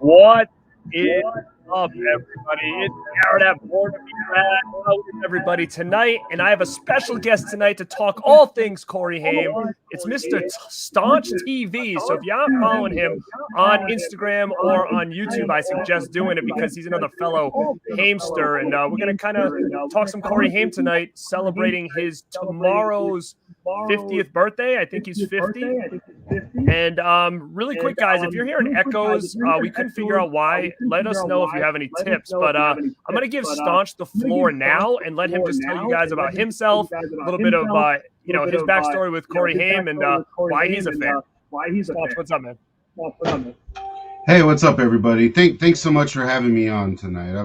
What is up, everybody? It's Garrett at Board of Hello, everybody, tonight, and I have a special guest tonight to talk all things Corey Haim. It's Mr. Staunch TV. So if you aren't following him on Instagram or on YouTube, I suggest doing it because he's another fellow Haimster, and we're going to kind of talk some Corey Haim tonight, celebrating his tomorrow's 50th birthday. I think he's 50. And really quick, guys, if you're hearing echoes, we couldn't figure out why. Let us know if you have any tips. But I'm going to give Staunch the floor now and let him just tell you guys about himself, a little bit of his backstory with Corey Haim and why he's a fan. Staunch, what's up, man? Hey, what's up, everybody? Thanks so much for having me on tonight.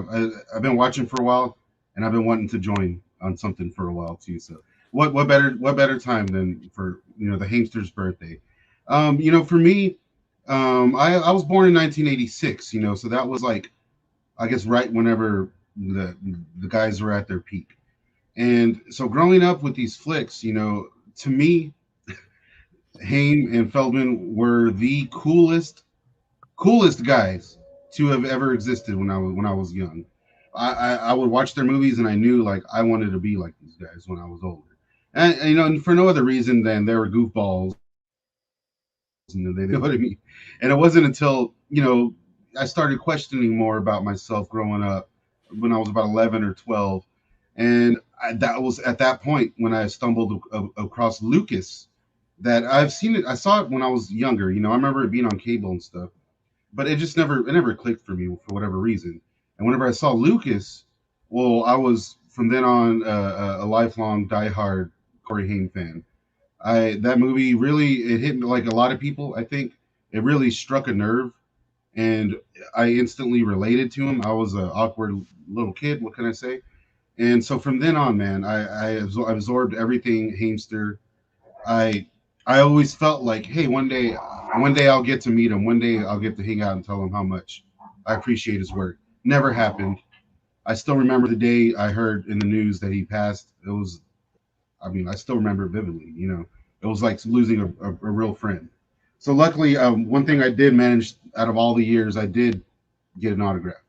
I've been watching for a while, and I've been wanting to join on something for a while too. So what better time than for the Haimster's birthday? For me, I was born in 1986, so that was like, I guess, right whenever the guys were at their peak. And so growing up with these flicks, to me, Haim and Feldman were the coolest guys to have ever existed when I was young. I would watch their movies and I knew like I wanted to be like these guys when I was older. And for no other reason than they were goofballs. And they know what I mean. And it wasn't until I started questioning more about myself growing up when I was about 11 or 12, and that was at that point when I stumbled across Lucas. That I saw it when I was younger. I remember it being on cable and stuff, but it never clicked for me for whatever reason. And whenever I saw Lucas, well, I was from then on a lifelong diehard Corey Haim fan. That movie it hit like a lot of people. I think it really struck a nerve, and I instantly related to him. I was an awkward little kid. What can I say? And so from then on, man, I absorbed everything Haimster. I always felt like, hey, one day I'll get to meet him. One day I'll get to hang out and tell him how much I appreciate his work. Never happened. I still remember the day I heard in the news that he passed. I still remember it vividly. It was like losing a real friend. So luckily, one thing I did manage out of all the years, I did get an autograph.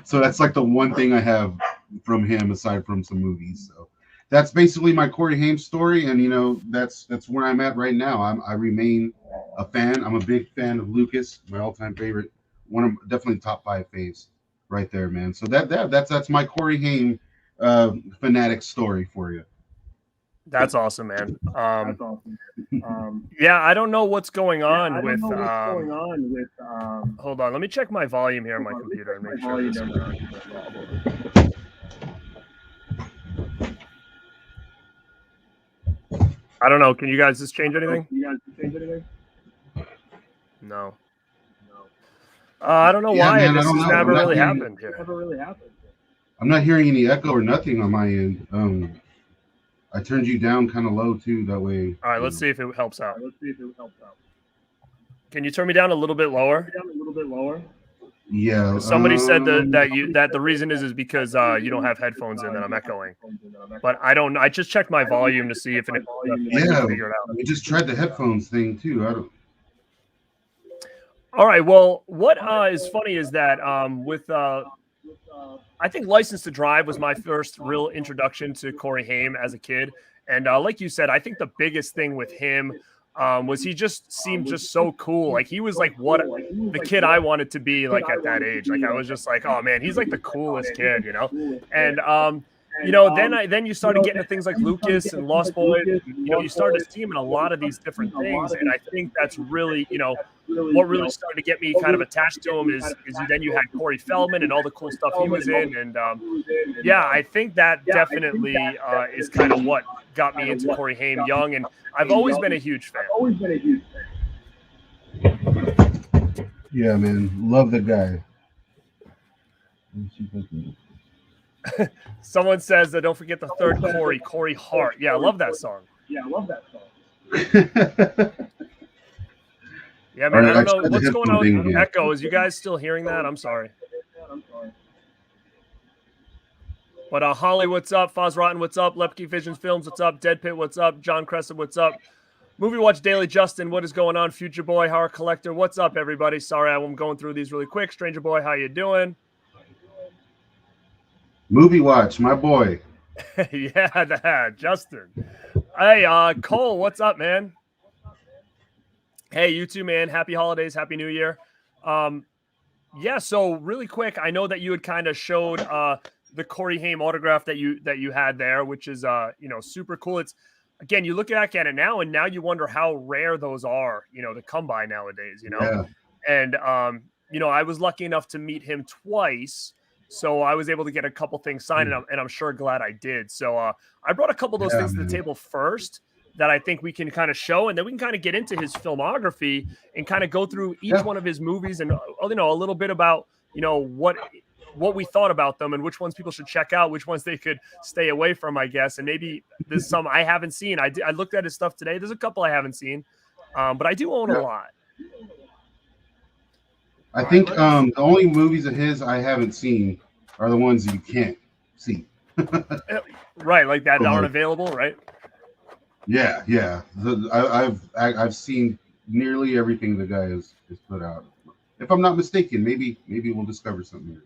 So that's like the one thing I have from him aside from some movies. So that's basically my Corey Haim story, and that's where I'm at right now. I remain a fan. I'm a big fan of Lucas, my all-time favorite. Definitely top 5 faves, right there, man. So that's my Corey Haim fanatic story for you. That's awesome, man. Yeah, I don't know what's going on with. Hold on, let me check my volume here on my computer and make sure this is not a problem. I don't know. Can you guys just change anything? No. I don't know why. Man, this has never really happened here. I'm not hearing any echo or nothing on my end. I turned you down kind of low too. That way. All right, let's see if it helps out. Can you turn me down a little bit lower? Yeah. Somebody said that the reason is because you don't have headphones in, and I'm echoing. But I don't. I just checked my volume to see if it. Yeah. We just tried the headphones thing too. I don't. All right. Well, what is funny is that I think License to Drive was my first real introduction to Corey Haim as a kid. And like you said, I think the biggest thing with him was he just seemed just so cool. Like he was like what the kid I wanted to be like at that age. Like I was just like, oh man, he's like the coolest kid, And then you started getting to things like Lucas and Lost Boys. You started to see him in a lot of these different things, and I think that's really, what really started to get me kind of attached to him is then you had Corey Feldman and all the cool stuff he was in, and I think that definitely is kind of what got me into Corey Haim young, and I've always been a huge fan. Yeah, man, love the guy. Someone says that don't forget the third Corey Hart. Yeah, I love that song. Yeah, man, I don't know what's going on with echo. Is you guys still hearing that? I'm sorry. But Holly, what's up? Foz Rotten, what's up? Lepke Visions Films, what's up? Dead Pit, what's up? John Crescent, what's up? Movie Watch Daily, Justin, what is going on? Future Boy, Horror Collector, what's up, everybody? Sorry, I'm going through these really quick. Stranger Boy, how you doing? Movie Watch, my boy. Yeah, Justin. Hey, Cole, what's up, man? Hey, you too, man. Happy holidays, happy New Year. Yeah, so really quick, I know that you had kind of showed the Corey Haim autograph that you had there, which is super cool. It's again, you look back at it now, and now you wonder how rare those are, to come by nowadays, Yeah. And I was lucky enough to meet him twice, so I was able to get a couple things signed, and I'm sure glad I did. So I brought a couple of those things to the table first that I think we can kind of show, and then we can kind of get into his filmography and kind of go through each one of his movies and a little bit about what we thought about them and which ones people should check out, which ones they could stay away from, I guess. And maybe there's some I haven't seen. I looked at his stuff today. There's a couple I haven't seen, but I do own a lot. I think the only movies of his I haven't seen are the ones you can't see. Right, like that aren't available, right? Yeah. I've seen nearly everything the guy has put out. If I'm not mistaken, maybe we'll discover something here.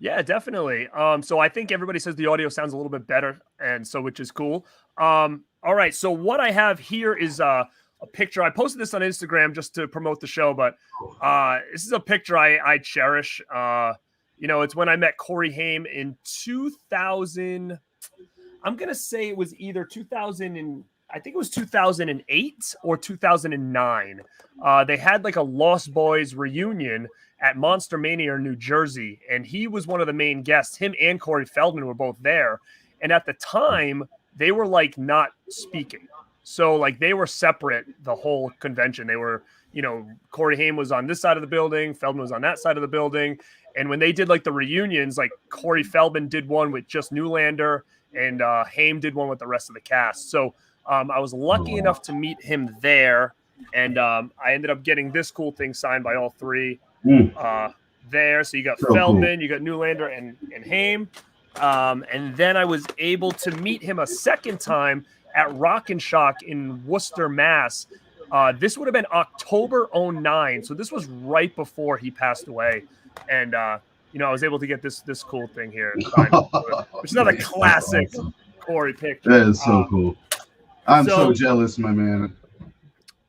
Yeah, definitely. So I think everybody says the audio sounds a little bit better, and so which is cool. All right, so what I have here is a picture. I posted this on Instagram just to promote the show, but this is a picture I cherish. It's when I met Corey Haim in 2000. I'm gonna say it was either 2008 or 2009. They had like a Lost Boys reunion at Monster Mania in New Jersey, and he was one of the main guests. Him and Corey Feldman were both there, and at the time they were like not speaking, so like they were separate the whole convention. They were, Corey Haim was on this side of the building, Feldman was on that side of the building, and when they did like the reunions, like Corey Feldman did one with just Newlander, and Haim did one with the rest of the cast. So I was lucky enough to meet him there, and I ended up getting this cool thing signed by all three there. So you got Feldman, you got Newlander, and Haim. And then I was able to meet him a second time at Rock and Shock in Worcester, Mass. This would have been October 2009. So this was right before he passed away. And I was able to get this cool thing here, which is another classic Corey picture. That is so cool. I'm so jealous, my man.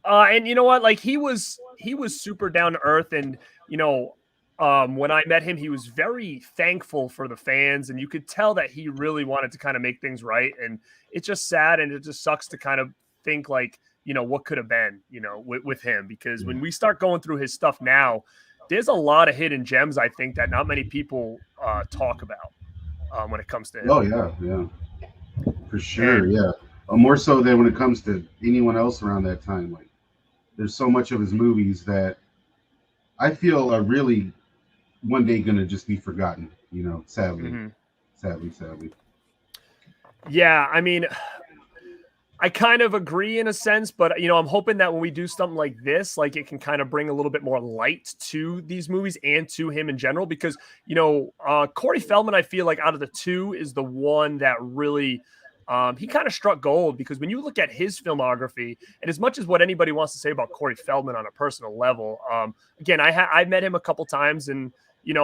And you know what? Like he was super down to earth, and when I met him, he was very thankful for the fans, and you could tell that he really wanted to kind of make things right. And it's just sad, and it just sucks to kind of think like, what could have been, with him, because when we start going through his stuff now, there's a lot of hidden gems, I think, that not many people talk about when it comes to him. Oh, yeah. For sure, yeah. More so than when it comes to anyone else around that time. Like, there's so much of his movies that I feel are really one day going to just be forgotten, sadly. Sadly. Yeah, I mean, I kind of agree in a sense, but I'm hoping that when we do something like this, like it can kind of bring a little bit more light to these movies and to him in general, because Corey Feldman, I feel like out of the two is the one that really he kind of struck gold, because when you look at his filmography, and as much as what anybody wants to say about Corey Feldman on a personal level, again, I met him a couple times and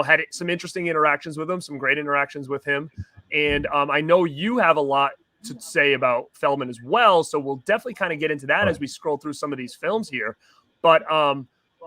had some interesting interactions with him, some great interactions with him, and I know you have a lot to say about Feldman as well, so we'll definitely kind of get into that as we scroll through some of these films here. But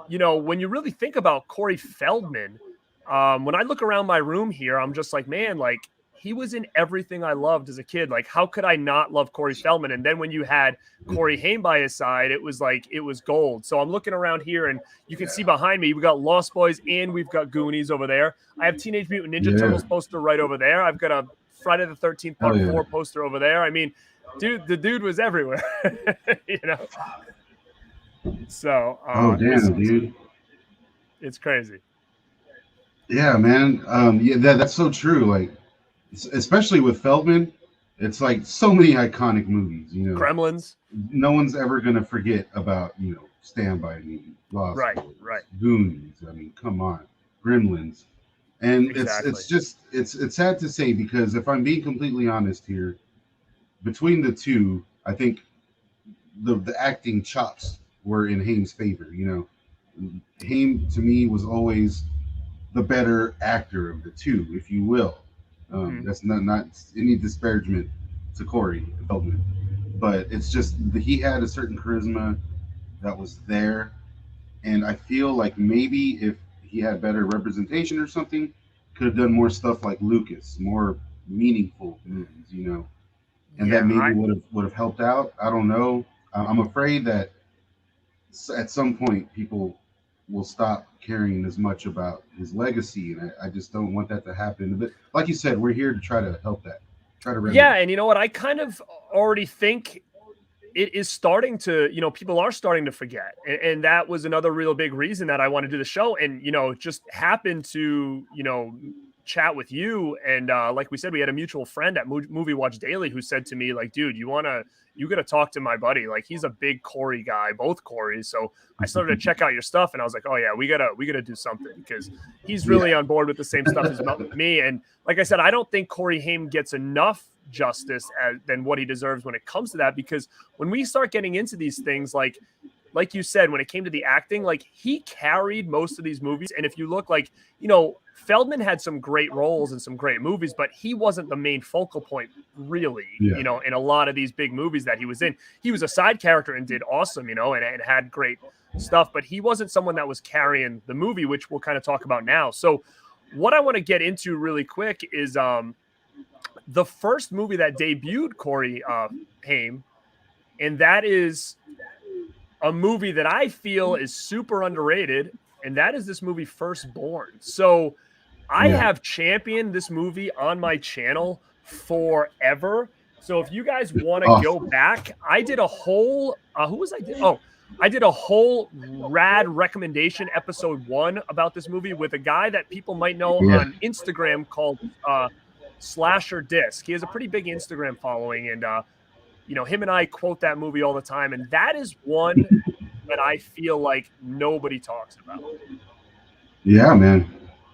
when you really think about Corey Feldman, when I look around my room here, I'm just like, man, like he was in everything I loved as a kid. Like, how could I not love Corey Feldman? And then when you had Corey Haim by his side, it was like, it was gold. So I'm looking around here, and you can see behind me, we got Lost Boys and we've got Goonies over there. I have Teenage Mutant Ninja Turtles poster right over there. I've got a Friday the 13th Part 4 poster over there. I mean, dude, the dude was everywhere, So, dude. It's crazy. Yeah, man. That's so true. Like, especially with Feldman, it's like so many iconic movies. Gremlins. No one's ever gonna forget about Stand By Me, Lost Boys, Goonies. I mean, come on, Gremlins. And it's sad to say, because if I'm being completely honest here, between the two, I think the acting chops were in Haim's favor. Haim to me was always the better actor of the two, if you will. That's not any disparagement to Corey Feldman, but it's just that he had a certain charisma that was there, and I feel like maybe if he had better representation or something, could have done more stuff like Lucas, more meaningful movies, and that maybe would have helped out. I don't know. I'm afraid that at some point people will stop caring as much about his legacy, and I just don't want that to happen. But like you said, we're here to try to help that, try to remedy. Yeah, and you know what? I kind of already think it is starting to, people are starting to forget. And that was another real big reason that I want to do the show. And, just happened to, chat with you. And like we said, we had a mutual friend at Movie Watch Daily who said to me, like, dude, you got to talk to my buddy. Like, he's a big Corey guy, both Corys. So I started to check out your stuff and I was like, oh yeah, we gotta do something because he's really on board with the same stuff as me. And like I said, I don't think Corey Haim gets enough justice than what he deserves when it comes to that, because when we start getting into these things, like you said, when it came to the acting, like he carried most of these movies. And if you look, like, Feldman had some great roles and some great movies, but he wasn't the main focal point really, in a lot of these big movies that he was in. He was a side character and did awesome, and had great stuff, but he wasn't someone that was carrying the movie, which we'll kind of talk about now. So what I want to get into really quick is the first movie that debuted Corey Haim, and that is a movie that I feel is super underrated, and that is this movie Firstborn. So I have championed this movie on my channel forever. So if you guys want to go back, I did a whole I did a whole rad recommendation episode 1 about this movie with a guy that people might know on Instagram called Slasher Disc. He has a pretty big Instagram following, and him and I quote that movie all the time, and that is one that I feel like nobody talks about. Yeah, man.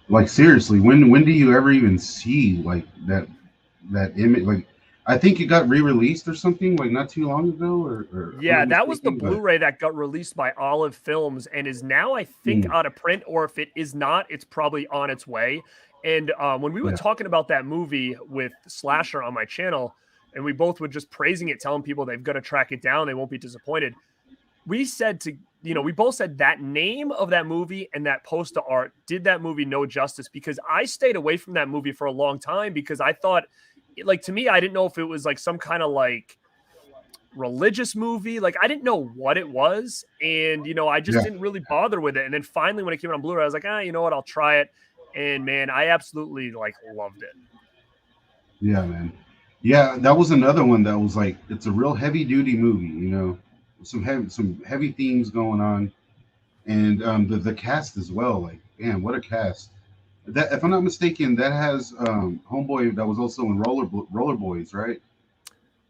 Like, seriously, when do you ever even see like that image? Like, I think it got re-released or something like not too long ago, or yeah, that was the Blu-ray that got released by Olive Films and is now, I think, out of print, or if it is not, it's probably on its way. And when we were talking about that movie with Slasher on my channel, and we both were just praising it, telling people they've got to track it down, they won't be disappointed. We said we both said that name of that movie and that poster art did that movie no justice, because I stayed away from that movie for a long time because I thought, like, to me, I didn't know if it was like some kind of like religious movie. Like, I didn't know what it was. And, I just didn't really bother with it. And then finally, when it came out on Blu-ray, I was like, you know what? I'll try it. And man, I absolutely loved it. Yeah, man. Yeah, that was another one that was like, it's a real heavy duty movie, some heavy themes going on, and the cast as well. Like, man, what a cast! That, if I'm not mistaken, that has homeboy that was also in Roller Boys, right?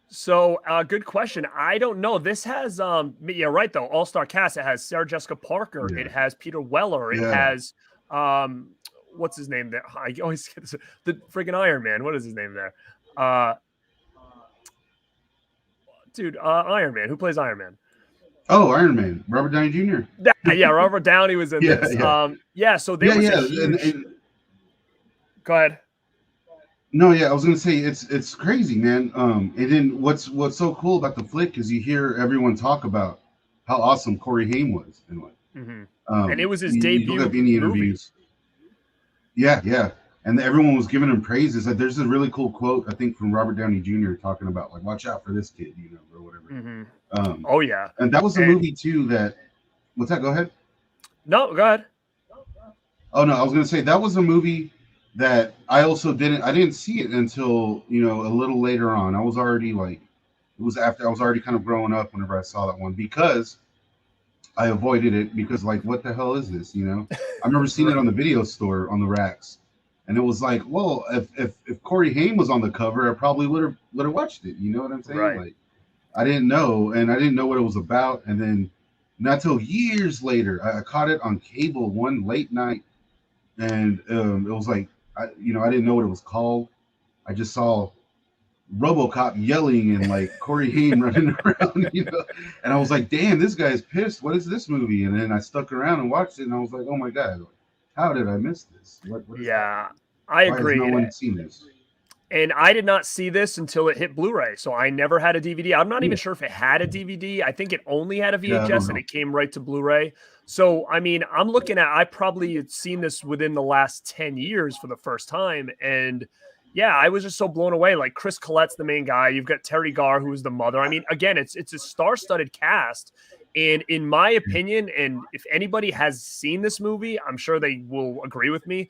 So, good question. I don't know. This has right though. All-star cast. It has Sarah Jessica Parker. Yeah. It has Peter Weller. It has what's his name there? I always get this, the freaking Iron Man. What is his name there? Iron Man. Who plays Iron Man? Oh, Iron Man. Robert Downey Jr. Yeah, Robert Downey was in this. So there was a huge... Go ahead. No, I was gonna say it's crazy, man. And then what's so cool about the flick is you hear everyone talk about how awesome Corey Haim was, and and it was his debut. Look up any interviews. Yeah. And everyone was giving him praises. Like, there's a really cool quote, I think, from Robert Downey Jr. talking about, like, watch out for this kid, or whatever. Oh, yeah. And that was a movie, too, that... What's that? Go ahead. No, go ahead. Oh, no, I was going to say, that was a movie that I also didn't see it until, a little later on. I was already, like... It was after... I was already kind of growing up whenever I saw that one, because I avoided it, because, like, what the hell is this, I remember seeing it on the video store, on the racks. And it was like, well, if Corey Haim was on the cover, I probably would have watched it. You know what I'm saying? Right. Like, I didn't know, and I didn't know what it was about. And then not till years later, I caught it on cable one late night, and it was like, I didn't know what it was called. I just saw RoboCop yelling and like Corey Haim running around, And I was like, damn, this guy's pissed. What is this movie? And then I stuck around and watched it, and I was like, oh my god, how did I miss this? What is Yeah, happening? I Why has no agree. one seen this? And I did not see this until it hit Blu-ray, so I never had a DVD. I'm not even sure if it had a DVD. I think it only had a VHS, and it came right to Blu-ray. So, I mean, I'm looking at, I probably had seen this within the last 10 years for the first time, and yeah, I was just so blown away. Like, Chris Collette's the main guy. You've got Terry Garr, who's the mother. I mean, again, it's a star-studded cast, and in my opinion, and if anybody has seen this movie, I'm sure they will agree with me,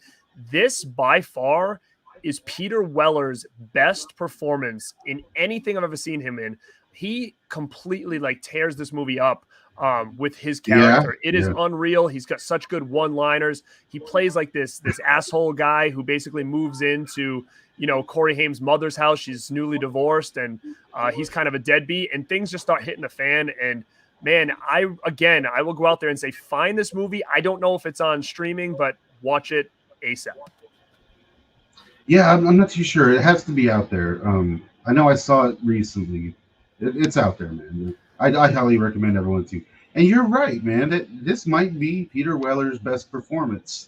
this by far is Peter Weller's best performance in anything I've ever seen him in. He completely like tears this movie up with his character. It is unreal. He's got such good one-liners. He plays like this asshole guy who basically moves into, Corey Haim's mother's house. She's newly divorced, and he's kind of a deadbeat, and things just start hitting the fan. And man, I will go out there and say, find this movie. I don't know if it's on streaming, but watch it ASAP. Yeah, I'm not too sure. It has to be out there. I know I saw it recently. It's out there, man. I highly recommend everyone to. And you're right, man. That this might be Peter Weller's best performance.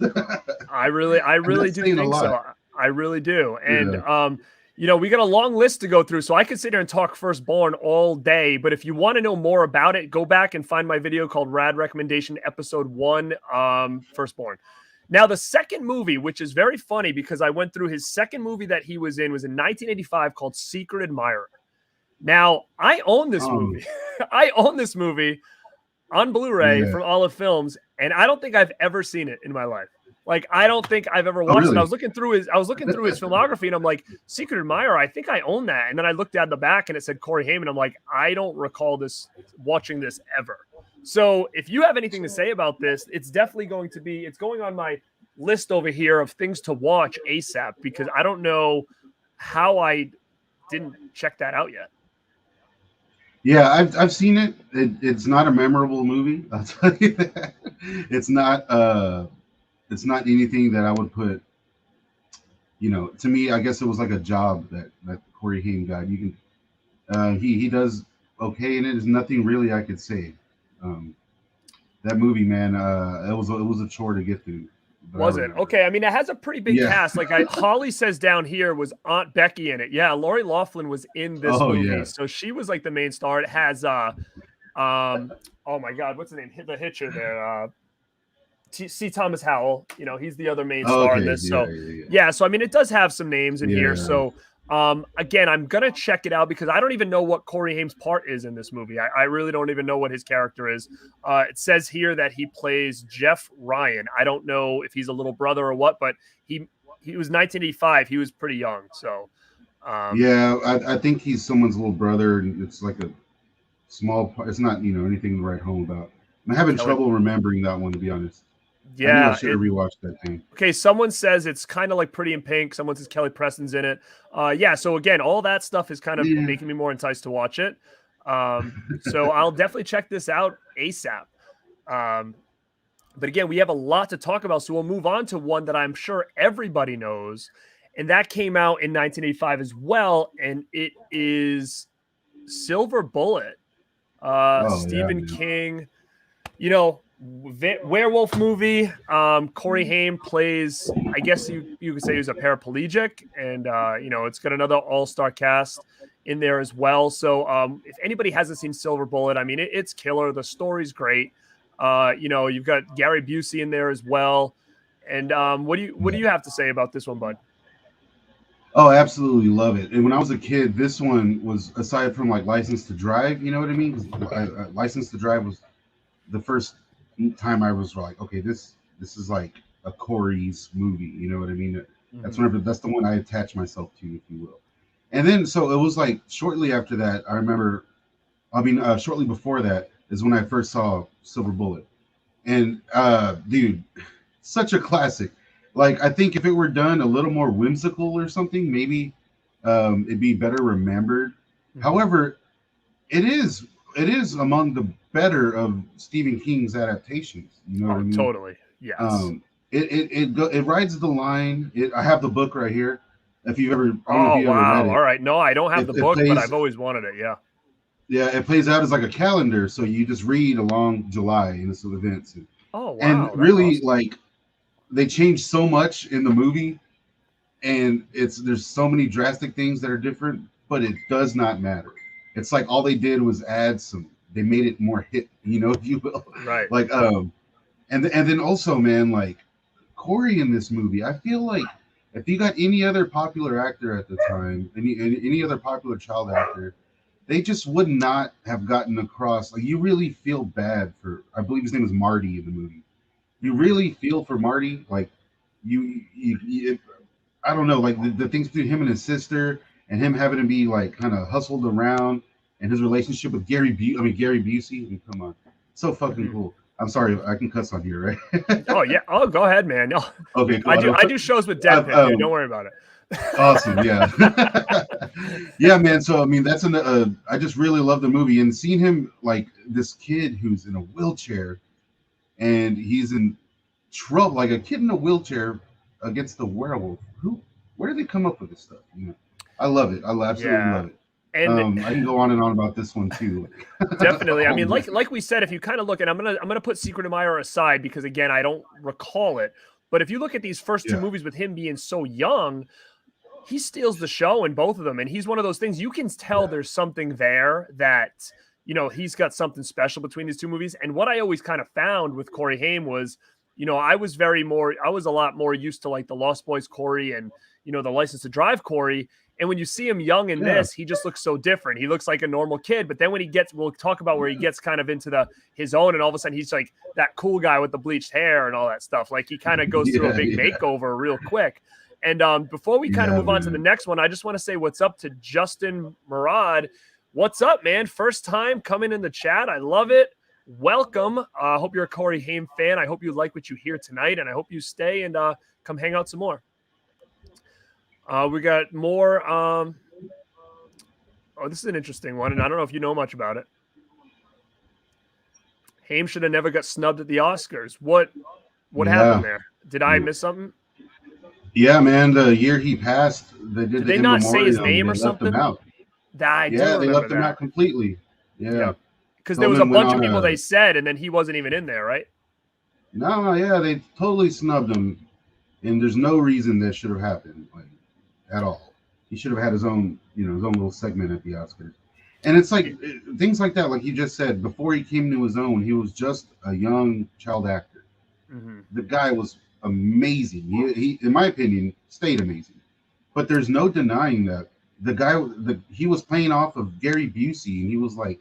I really do think so. I really do. And we got a long list to go through, so I could sit here and talk Firstborn all day. But if you want to know more about it, go back and find my video called Rad Recommendation Episode 1, Firstborn. Now, the second movie, which is very funny because I went through his second movie that he was in 1985 called Secret Admirer. Now, I own this movie. I own this movie on Blu-ray from Olive Films, and I don't think I've ever seen it in my life. Like, I don't think I've ever watched it. I was looking through his filmography, and I'm like, Secret Admirer, I think I own that. And then I looked at the back, and it said Corey Haim, and I'm like, I don't recall watching this ever. So if you have anything to say about this, it's definitely it's going on my list over here of things to watch ASAP, because I don't know how I didn't check that out yet. Yeah, I've seen it. It's not a memorable movie. I'll tell you that. It's not anything that I would put, to me, I guess it was like a job that Corey Haim got. You can, he does okay in it. There's nothing really I could say. That movie, man, it was a chore to get through. Was it? Okay. I mean, it has a pretty big cast. Like Holly says down here was Aunt Becky in it. Yeah. Lori Loughlin was in this movie. Yeah. So she was like the main star. It has, oh my God, what's the name? The Hitcher there. C. Thomas Howell, he's the other main star in this. So so I mean, it does have some names in here. So again, I'm gonna check it out because I don't even know what Corey Haim's part is in this movie. I really don't even know what his character is. It says here that he plays Jeff Ryan. I don't know if he's a little brother or what, but he was 1985. He was pretty young. So I think he's someone's little brother, and it's like a small part. It's not anything to write home about. I'm having trouble remembering that one, to be honest. Yeah, I should have rewatched that thing. Okay, someone says it's kind of like Pretty in Pink. Someone says Kelly Preston's in it. So again, all that stuff is kind of making me more enticed to watch it. So I'll definitely check this out ASAP. But again, we have a lot to talk about, so we'll move on to one that I'm sure everybody knows, and that came out in 1985 as well, and it is Silver Bullet. Stephen King, werewolf movie. Corey Haim plays, I guess you could say he's a paraplegic, and it's got another all-star cast in there as well. So if anybody hasn't seen Silver Bullet, I mean, it's killer. The story's great. You've got Gary Busey in there as well. And what do you have to say about this one, bud? Oh, absolutely love it. And when I was a kid, this one was, aside from like License to Drive, you know what I mean? License to Drive was the first time I was like, okay, this is like a Corey's movie, you know what I mean? That's the one I attach myself to, if you will. And then so it was like shortly after that, shortly before that is when I first saw Silver Bullet. And dude, such a classic. Like, I think if it were done a little more whimsical or something, maybe it'd be better remembered. However, it is among the better of Stephen King's adaptations. You know what I mean? Totally. Yes. It rides the line. I have the book right here. If you've ever, I don't know if Oh, you ever read wow. it. All right. No, I don't have the It book, but plays, I've always wanted it. Yeah. yeah, it plays out as like a calendar, so you just read along July and its events, Oh, and wow. That's really awesome. like they changed so much in the movie, and there's so many drastic things that are different, but it does not matter. It's like all they did was add some. They made it more hit, if you will. Right. Like and then also, man, like Corey in this movie, I feel like if you got any other popular actor at the time, any other popular child actor, they just would not have gotten across. Like you really feel bad for. I believe his name is Marty in the movie. You Mhm. really feel for Marty, like you I don't know, like the things between him and his sister, and him having to be like kind of hustled around, and his relationship with Gary Busey. I mean, come on, so fucking Mhm. cool. I'm sorry, I can cuss on here, right? Oh, yeah. Oh, go ahead, man. No, Okay, cool. I do shows with Deadpan, dude. Don't worry about it. Awesome, yeah, yeah, man. So I mean, I just really love the movie and seeing him like this kid who's in a wheelchair and he's in trouble, like a kid in a wheelchair against the werewolf. Where did they come up with this stuff? I love it. I absolutely Yeah. love it. And I can go on and on about this one too. definitely. I Oh mean, man, like we said, if you kind of look, and I'm gonna put Secret Admirer aside because again, I don't recall it. But if you look at these first two yeah, movies with him being so young, he steals the show in both of them. And he's one of those things you can tell yeah, there's something there that, he's got something special between these two movies. And what I always kind of found with Corey Haim was, I was I was a lot more used to like the Lost Boys Corey and, the License to Drive Corey. And when you see him young in yeah, this, he just looks so different. He looks like a normal kid. But then when we'll talk about where he gets kind of into his own, and all of a sudden he's like that cool guy with the bleached hair and all that stuff. Like he kind of goes through a yeah, big yeah, makeover real quick. And before we kind of yeah, move on to the man. next one, I just want to say what's up to Justin Murad. What's up, man? First time coming in the chat. I love it. Welcome. I hope you're a Corey Haim fan. I hope you like what you hear tonight, and I hope you stay and come hang out some more. We got more. This is an interesting one, and I don't know if you know much about it. Haim should have never got snubbed at the Oscars. What happened Yeah, there? Did I miss something? yeah, man. The year he passed, they did Did the they in not say his memoriam. name They or left him something? out. I do Yeah, they remember left him that. out completely. Yep. Yeah, Because there was a Tillman went bunch of on people a they said, and then he wasn't even in there, right? no, yeah, they totally snubbed him, and there's no reason that should have happened, like at all. He should have had his own, his own little segment at the Oscars. And it's like things like that, like you just said, before he came to his own, he was just a young child actor. Mm-hmm. The guy was amazing. He, in my opinion, stayed amazing. But there's no denying that he was playing off of Gary Busey, and he was like,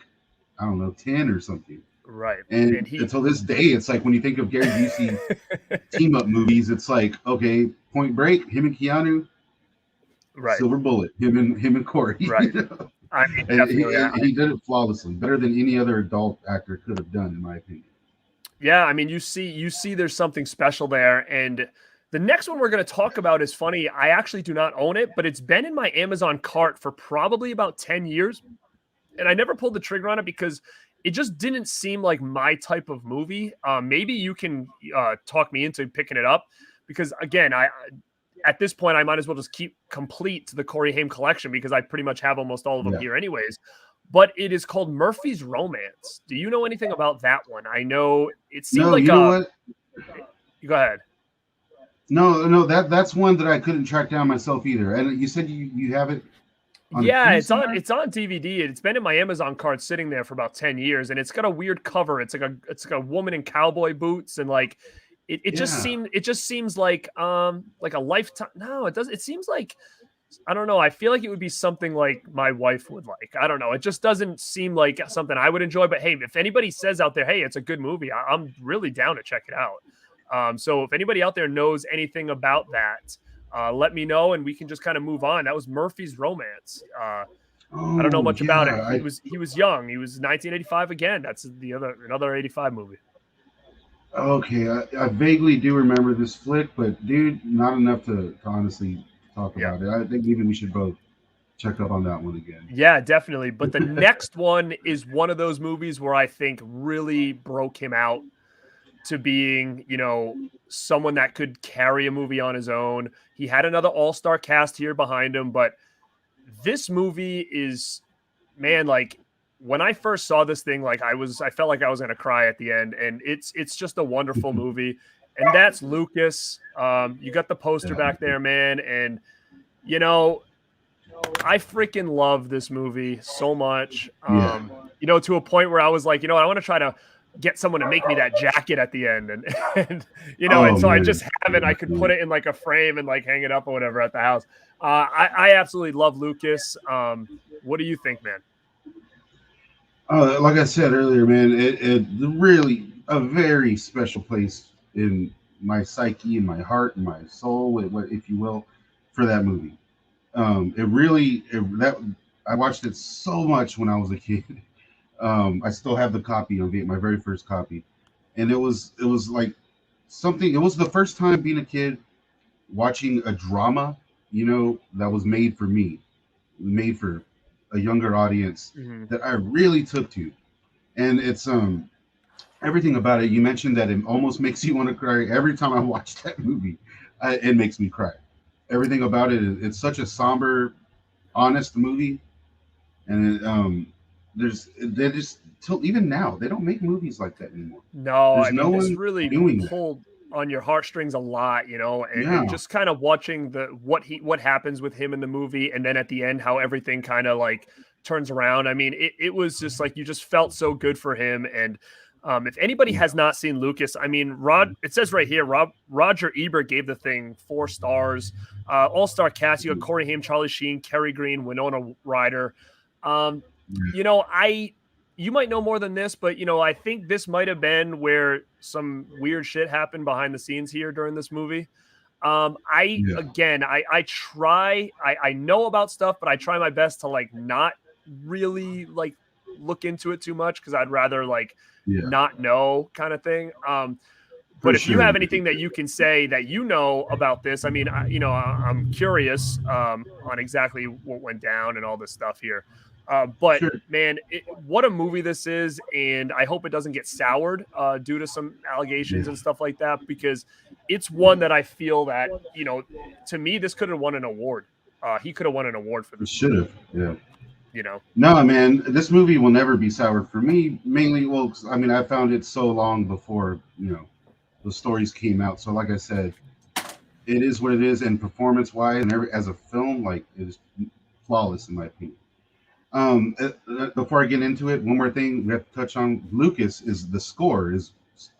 I don't know, 10 or something. Right. And And he until this day, it's like when you think of Gary Busey team up movies, it's like, okay, Point Break, him and Keanu, right. Silver Bullet, him and Corey. Right. I mean, And definitely. he did it flawlessly, better than any other adult actor could have done, in my opinion. Yeah, I mean, you see there's something special there. And the next one we're going to talk about is funny. I actually do not own it, but it's been in my Amazon cart for probably about 10 years. And I never pulled the trigger on it because it just didn't seem like my type of movie. Maybe you can talk me into picking it up because, again, at this point, I might as well just keep complete to the Corey Haim collection because I pretty much have almost all of them here anyways. But it is called Murphy's Romance. Do you know anything about that one? I know it seemed No, like you know what? You go ahead. No, that's one that I couldn't track down myself either. And you said you have it. Yeah, it's on DVD. It's been in my Amazon cart sitting there for about 10 years, and it's got a weird cover. It's like a woman in cowboy boots, and like it just seems like a Lifetime. No, it doesn't. It seems like, I don't know. I feel like it would be something like my wife would like. I don't know. It just doesn't seem like something I would enjoy. But hey, if anybody says out there, hey, it's a good movie, I'm really down to check it out. So if anybody out there knows anything about that, let me know, and we can just kind of move on. That was Murphy's Romance. I don't know much about it. He was young. He was 1985 again. That's another 85 movie. Okay, I vaguely do remember this flick, but dude, not enough to honestly talk about it. I think maybe we should both check up on that one again. Yeah, definitely. But the next one is one of those movies where I think really broke him out. to being, someone that could carry a movie on his own. He had another all-star cast here behind him, but this movie is, man, like when I first saw this thing, like I felt like I was gonna cry at the end, and it's just a wonderful movie. And that's Lucas. You got the poster back there, man, and I freaking love this movie so much. To a point where I was like, I want to try to get someone to make me that jacket at the end, and so I just have it. I could put it in like a frame and like hang it up or whatever at the house. I absolutely love Lucas. What do you think, man? Like I said earlier, man, it really a very special place in my psyche, in my heart, in my soul, if you will, for that movie. I watched it so much when I was a kid. I still have the copy of it, my very first copy, and it was like something. It was the first time being a kid watching a drama, that was made for me, made for a younger audience that I really took to, and it's everything about it. You mentioned that it almost makes you want to cry every time I watch that movie. It makes me cry. Everything about it's such a somber, honest movie, and they're just till even now they don't make movies like that anymore. No, There's I mean no this one really doing pulled on your heartstrings a lot, and Yeah, just kind of watching what happens with him in the movie, and then at the end how everything kind of like turns around. I mean, it was just like you just felt so good for him. And if anybody has not seen Lucas, I mean, it says right here, Roger Ebert gave the thing 4 stars. All-star cast, you got Corey Haim, Charlie Sheen, Kerry Green, Winona Ryder. You might know more than this, but I think this might have been where some weird shit happened behind the scenes here during this movie. I know about stuff, but I try my best to like not really like look into it too much because I'd rather like not know kind of thing. But if you have anything that you can say that about this, I mean, I'm curious on exactly what went down and all this stuff here. But man, what a movie this is, and I hope it doesn't get soured due to some allegations and stuff like that, because it's one that I feel that to me this could have won an award. He could have won an award for this. Should have, yeah. No, man, this movie will never be soured for me. Mainly, well, I mean, I found it so long before the stories came out. So, like I said, it is what it is, and performance-wise, and as a film, like it is flawless in my opinion. Before I get into it, one more thing we have to touch on. Lucas is the score is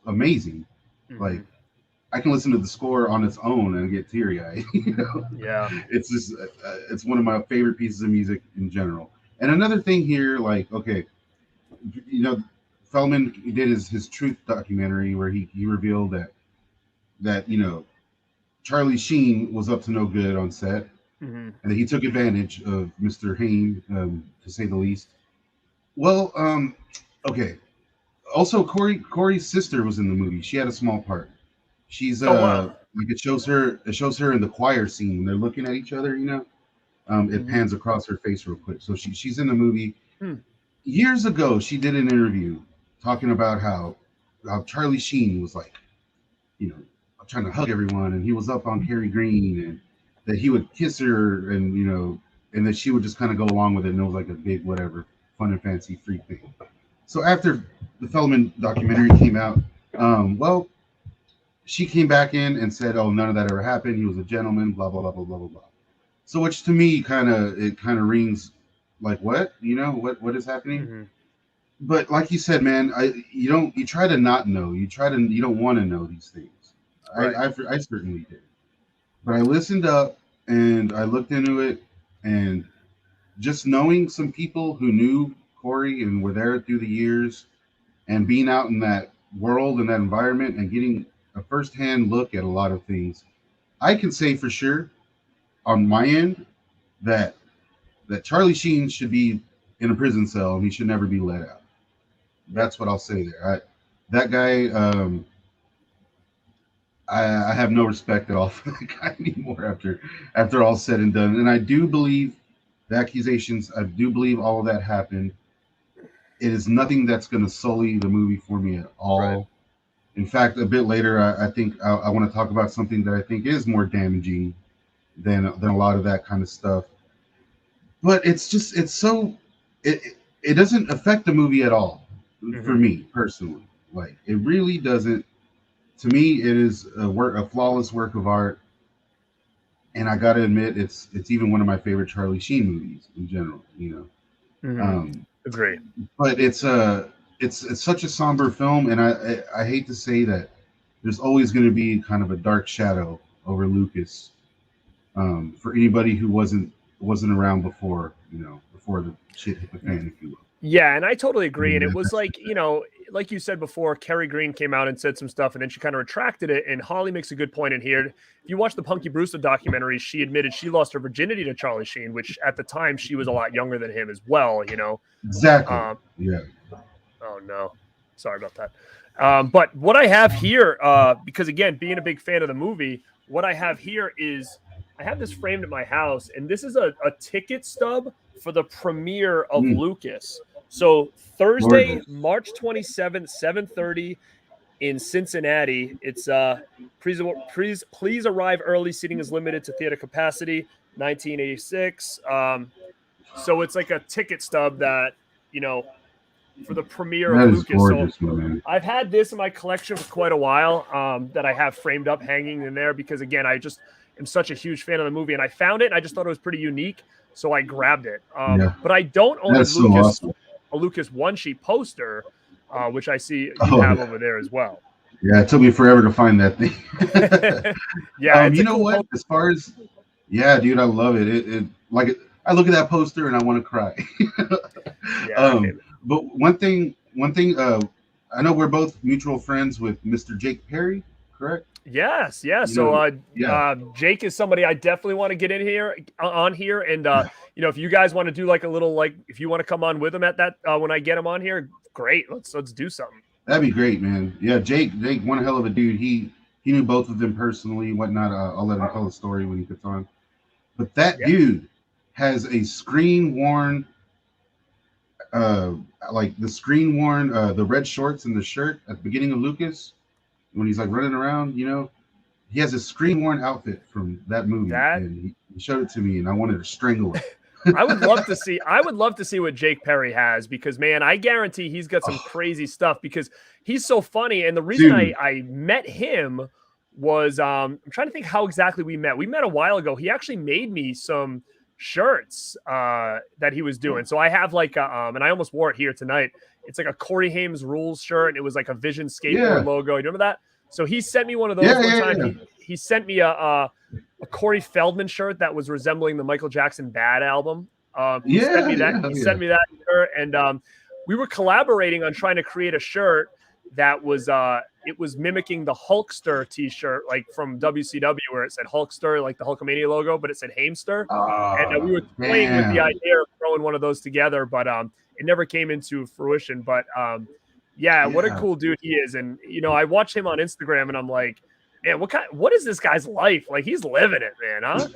amazing. Like I can listen to the score on its own and get teary-eyed. Yeah, it's just it's one of my favorite pieces of music in general. And another thing here, like Feldman did his truth documentary where he revealed that Charlie Sheen was up to no good on set. And that he took advantage of Mr. Haim, to say the least. Well, okay. Also, Corey's sister was in the movie. She had a small part. She's like it shows her in the choir scene when they're looking at each other. It pans across her face real quick. So she's in the movie. Years ago, she did an interview talking about how Charlie Sheen was like, trying to hug everyone, and he was up on Kerry Green and that he would kiss her and and that she would just kind of go along with it, and it was like a big whatever fun and fancy freak thing. So after the Feldman documentary came out, she came back in and said, oh, none of that ever happened, he was a gentleman, blah blah blah blah blah blah. So which to me kind of rings like, what what is happening? But like you said, man, you try to not know, you don't want to know these things. Right. I certainly did. But I listened up and I looked into it, and just knowing some people who knew Corey and were there through the years, and being out in that world and that environment and getting a firsthand look at a lot of things, I can say for sure on my end that Charlie Sheen should be in a prison cell and he should never be let out. That's what I'll say there. That guy, I have no respect at all for that guy anymore after all said and done. And I do believe the accusations, I do believe all of that happened. It is nothing that's going to sully the movie for me at all. In fact, a bit later, I think I want to talk about something that I think is more damaging than a lot of that kind of stuff. But it's so it doesn't affect the movie at all for me personally. Like it really doesn't. To me, it is a flawless work of art, and I got to admit, it's even one of my favorite Charlie Sheen movies in general. Agree. But it's such a somber film, and I hate to say that there's always going to be kind of a dark shadow over Lucas for anybody who wasn't around before before the shit hit the fan, if you will. Yeah, and I totally agree. And it was like, like you said before, Kerry Green came out and said some stuff, and then she kind of retracted it. And Holly makes a good point in here. If you watch the Punky Brewster documentary, she admitted she lost her virginity to Charlie Sheen, which at the time she was a lot younger than him as well, Exactly. Yeah. Oh, no. Sorry about that. But what I have here, because again, being a big fan of the movie, what I have here is I have this framed at my house, and this is a ticket stub for the premiere of Lucas. So Thursday, March 27th, 7:30 in Cincinnati. It's please arrive early. Seating is limited to theater capacity. 1986. So it's like a ticket stub that for the premiere of Lucas. Gorgeous, so I've had this in my collection for quite a while. That I have framed up, hanging in there because again, I just am such a huge fan of the movie, and I found it. And I just thought it was pretty unique, so I grabbed it. But I don't own a Lucas one-sheet poster, which I see you have over there as well. Yeah, it took me forever to find that thing. Yeah, you know what? As far as dude, I love it. I look at that poster and I want to cry. But one thing, I know we're both mutual friends with Mr. Jake Perry, correct? Yes. So Jake is somebody I definitely want to get in here on here, and if you guys want to do like a little if you want to come on with him at that when I get him on here, great. Let's do something. That'd be great, man. Yeah, Jake, one hell of a dude. He knew both of them personally and whatnot. I'll let him tell the story when he gets on. But that dude has a screen worn, the red shorts and the shirt at the beginning of Lucas. When he's like running around, he has a screen-worn outfit from that movie, and he showed it to me, and I wanted to strangle it. I would love to see what Jake Perry has, because man, I guarantee he's got some crazy stuff because he's so funny. And the reason I met him was I'm trying to think how exactly we met. We met a while ago. He actually made me some shirts that he was doing. So I have and I almost wore it here tonight. It's like a Corey Haim's Rules shirt, and it was like a Vision skateboard logo. You remember that? So he sent me one of those one time. Yeah. He sent me a Corey Feldman shirt that was resembling the Michael Jackson Bad album. He sent me that. He sent me that shirt, and we were collaborating on trying to create a shirt that was it was mimicking the Hulkster T-shirt, like from WCW, where it said Hulkster, like the Hulkamania logo, but it said Haimster. And we were playing with the idea of throwing one of those together, but it never came into fruition. But what a cool dude he is. And I watch him on Instagram, and I'm like, man, what is this guy's life? Like, he's living it, man, huh?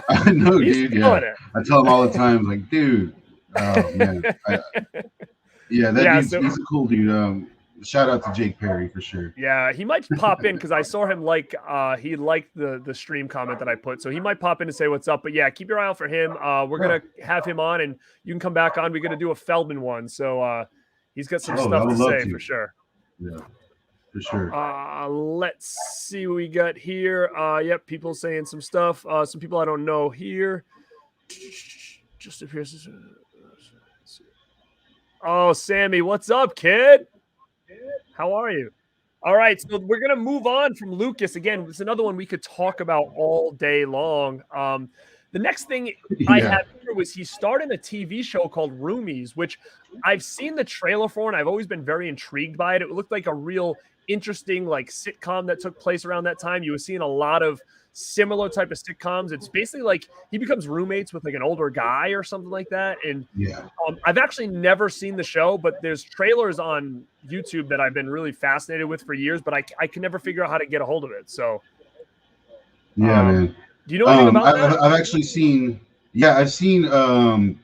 I know, dude. Yeah. I tell him all the time, like, dude, oh man. He's a cool dude. Shout out to Jake Perry for sure. Yeah, he might pop in because I saw him he liked the stream comment that I put, so he might pop in to say what's up. But yeah, keep your eye out for him. We're gonna have him on, and you can come back on. We're gonna do a Feldman one, so he's got some stuff to say for sure. Yeah, for sure. Let's see what we got here. Yep, people saying some stuff. Some people I don't know here. Just appears. Oh, Sammy, what's up, kid? How are you? All right, so we're going to move on from Lucas. Again, it's another one we could talk about all day long. The next thing I had here was he starred in a TV show called Roomies, which I've seen the trailer for, and I've always been very intrigued by it. It looked like a real interesting sitcom that took place around that time. You were seeing a lot of similar type of sitcoms. It's basically like he becomes roommates with an older guy or something like that. And I've actually never seen the show, but there's trailers on YouTube that I've been really fascinated with for years, but I can never figure out how to get a hold of it. So man. Do you know anything about that? I've actually seen, I've seen, I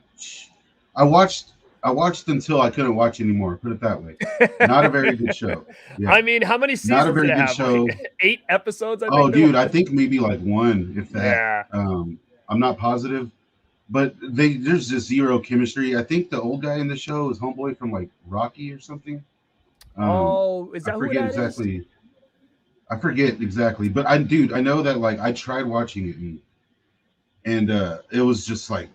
I watched until I couldn't watch anymore. Put it that way. Not a very good show. Yeah, I mean, how many not a seasons did very it good have? show. Like 8 episodes, I Oh, think there dude, I was. think maybe like one, if that. Yeah. I'm not positive, but there's just zero chemistry. I think the old guy in the show is homeboy from like Rocky or something. Oh, is I that who forget that is? exactly. I forget exactly, but I know that like I tried watching it and it was just like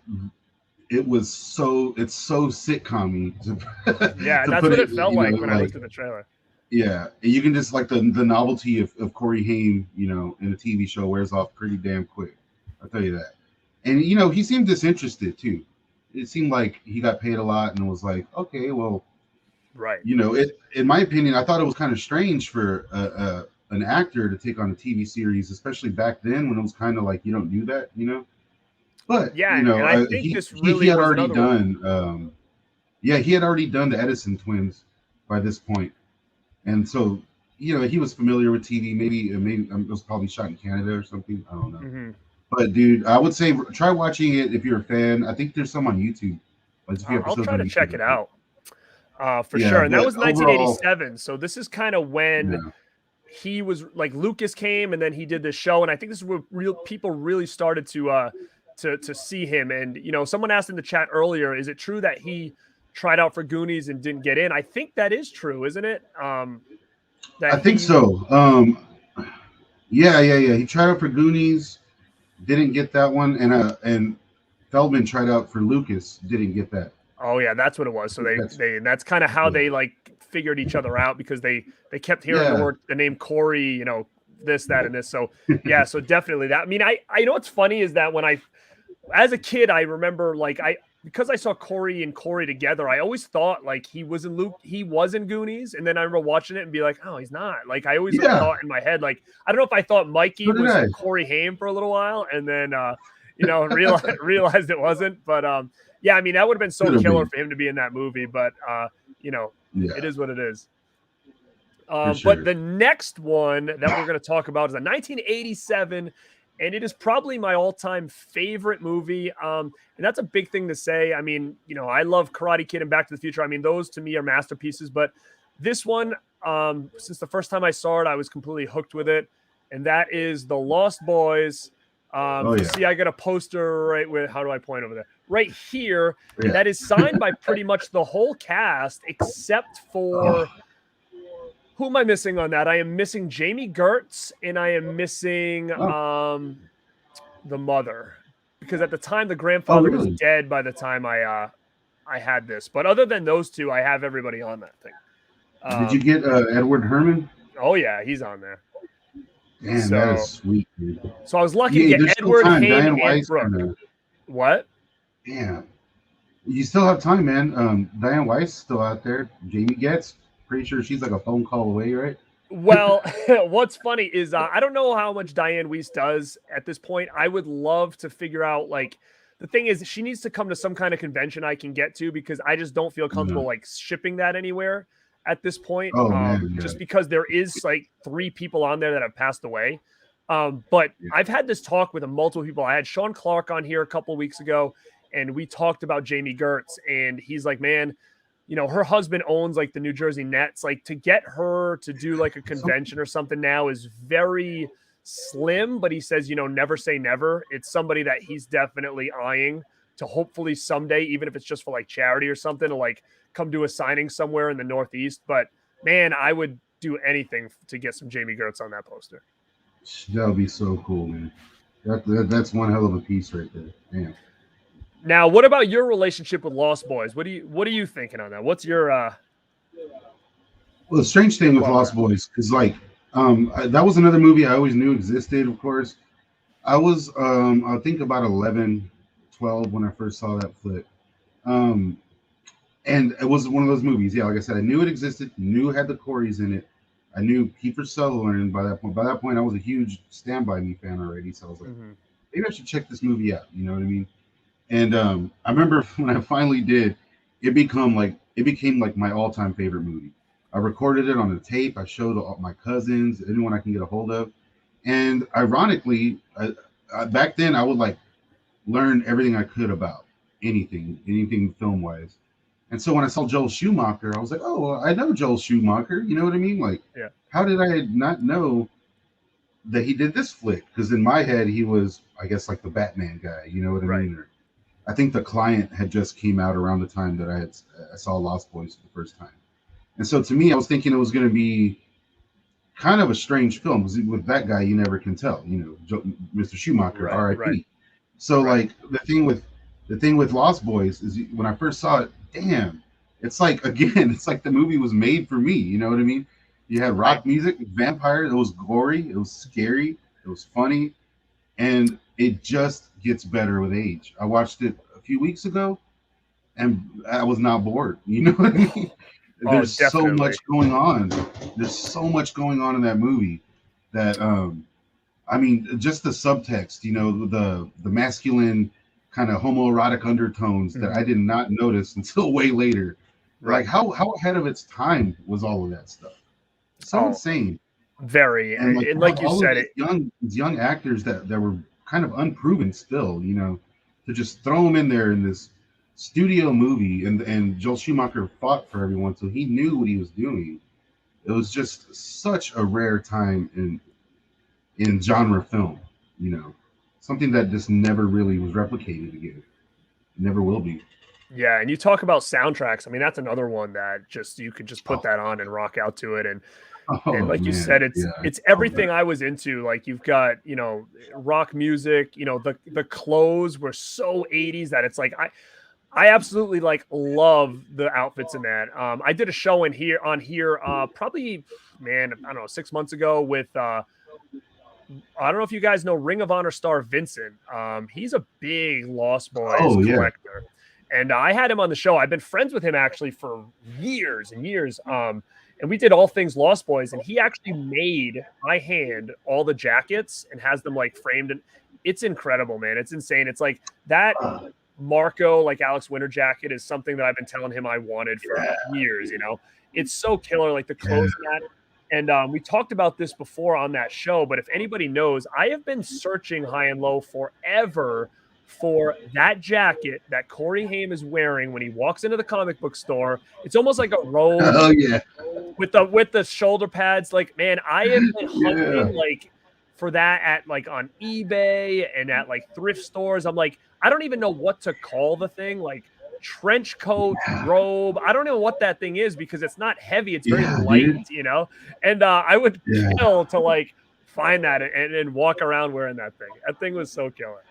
it's so sitcom-y Yeah, to that's put what it, it felt you know, like when I like looked at the trailer. yeah, and you can just like the novelty of Corey Haim, you know, in a TV show wears off pretty damn quick. I'll tell you that. And you know, he seemed disinterested too. It seemed like he got paid a lot and was like, okay, well, Right. you know, it. In my opinion, I thought it was kind of strange for an actor to take on a TV series, especially back then when it was kind of like you don't do that, you know. But Yeah, you and know, I think this he really had was already another one. done, yeah, he had already done the Edison twins by this point, and so you know he was familiar with TV. Maybe it was probably shot in Canada or something. I don't know. Mm-hmm. But dude, I would say try watching it if you're a fan. I think there's some on YouTube. There's a few I'll episodes try on to check YouTube, it I think. out for Yeah, sure. And that but was overall, 1987. So this is kind of when yeah. he was like Lucas came and then he did this show. And I think this is where real people really started to see him. And you know, someone asked in the chat earlier, is it true that he tried out for Goonies and didn't get in? I think that is true, isn't it? I That think he so. Yeah. He tried out for Goonies, didn't get that one, and Feldman tried out for Lucas, didn't get that. Oh yeah, that's what it was. I So think that's they that's kind of how yeah, they like figured each other out because they kept hearing yeah, the name Corey, you know, this, that, and this. So yeah, so definitely that. I mean, I know what's funny is that when I as a kid, I remember like because I saw Corey and Corey together, I always thought like he was in Goonies, and then I remember watching it and be like, oh, he's not. Like I always like yeah. thought in my head, like I don't know if I thought Mikey So did was I. Corey Haim for a little while, and then you know realized it wasn't. But yeah, I mean that would have been so Could have killer been. for him to be in that movie, but you know, it Yeah, is what it is. for But sure. the next one that we're going to talk about is a 1987, and it is probably my all-time favorite movie. And that's a big thing to say. I mean, you know, I love Karate Kid and Back to the Future. I mean, those to me are masterpieces. But this one, since the first time I saw it, I was completely hooked with it, and that is The Lost Boys. Oh You yeah, see, I got a poster right with. How do I point over there? Right here, and yeah. that is signed by pretty much the whole cast except Oh, for who am I missing on that? I am missing Jamie Gertz and I am missing oh, the mother because at the time the oh, grandfather was really? dead by the time I had this. But other than those two, I have everybody on that thing. Did you get Edward Herman? Oh yeah, he's on there. Damn, that is So sweet, dude. I was lucky to Yeah, get there's still Edward, time. Haim, Diane and Weiss Brooke. kind of. What? Damn, you still have time, man. Diane Weiss still out there. Jamie Getz, pretty sure she's like a phone call away, right? Well, what's funny is I don't know how much Diane Weiss does at this point. I would love to figure out like the thing is she needs to come to some kind of convention I can get to because I just don't feel No. comfortable like shipping that anywhere at this point. Oh man, yeah, Just because there is like 3 people on there that have passed away. But yeah. I've had this talk with multiple people. I had Sean Clark on here a couple of weeks ago, and we talked about Jamie Gertz, and he's like, man, you know, her husband owns like the New Jersey Nets. Like to get her to do like a So, convention or something now is very slim, but he says, you know, never say never. It's somebody that he's definitely eyeing to hopefully someday, even if it's just for like charity or something, to like come do a signing somewhere in the Northeast. But man, I would do anything to get some Jamie Gertz on that poster. that would be so cool, man. That's one hell of a piece right there. Damn. Now, what about your relationship with Lost Boys? What are you thinking on that? What's your Well, the strange thing with love Lost there? Boys is like, that was another movie I always knew existed. Of course, I was, I think about 11, 12 when I first saw that flick. Um, and it was one of those movies. Yeah, like I said, I knew it existed, knew it had the Coreys in it. I knew Kiefer Sutherland by that point. By that point, I was a huge Stand By Me fan already. So I was like, Mm-hmm. maybe I should check this movie out. You know what I mean? And I remember when I finally did, it became like my all time favorite movie. I recorded it on a tape. I showed all my cousins, anyone I can get a hold of. And ironically, back then I would like learn everything I could about anything film wise. And so when I saw Joel Schumacher, I was like, oh, well, I know Joel Schumacher. You know what I mean? Like, Yeah. how did I not know that he did this flick? Because in my head, he was, I guess, like the Batman guy. You know what I mean? Or, I think The Client had just came out around the time that I saw Lost Boys for the first time. And so to me, I was thinking it was going to be kind of a strange film, because with that guy, you never can tell. You know, Mr. Schumacher, R.I.P. Right. So like the thing with Lost Boys is when I first saw it, damn, it's like again, it's like the movie was made for me. You know what I mean? You had rock music, vampires. It was gory. It was scary. It was funny, and it just gets better with age. I watched it a few weeks ago, and I was not bored. You know what I mean? There's so much going on. There's so much going on in that movie that I mean, just the subtext, you know, the masculine kind of homoerotic undertones that I did not notice until way later. Like how ahead of its time was all of that stuff? So insane. Very. And like you said, these young actors that were kind of unproven still, you know, to just throw them in there in this studio movie, and Joel Schumacher fought for everyone, so he knew what he was doing. It was just such a rare time in genre film, you know, something that just never really was replicated again. Never will be. Yeah, and you talk about soundtracks. I mean, that's another one that just you could just put that on and rock out to it. And like you said, it's everything I was into. Like you've got, you know, rock music, you know, the clothes were so 80s that it's like I absolutely like love the outfits in that. I did a show on here probably, man, I don't know, 6 months ago with I don't know if you guys know Ring of Honor star Vincent. He's a big Lost Boys collector. And I had him on the show. I've been friends with him actually for years and years. And we did all things Lost Boys. And he actually made by hand all the jackets and has them like framed. And it's incredible, man. It's insane. It's like that Marco, like Alex Winter jacket is something that I've been telling him I wanted for years, you know. It's so killer, like the clothes and that. And we talked about this before on that show, but if anybody knows, I have been searching high and low forever for that jacket that Corey Haim is wearing when he walks into the comic book store. It's almost like a robe with the shoulder pads. Like, man, I have been hunting like for that at like on eBay and at like thrift stores. I'm like, I don't even know what to call the thing. Like trench coat, robe. I don't know what that thing is because it's not heavy. It's very light, you know? And I would kill to like find that and walk around wearing that thing. That thing was so killer.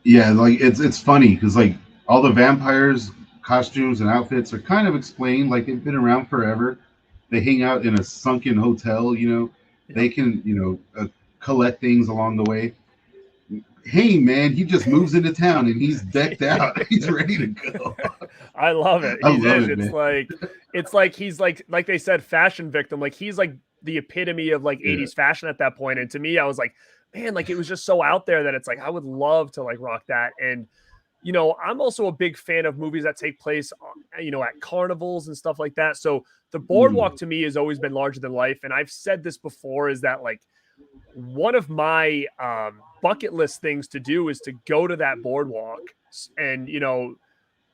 Yeah, like it's funny because like all the vampires costumes and outfits are kind of explained, like they've been around forever. They hang out in a sunken hotel, you know. They can, you know, collect things along the way. Hey man, he just moves into town and he's decked out. He's ready to go. I love it. It's like he's like they said, fashion victim. Like he's like the epitome of like 80s fashion at that point. And to me, I was like, man, like it was just so out there that it's like I would love to like rock that. And you know, I'm also a big fan of movies that take place, you know, at carnivals and stuff like that. So the boardwalk to me has always been larger than life. And I've said this before, is that like one of my bucket list things to do is to go to that boardwalk. And, you know,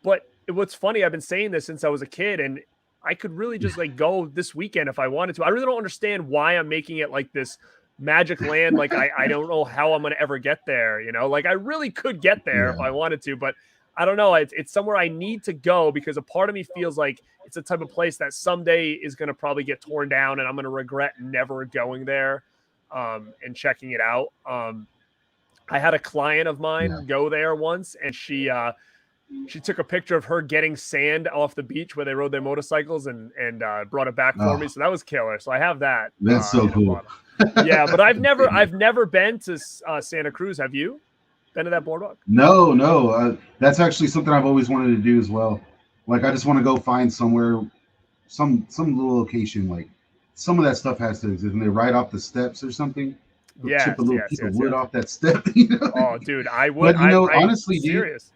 but what's funny, I've been saying this since I was a kid, and I could really just like go this weekend if I wanted to. I really don't understand why I'm making it like this magic land. Like I don't know how I'm going to ever get there, you know, like I really could get there if I wanted to, but I don't know. It's somewhere I need to go because a part of me feels like it's a type of place that someday is going to probably get torn down and I'm going to regret never going there and checking it out. I had a client of mine go there once, and she took a picture of her getting sand off the beach where they rode their motorcycles and brought it back for me. So that was killer. So I have that. That's so cool. Yeah, but I've never been to Santa Cruz. Have you been to that boardwalk? No. That's actually something I've always wanted to do as well. Like I just want to go find somewhere, some little location. Like some of that stuff has to exist, and they ride off the steps or something. Chip a little piece of wood off that step. You know? Oh, dude, I would. But you know, honestly, serious. Dude,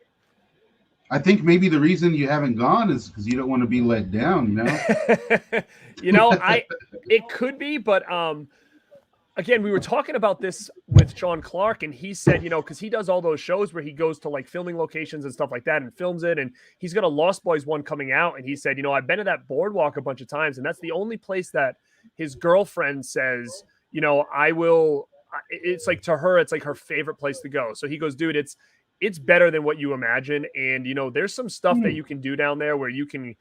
I think maybe the reason you haven't gone is because you don't want to be let down. You know. You know, it could be, but again, we were talking about this with Sean Clark, and he said, because he does all those shows where he goes to like filming locations and stuff like that and films it. And he's got a Lost Boys one coming out. And he said, I've been to that boardwalk a bunch of times, and that's the only place that his girlfriend says, I will. It's like, to her, it's like her favorite place to go. So he goes, dude, it's better than what you imagine. And, there's some stuff that you can do down there where you can,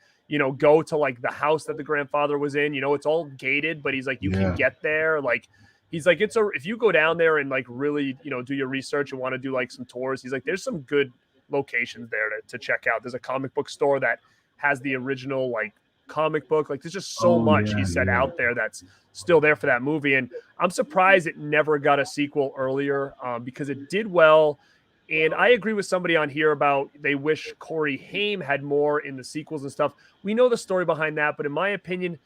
go to like the house that the grandfather was in. It's all gated, but he's like, you can get there. Like, he's like, if you go down there and like really, do your research and want to do like some tours, he's like, there's some good locations there to check out. There's a comic book store that has the original like comic book. Like, there's just so much he said out there that's still there for that movie. And I'm surprised it never got a sequel earlier, because it did well. And I agree with somebody on here about they wish Corey Haim had more in the sequels and stuff. We know the story behind that, but in my opinion,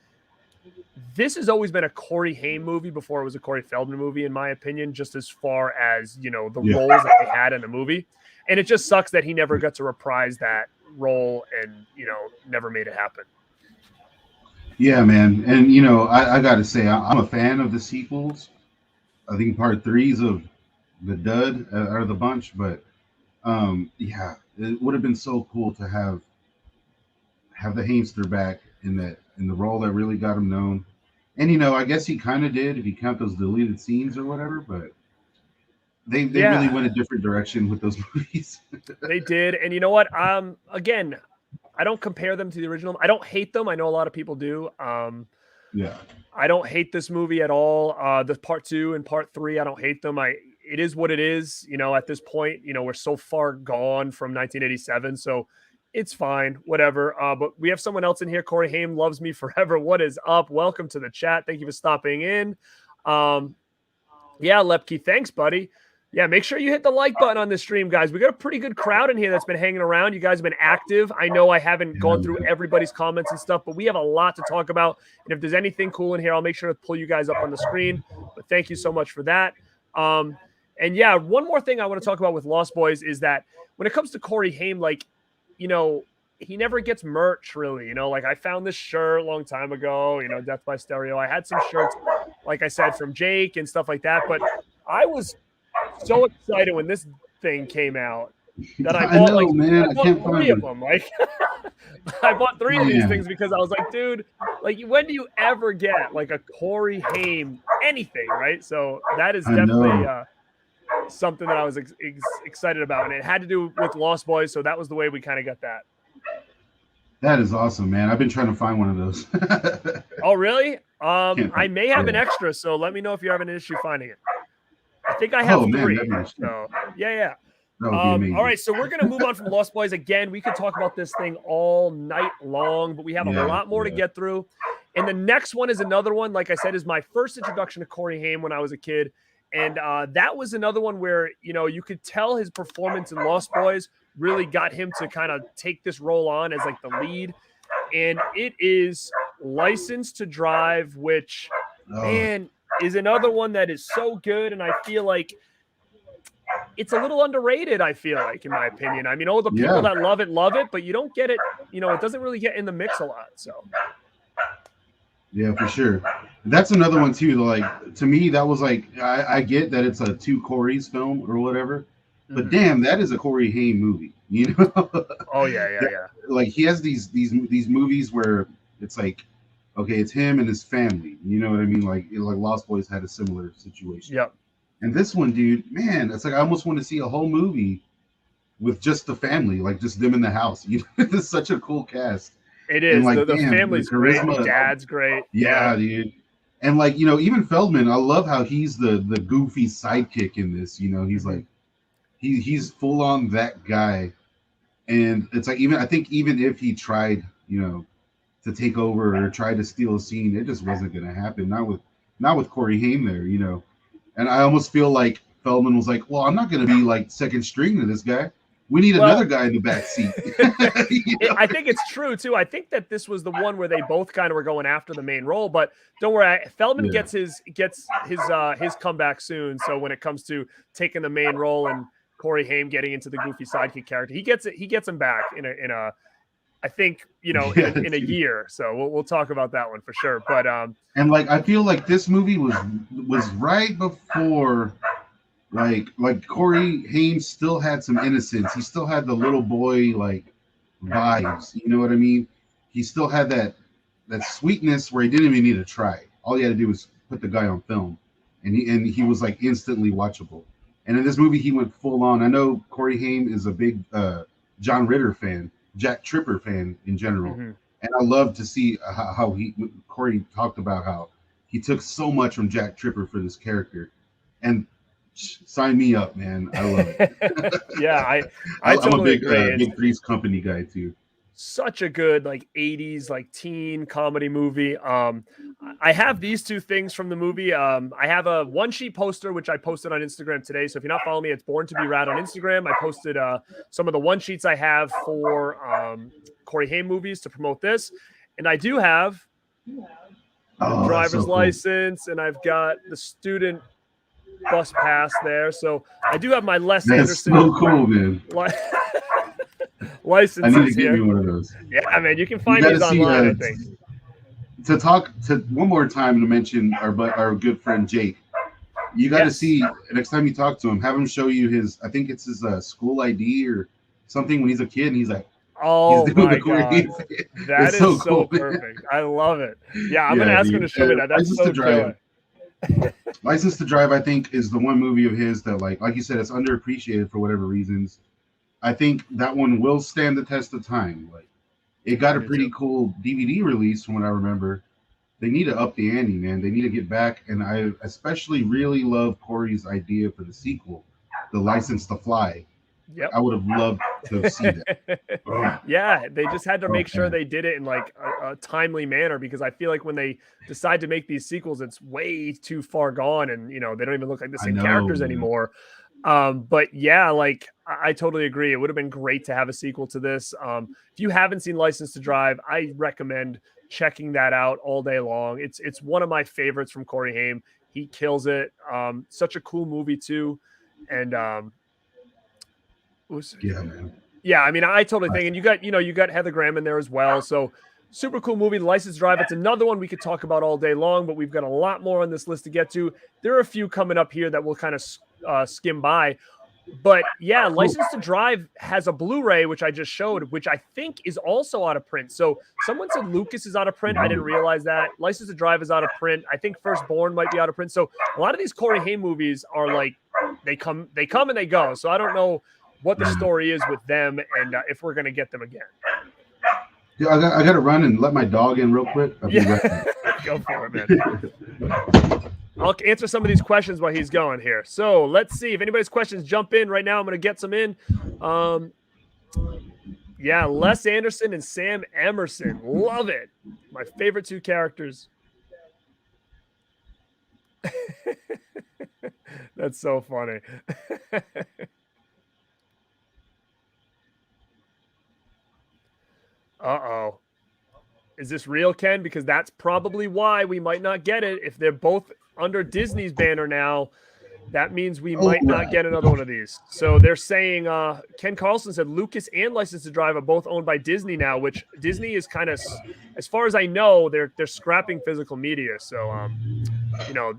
this has always been a Corey Haim movie before it was a Corey Feldman movie, in my opinion, just as far as, the roles that they had in the movie. And it just sucks that he never got to reprise that role and, never made it happen. Yeah, man. And, I got to say, I'm a fan of the sequels. I think part 3's of the dud out of the bunch. But, it would have been so cool to have the Haimster back in the role that really got him known. And, I guess he kind of did if you count those deleted scenes or whatever. But they really went a different direction with those movies. They did. And you know what? Again, I don't compare them to the original. I don't hate them. I know a lot of people do. I don't hate this movie at all. The part 2 and part 3, I don't hate them. It is what it is. At this point, we're so far gone from 1987. So it's fine, whatever. But we have someone else in here. Corey Haim loves me forever. What is up? Welcome to the chat. Thank you for stopping in. Lepke, thanks, buddy. Yeah, make sure you hit the like button on this stream, guys. We got a pretty good crowd in here that's been hanging around. You guys have been active. I know I haven't gone through everybody's comments and stuff, but we have a lot to talk about. And if there's anything cool in here, I'll make sure to pull you guys up on the screen. But thank you so much for that. One more thing I want to talk about with Lost Boys is that when it comes to Corey Haim, like, he never gets merch, really. Like, I found this shirt a long time ago, Death by Stereo. I had some shirts, like I said, from Jake and stuff like that. But I was so excited when this thing came out that I bought I bought 3 of them. Like, I bought 3 of these things because I was like, dude, like, when do you ever get like a Corey Haim anything, right? So that is definitely something that I was excited about, and it had to do with Lost Boys. So that was the way we kind of got that. That is awesome, man. I've been trying to find one of those. Oh, really? I may have an extra, so let me know if you're having an issue finding it. I think I have 3. So yeah. All right, so we're going to move on from Lost Boys. Again, we could talk about this thing all night long, but we have a lot more to get through. And the next one is another one, like I said, is my first introduction to Corey Haim when I was a kid. And that was another one where, you could tell his performance in Lost Boys really got him to kind of take this role on as like the lead. And it is License to Drive, which, man, is another one that is so good. And I feel like it's a little underrated, I feel like, in my opinion. I mean, all the people that love it, but you don't get it, it doesn't really get in the mix a lot. So yeah, for sure. That's another one too. Like, to me, that was like, I get that it's a 2 Corey's film or whatever, but damn, that is a Corey Haim movie, Oh yeah. Like, he has these movies where it's like, okay, it's him and his family. You know what I mean? Like Lost Boys had a similar situation. Yep. And this one, dude, man, it's like I almost want to see a whole movie with just the family, like just them in the house. It's such a cool cast. It is. Like, the family's great. The dad's great. Yeah, dude. And like, even Feldman, I love how he's the goofy sidekick in this. He's like, he's full on that guy. And it's like, I think even if he tried, to take over or try to steal a scene, it just wasn't going to happen. Not with Corey Haim there, And I almost feel like Feldman was like, well, I'm not going to be like second string to this guy. We need another guy in the back seat. I think it's true too. I think that this was the one where they both kind of were going after the main role, but don't worry, Feldman gets his comeback soon. So when it comes to taking the main role and Corey Haim getting into the goofy sidekick character, he gets him back in I think, you know, in a year. So we'll talk about that one for sure. But and like I feel like this movie was right before like Corey Haim still had some innocence. He still had the little boy like vibes. You know what I mean? He still had that sweetness where he didn't even need to try. All he had to do was put the guy on film, and he was like instantly watchable. And in this movie, he went full on. I know Corey Haim is a big John Ritter fan, Jack Tripper fan in general, and I love to see how Corey talked about how he took so much from Jack Tripper for this character, and sign me up, man. I love it. Yeah, I'm totally a big big Three's Company guy too. Such a good like 80s like teen comedy movie. I have these two things from the movie. I have a one sheet poster which I posted on Instagram today. So if you're not following me, it's Born to Be Rad on Instagram. I posted some of the one sheets I have for Corey Haim movies to promote this, and I do have the driver's license, and I've got the student bus pass there. So I do have my Les Anderson. So cool, man. Licenses I need to here. give me one of those. Yeah, man, you can find these online. I think. To talk to one more time to mention our good friend Jake. You got to see next time you talk to him. Have him show you his. I think it's his school ID or something when he's a kid. And he's like, oh my god, that is so cool, perfect. I love it. Yeah, I'm gonna ask him to show me that. That's so cool. License to Drive, I think, is the one movie of his that, like you said, it's underappreciated for whatever reasons. I think that one will stand the test of time. Like, it got a pretty cool DVD release from what I remember. They need to up the ante, man. They need to get back. And I especially really love Corey's idea for the sequel, The License to Fly. Yep. I would have loved to have seen that. Yeah, they just had to make sure they did it in like a timely manner, because I feel like when they decide to make these sequels, it's way too far gone, and you know they don't even look like the same characters anymore. But yeah, like I totally agree. It would have been great to have a sequel to this. If you haven't seen License to Drive, I recommend checking that out all day long. It's one of my favorites from Corey Haim. He kills it. Such a cool movie too, and man. Yeah, I mean, I totally think, and you got Heather Graham in there as well. So super cool movie, License to Drive. It's another one we could talk about all day long, but we've got a lot more on this list to get to. There are a few coming up here that we'll kind of skim by. But yeah, License to Drive has a Blu-ray, which I just showed, which I think is also out of print. So someone said Lucas is out of print. I didn't realize that. License to Drive is out of print. I think Firstborn might be out of print. So a lot of these Corey Haim movies are like, they come and they go. So I don't know what the story is with them, and if we're going to get them again. Yeah, I got to run and let my dog in real quick. Yeah. Go for it, man. I'll answer some of these questions while he's going here. So let's see if anybody's questions jump in right now. I'm going to get some in. Yeah, Les Anderson and Sam Emerson. Love it. My favorite two characters. That's so funny. Uh-oh. Is this real, Ken? Because that's probably why we might not get it. If they're both under Disney's banner now, that means we might not get another one of these. So they're saying, Ken Carlson said Lucas and License to Drive are both owned by Disney now, which Disney is kind of, as far as I know, they're scrapping physical media. So, you know,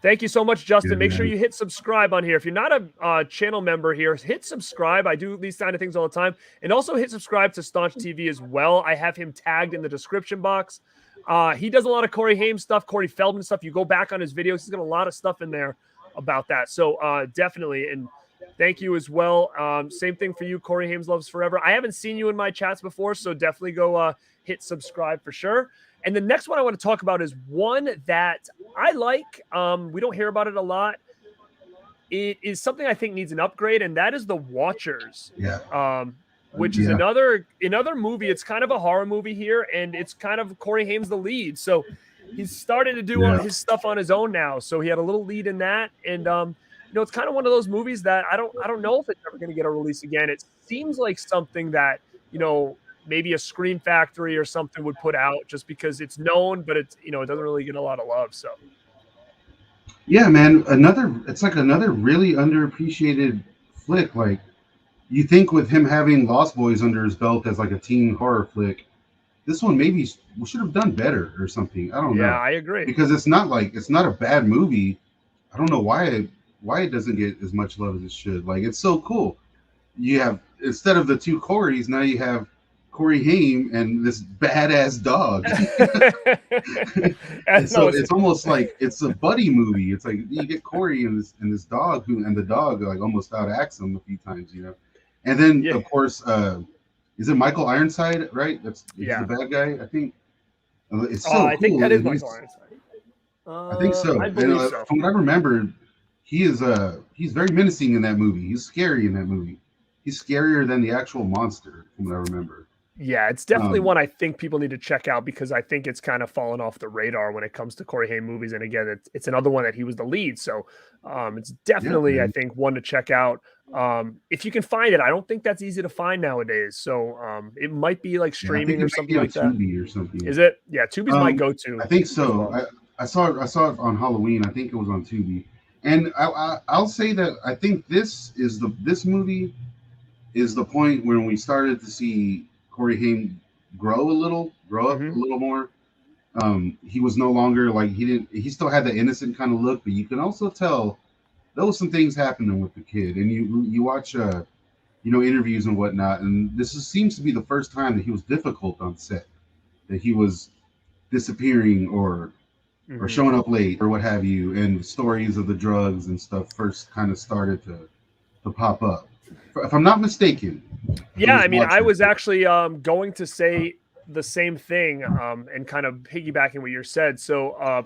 thank you so much, Justin. Make sure you hit subscribe on here. If you're not a channel member here, hit subscribe. I do these kind of things all the time. And also hit subscribe to Staunch TV as well. I have him tagged in the description box. He does a lot of Corey Haim stuff, Corey Feldman stuff. You go back on his videos, he's got a lot of stuff in there about that. So definitely, and thank you as well. Same thing for you, Corey Haim's Loves Forever. I haven't seen you in my chats before, so definitely go hit subscribe for sure. And the next one I want to talk about is one that I like. We don't hear about it a lot. It is something I think needs an upgrade, and that is The Watchers. Yeah. Which is another movie. It's kind of a horror movie here, and it's kind of Corey Haim's the lead. So he's started to do all his stuff on his own now. So he had a little lead in that, and you know, it's kind of one of those movies that I don't know if it's ever going to get a release again. It seems like something that, you know, maybe a Scream Factory or something would put out just because it's known, but it's, you know, it doesn't really get a lot of love. So yeah, man, it's like another really underappreciated flick. Like you think with him having Lost Boys under his belt as like a teen horror flick, this one maybe we should have done better or something. I don't Yeah, know. I agree. Because it's not a bad movie. I don't know why it doesn't get as much love as it should. Like, it's so cool. You have, instead of the two Coreys, now you have Corey Haim and this badass dog. And so it's almost like it's a buddy movie. It's like you get Corey and this dog and the dog like almost outacts him a few times, you know. And then of course, is it Michael Ironside? Right, he's the bad guy. I think it's so cool. I think that is Michael Ironside. I think so. I believe so. From what I remember, he's very menacing in that movie. He's scary in that movie. He's scarier than the actual monster, from what I remember. Yeah, it's definitely one I think people need to check out because I think it's kind of fallen off the radar when it comes to Corey Haim movies. And again, it's another one that he was the lead. So it's definitely, I think, one to check out. If you can find it, I don't think that's easy to find nowadays. So it might be like streaming or something like that. Tubi or something. Is it? Yeah, Tubi's my go-to. I think so. Well. I saw it on Halloween. I think it was on Tubi. And I'll say that I think this movie is the point when we started to see Corey Haim grow up a little more. He was no longer like he still had the innocent kind of look, but you can also tell there was some things happening with the kid. And you watch interviews and whatnot, and seems to be the first time that he was difficult on set, that he was disappearing or showing up late or what have you, and stories of the drugs and stuff first kind of started to pop up. If I'm not mistaken. Yeah, I mean, I was actually going to say the same thing and kind of piggybacking what you said. So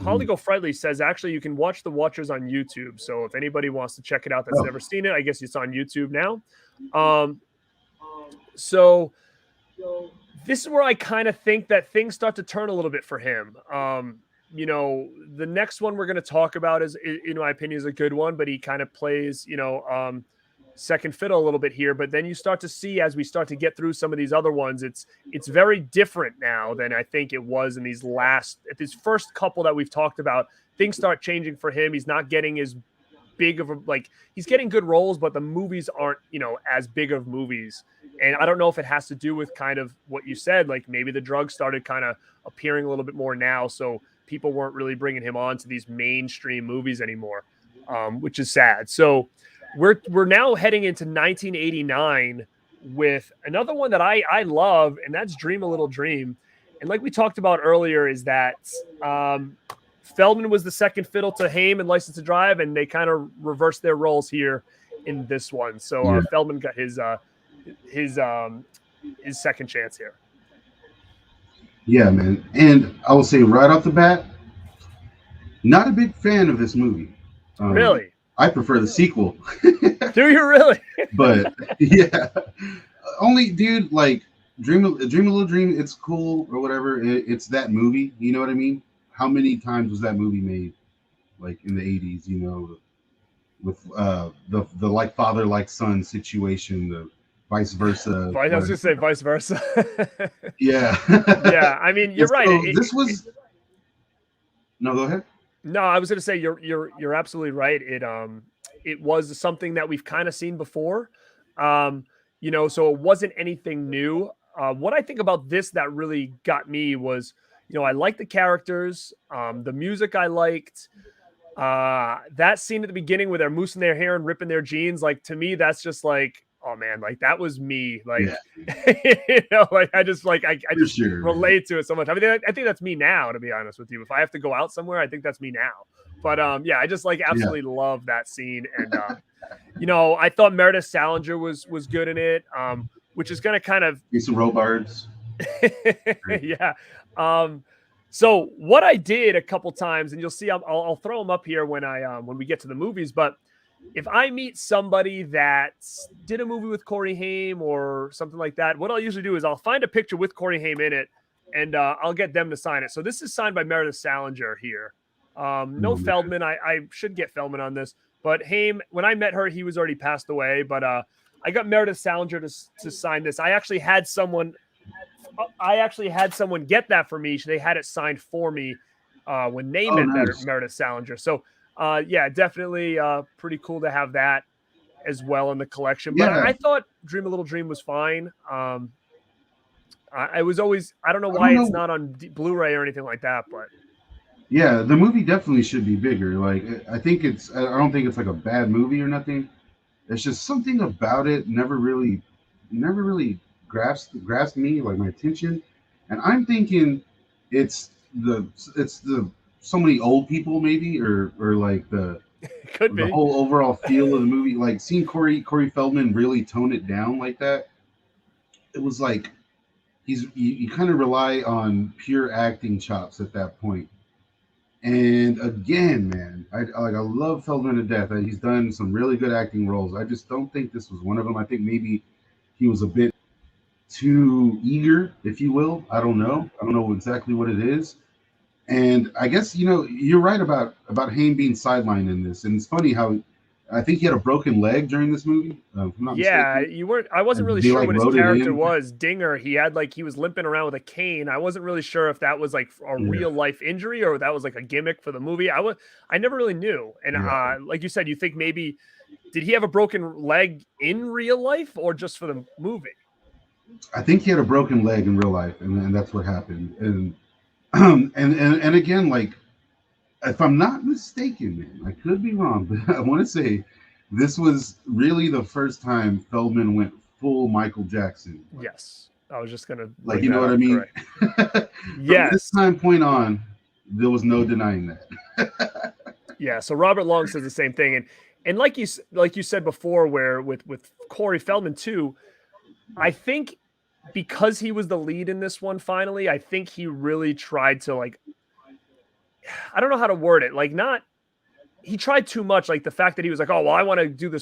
Holly Go Friendly says, actually, you can watch The Watchers on YouTube. So if anybody wants to check it out that's never seen it, I guess it's on YouTube now. So this is where I kind of think that things start to turn a little bit for him. The next one we're going to talk about is, in my opinion, is a good one, but he kind of plays, second fiddle a little bit here. But then you start to see, as we start to get through some of these other ones, it's very different now than I think it was in these first couple that we've talked about. Things start changing for him. He's not getting as big of he's getting good roles, but the movies aren't, as big of movies. And I don't know if it has to do with kind of what you said, like maybe the drugs started kind of appearing a little bit more now. So people weren't really bringing him on to these mainstream movies anymore, which is sad. So we're now heading into 1989 with another one that I love, and that's Dream a Little Dream. And like we talked about earlier, is that Feldman was the second fiddle to Haim in License to Drive, and they kind of reversed their roles here in this one. So Feldman got his second chance here. Yeah, man. And I will say right off the bat, not a big fan of this movie. Really? I prefer the sequel. Do you really? But yeah, only dude, like Dream a Little Dream. It's cool or whatever. It's that movie. You know what I mean? How many times was that movie made? Like in the 80s, with the like father like son situation, the vice versa. I was just say vice versa. Yeah. Yeah. I mean, you're right. No, go ahead. No, I was going to say you're absolutely right. It was something that we've kind of seen before, so it wasn't anything new. What I think about this that really got me was, I liked the characters, the music I liked, that scene at the beginning where they're moosing their hair and ripping their jeans. Like, to me, that's just like, oh man, like that was me. Like, I just relate to it so much. I mean, I think that's me now, to be honest with you. If I have to go out somewhere, I think that's me now. But I just absolutely love that scene. And, I thought Meredith Salinger was good in it, which is going to kind of be some Robards. Yeah. So what I did a couple times, and you'll see, I'll throw them up here when we get to the movies, but if I meet somebody that did a movie with Corey Haim or something like that, what I'll usually do is I'll find a picture with Corey Haim in it, and I'll get them to sign it. So this is signed by Meredith Salinger here. No Feldman. I should get Feldman on this, but Haim, when I met her, he was already passed away, but I got Meredith Salinger to sign this. I actually had someone get that for me. They had it signed for me when they met Meredith Salinger. So, definitely pretty cool to have that. as well in the collection. But I thought Dream a Little Dream was fine. I was always, I don't know why it's not on Blu-ray or anything like that, but yeah, the movie definitely should be bigger. Like, I don't think it's like a bad movie or nothing. It's just something about it never really grasped me, like my attention. And I'm thinking it's the so many old people maybe, or like the could be the whole overall feel of the movie. Like seeing Corey Feldman really tone it down like that. It was like you kind of rely on pure acting chops at that point. And again, man, I love Feldman to death. He's done some really good acting roles. I just don't think this was one of them. I think maybe he was a bit too eager, if you will. I don't know exactly what it is. And I guess you're right about Haim being sidelined in this. And it's funny how I think he had a broken leg during this movie. If I'm not mistaken. You weren't. I wasn't really sure what his character was. Dinger. He was limping around with a cane. I wasn't really sure if that was like a real life injury or that was like a gimmick for the movie. I never really knew. And like you said, you think maybe did he have a broken leg in real life or just for the movie? I think he had a broken leg in real life, and that's what happened. And again, like, if I'm not mistaken, man, I could be wrong, but I want to say this was really the first time Feldman went full Michael Jackson. Yes, I was just gonna like, you know what I mean? Yes. From this time point on, there was no denying that. Yeah. So Robert Long says the same thing, and like you said before, where with Corey Feldman too, I think because he was the lead in this one, finally, I think he really tried to, like, I don't know how to word it. Like, he tried too much. Like the fact that he was like, oh, well, I want to do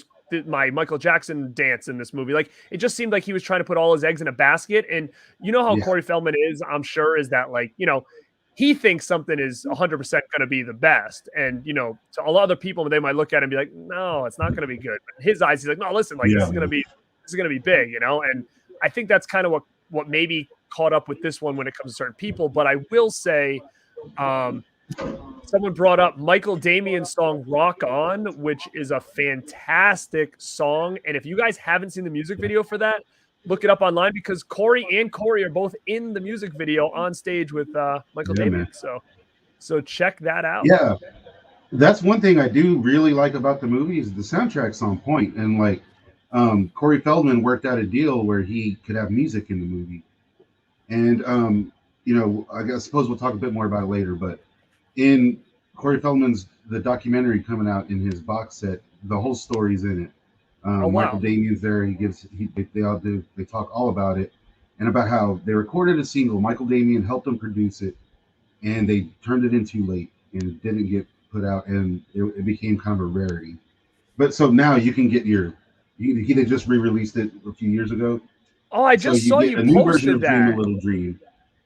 my Michael Jackson dance in this movie. Like, it just seemed like he was trying to put all his eggs in a basket. And you know how Corey Feldman is, I'm sure, is that, like, he thinks something is 100% going to be the best. And, to a lot of other people, they might look at it and be like, no, it's not going to be good. But in his eyes, he's like, no, listen, like, this is going to be big, And I think that's kind of what maybe caught up with this one when it comes to certain people. But I will say, someone brought up Michael Damian's song Rock On, which is a fantastic song. And if you guys haven't seen the music video for that, look it up online because Corey are both in the music video on stage with Michael Damian. So check that out. Yeah, that's one thing I do really like about the movie is the soundtrack's on point. And like, Corey Feldman worked out a deal where he could have music in the movie. And, I suppose we'll talk a bit more about it later, but in Corey Feldman's, the documentary coming out in his box set, the whole story's in it. Michael Damian's there. They talk all about it and about how they recorded a single. Michael Damian helped them produce it and they turned it in too late and it didn't get put out and it became kind of a rarity. But so now you can get they just re-released it a few years ago. Oh, I just saw you a new posted version of that. Dream a Little Dream.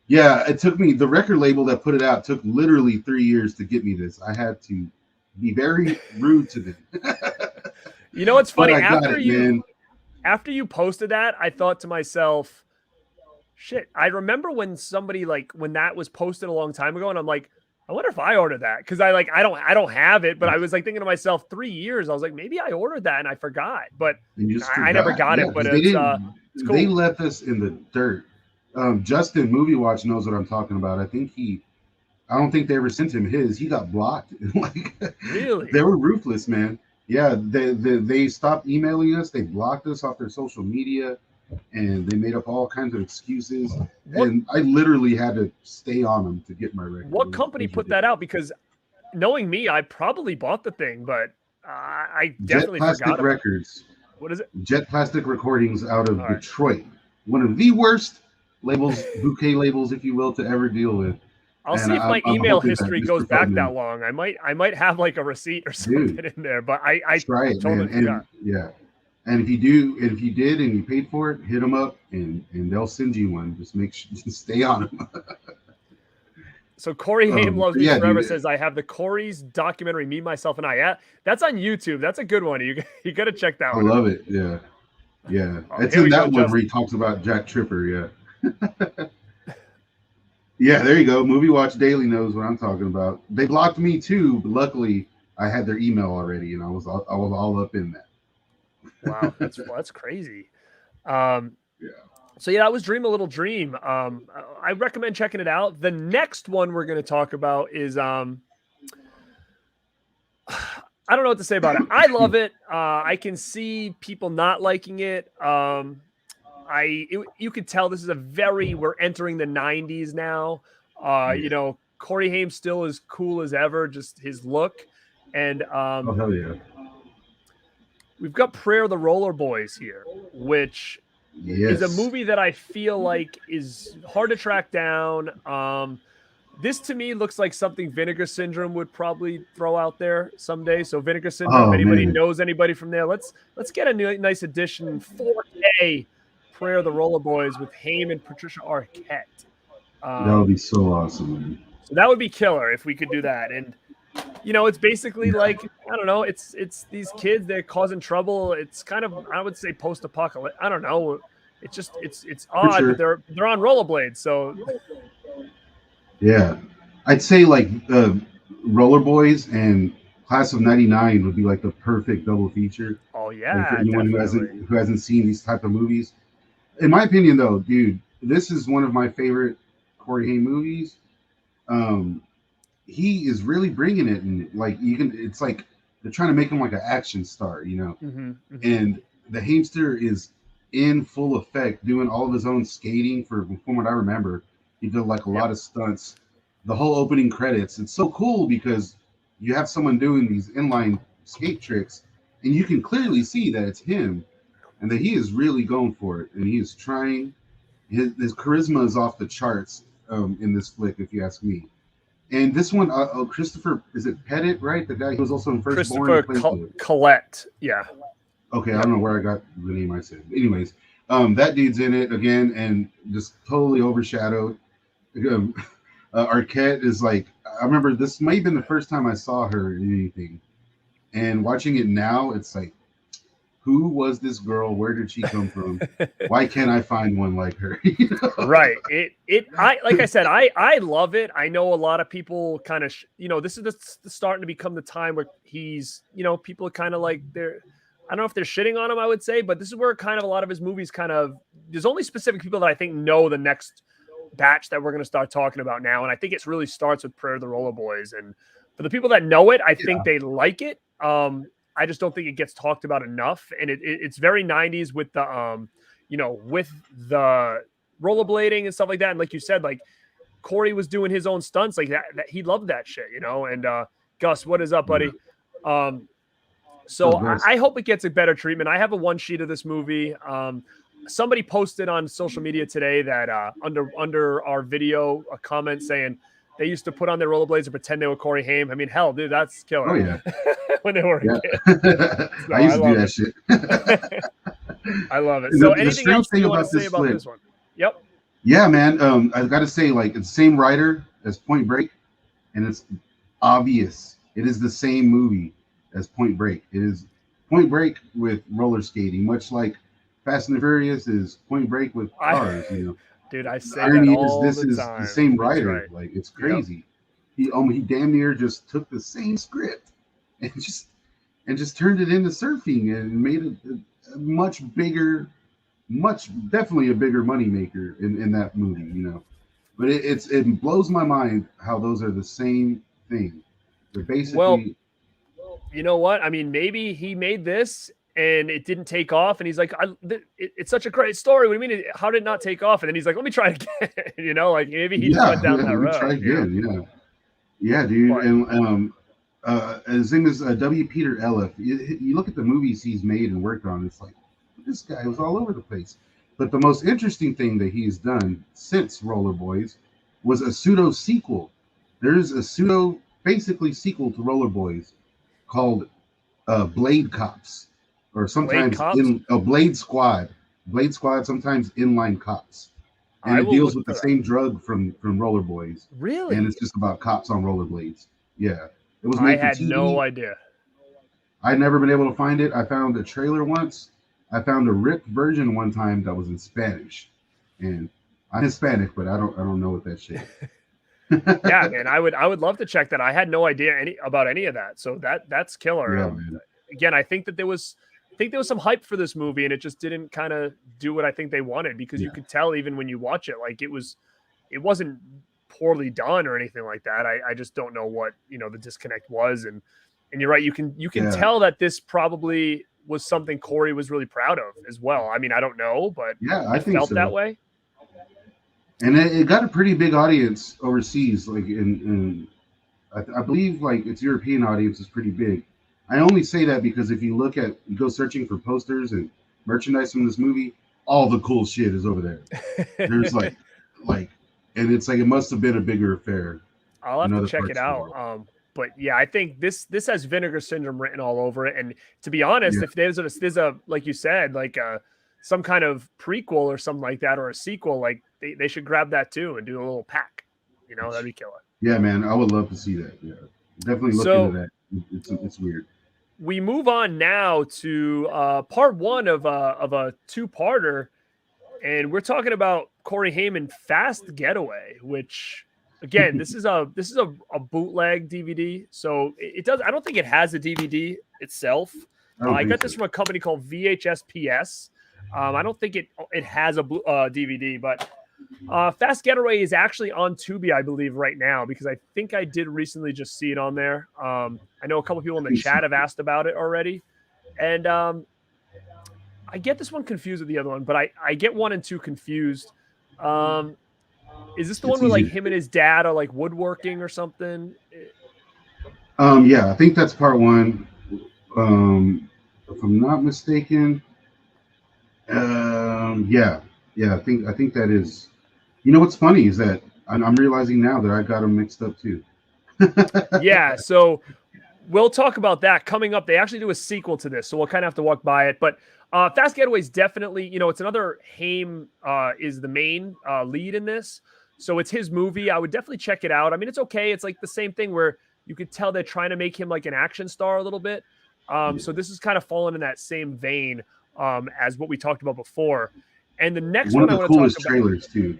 Yeah, it took me, the record label that put it out took literally 3 years to get me this. I had to be very rude to them. You know what's funny? After you posted that, I thought to myself, shit, I remember when somebody, like, when that was posted a long time ago, and I'm like, I wonder if I ordered that because I don't have it, but I was like thinking to myself, 3 years. I was like, maybe I ordered that and I forgot, but I never got it. But it's cool. They left us in the dirt. Justin Movie Watch knows what I'm talking about. I don't think they ever sent him his. He got blocked. Like, really? They were ruthless, man. Yeah, they stopped emailing us. They blocked us off their social media, and they made up all kinds of excuses. And I literally had to stay on them to get my record. What company put that out? Because knowing me, I probably bought the thing, but I definitely forgot about Records. What is it? Jet Plastic Recordings out of Detroit. One of the worst labels, bouquet labels, if you will, to ever deal with. I'll see if my email history goes back that long. I might have like a receipt or something in there, but I try it, totally man. And if you did and you paid for it, hit them up and they'll send you one. Just make sure you stay on them. So Corey Haim Loves Me Forever says, I have the Corey's documentary, Me, Myself, and I. Yeah, that's on YouTube. That's a good one. You got to check that one. I love it. Yeah. It's in that one where he talks about Jack Tripper. Yeah. Yeah, there you go. Movie Watch Daily knows what I'm talking about. They blocked me too, but luckily I had their email already, and I was all up in that. Wow, that's crazy. Um, Yeah. so yeah, that was Dream a Little Dream. I recommend checking it out. The next one we're going to talk about is I don't know what to say about it. I love it. I can see people not liking it. You could tell this is we're entering the 90s now. Yeah. Corey Haim still as cool as ever, just his look. And Oh hell yeah. we've got Prayer of the Roller Boys here, which is a Yes. movie that I feel like is hard to track down. This to me looks like something Vinegar Syndrome would probably throw out there someday. So Vinegar Syndrome, if Oh anybody man, knows anybody from there, let's get a nice edition 4K Prayer of the Roller Boys with Haim and Patricia Arquette. that would be so awesome, man. So that would be killer if we could do that. And it's basically like, I don't know, it's these kids, they're causing trouble. It's kind of, I would say, post-apocalyptic. I don't know. It's just it's For odd, but sure. they're on rollerblades. So Yeah, I'd say like Roller Boys and Class of '99 would be like the perfect double feature. oh Like for yeah, anyone definitely. who hasn't seen these type of movies. In my opinion, though, dude, this is one of my favorite Corey Haim movies. Um, he is really bringing it, and like you can, it's like they're trying to make him like an action star, you know. And the Haimster is in full effect, doing all of his own skating. From what I remember, he did like a Yep. lot of stunts. The whole opening credits, it's so cool because you have someone doing these inline skate tricks, and you can clearly see that it's him, and that he is really going for it, and he is trying. His charisma is off the charts in this flick, if you ask me. And this one, Christopher, is it Pettit, right? The guy who was also in Firstborn. He Christopher plays the. Collette. Yeah. Okay, I Yep. don't know where I got the name I said. Anyways, that dude's in it again and just totally overshadowed. Um, Arquette is like, I remember this might have been the first time I saw her in anything. And watching it now, it's like, who was this girl? Where did she come from? Why can't I find one like her? Right. I like I said, I love it. I know a lot of people kind of, this is starting to become the time where he's, people are kind of like I don't know if they're shitting on him, I would say, but this is where kind of a lot of his movies there's only specific people that I think know the next batch that we're going to start talking about now. And I think it really starts with Prayer of the Roller Boys. And for the people that know it, I think they like it. I just don't think it gets talked about enough. And it's very 90s with the, with the rollerblading and stuff like that. And like you said, like Corey was doing his own stunts like that he loved that shit, and Gus, what is up, buddy? So I hope it gets a better treatment. I have a one sheet of this movie. Somebody posted on social media today that under our video, a comment saying they used to put on their rollerblades and pretend they were Corey Haim. I mean, hell, dude, that's killer. Oh yeah. When they were a kid. So I used to do that shit. I love it. So anything else you want to say about this one? Yep. Yeah, man. I've got to say, like, it's the same writer as Point Break, and it's obvious. It is the same movie as Point Break. It is Point Break with roller skating, much like Fast and the Furious is Point Break with cars. Dude, I say irony that all is this the is time. the same That's writer. right. Like, it's crazy. Yep. He damn near just took the same script and just turned it into surfing and made it a much bigger, definitely a bigger moneymaker in that movie. But it blows my mind how those are the same thing. They're basically. Well, you know what? I mean, maybe he made this and it didn't take off, and he's like, "It's such a great story. What do you mean? How did it not take off?" And then he's like, "Let me try it again." Like maybe he just went down that road. Try again. Yeah, dude. But, and his name is W. Peter Elliff. You look at the movies he's made and worked on. It's like this guy was all over the place. But the most interesting thing that he's done since Roller Boys was a pseudo sequel. There's a basically sequel to Roller Boys called Blade Cops, or sometimes Blade Squad. Blade Squad, sometimes Inline Cops. And it deals with the same drug from Roller Boys. Really? And it's just about cops on rollerblades. Yeah. It was made for TV. No idea. I'd never been able to find it. I found a trailer once. I found a ripped version one time that was in Spanish. And I'm Hispanic, but I don't know what that shit is. Yeah, man. I would love to check that. I had no idea about any of that. So that's killer. Yeah, man. Again, I think that there was think there was some hype for this movie, and it just didn't kind of do what I think they wanted, because you could tell even when you watch it, like it wasn't poorly done or anything like that. I just don't know what, the disconnect was. And you're right. You can tell that this probably was something Corey was really proud of as well. I mean, I don't know, but I think felt so. that way. And it got a pretty big audience overseas. Like I believe like its European audience is pretty big. I only say that because if you go searching for posters and merchandise from this movie, all the cool shit is over there. There's like, and it's like, it must have been a bigger affair. I'll have to check it out. But yeah, I think this has Vinegar Syndrome written all over it. And to be honest, if there's a, like you said, like some kind of prequel or something like that, or a sequel, like they should grab that too and do a little pack. That'd be killer. Yeah, man, I would love to see that. Yeah, definitely look into that. It's weird. We move on now to part one of a two-parter, and we're talking about Corey Haim and Fast Getaway, which again, this is a bootleg DVD. So it does. I don't think it has a DVD itself. I got this from a company called VHSPS. I don't think it has a DVD, but Fast Getaway is actually on Tubi, I believe, right now, because I think I did recently just see it on there. I know a couple people in the chat have asked about it already, and I get this one confused with the other one, but I get 1 and 2 confused. Is this the one where like him and his dad are like woodworking or something? Yeah, I think that's part 1. If I'm not mistaken. Yeah, I think that is. What's funny is that I'm realizing now that I got them mixed up too. Yeah, so we'll talk about that coming up. They actually do a sequel to this, so we'll kind of have to walk by it. But Fast Getaway is definitely, it's another Haim is the main lead in this. So it's his movie. I would definitely check it out. I mean, it's okay. It's like the same thing where you could tell they're trying to make him like an action star a little bit. So this is kind of falling in that same vein as what we talked about before. And the next one I want to talk about, trailers too.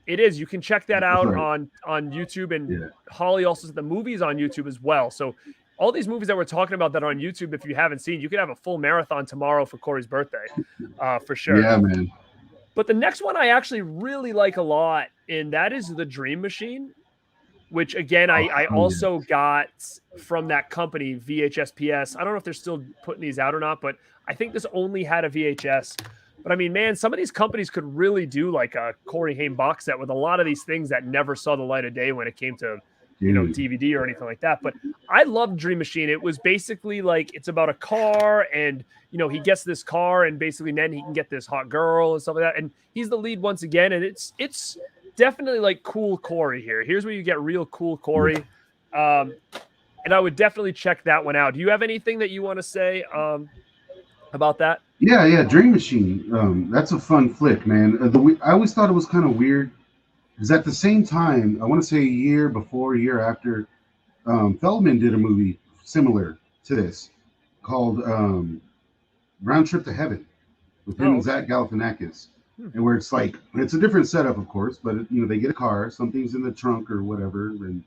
It is. You can check that out on YouTube, and Holly also said the movie's on YouTube as well. So all these movies that we're talking about that are on YouTube, if you haven't seen, you could have a full marathon tomorrow for Corey's birthday, for sure. Yeah, man. But the next one I actually really like a lot, and that is The Dream Machine, which again I also got from that company VHSPS. I don't know if they're still putting these out or not, but I think this only had a VHS. But I mean, man, some of these companies could really do like a Corey Haim box set with a lot of these things that never saw the light of day when it came to, DVD or anything like that. But I love Dream Machine. It was basically like, it's about a car, and, he gets this car, and basically then he can get this hot girl and stuff like that. And he's the lead once again. And it's definitely like cool Corey here. Here's where you get real cool Corey. And I would definitely check that one out. Do you have anything that you want to say about that? Yeah, Dream Machine. That's a fun flick, man. I always thought it was kind of weird, because at the same time, I want to say a year after, Feldman did a movie similar to this called Round Trip to Heaven with him and Zach Galifianakis, and where it's like, it's a different setup, of course, but they get a car, something's in the trunk or whatever, and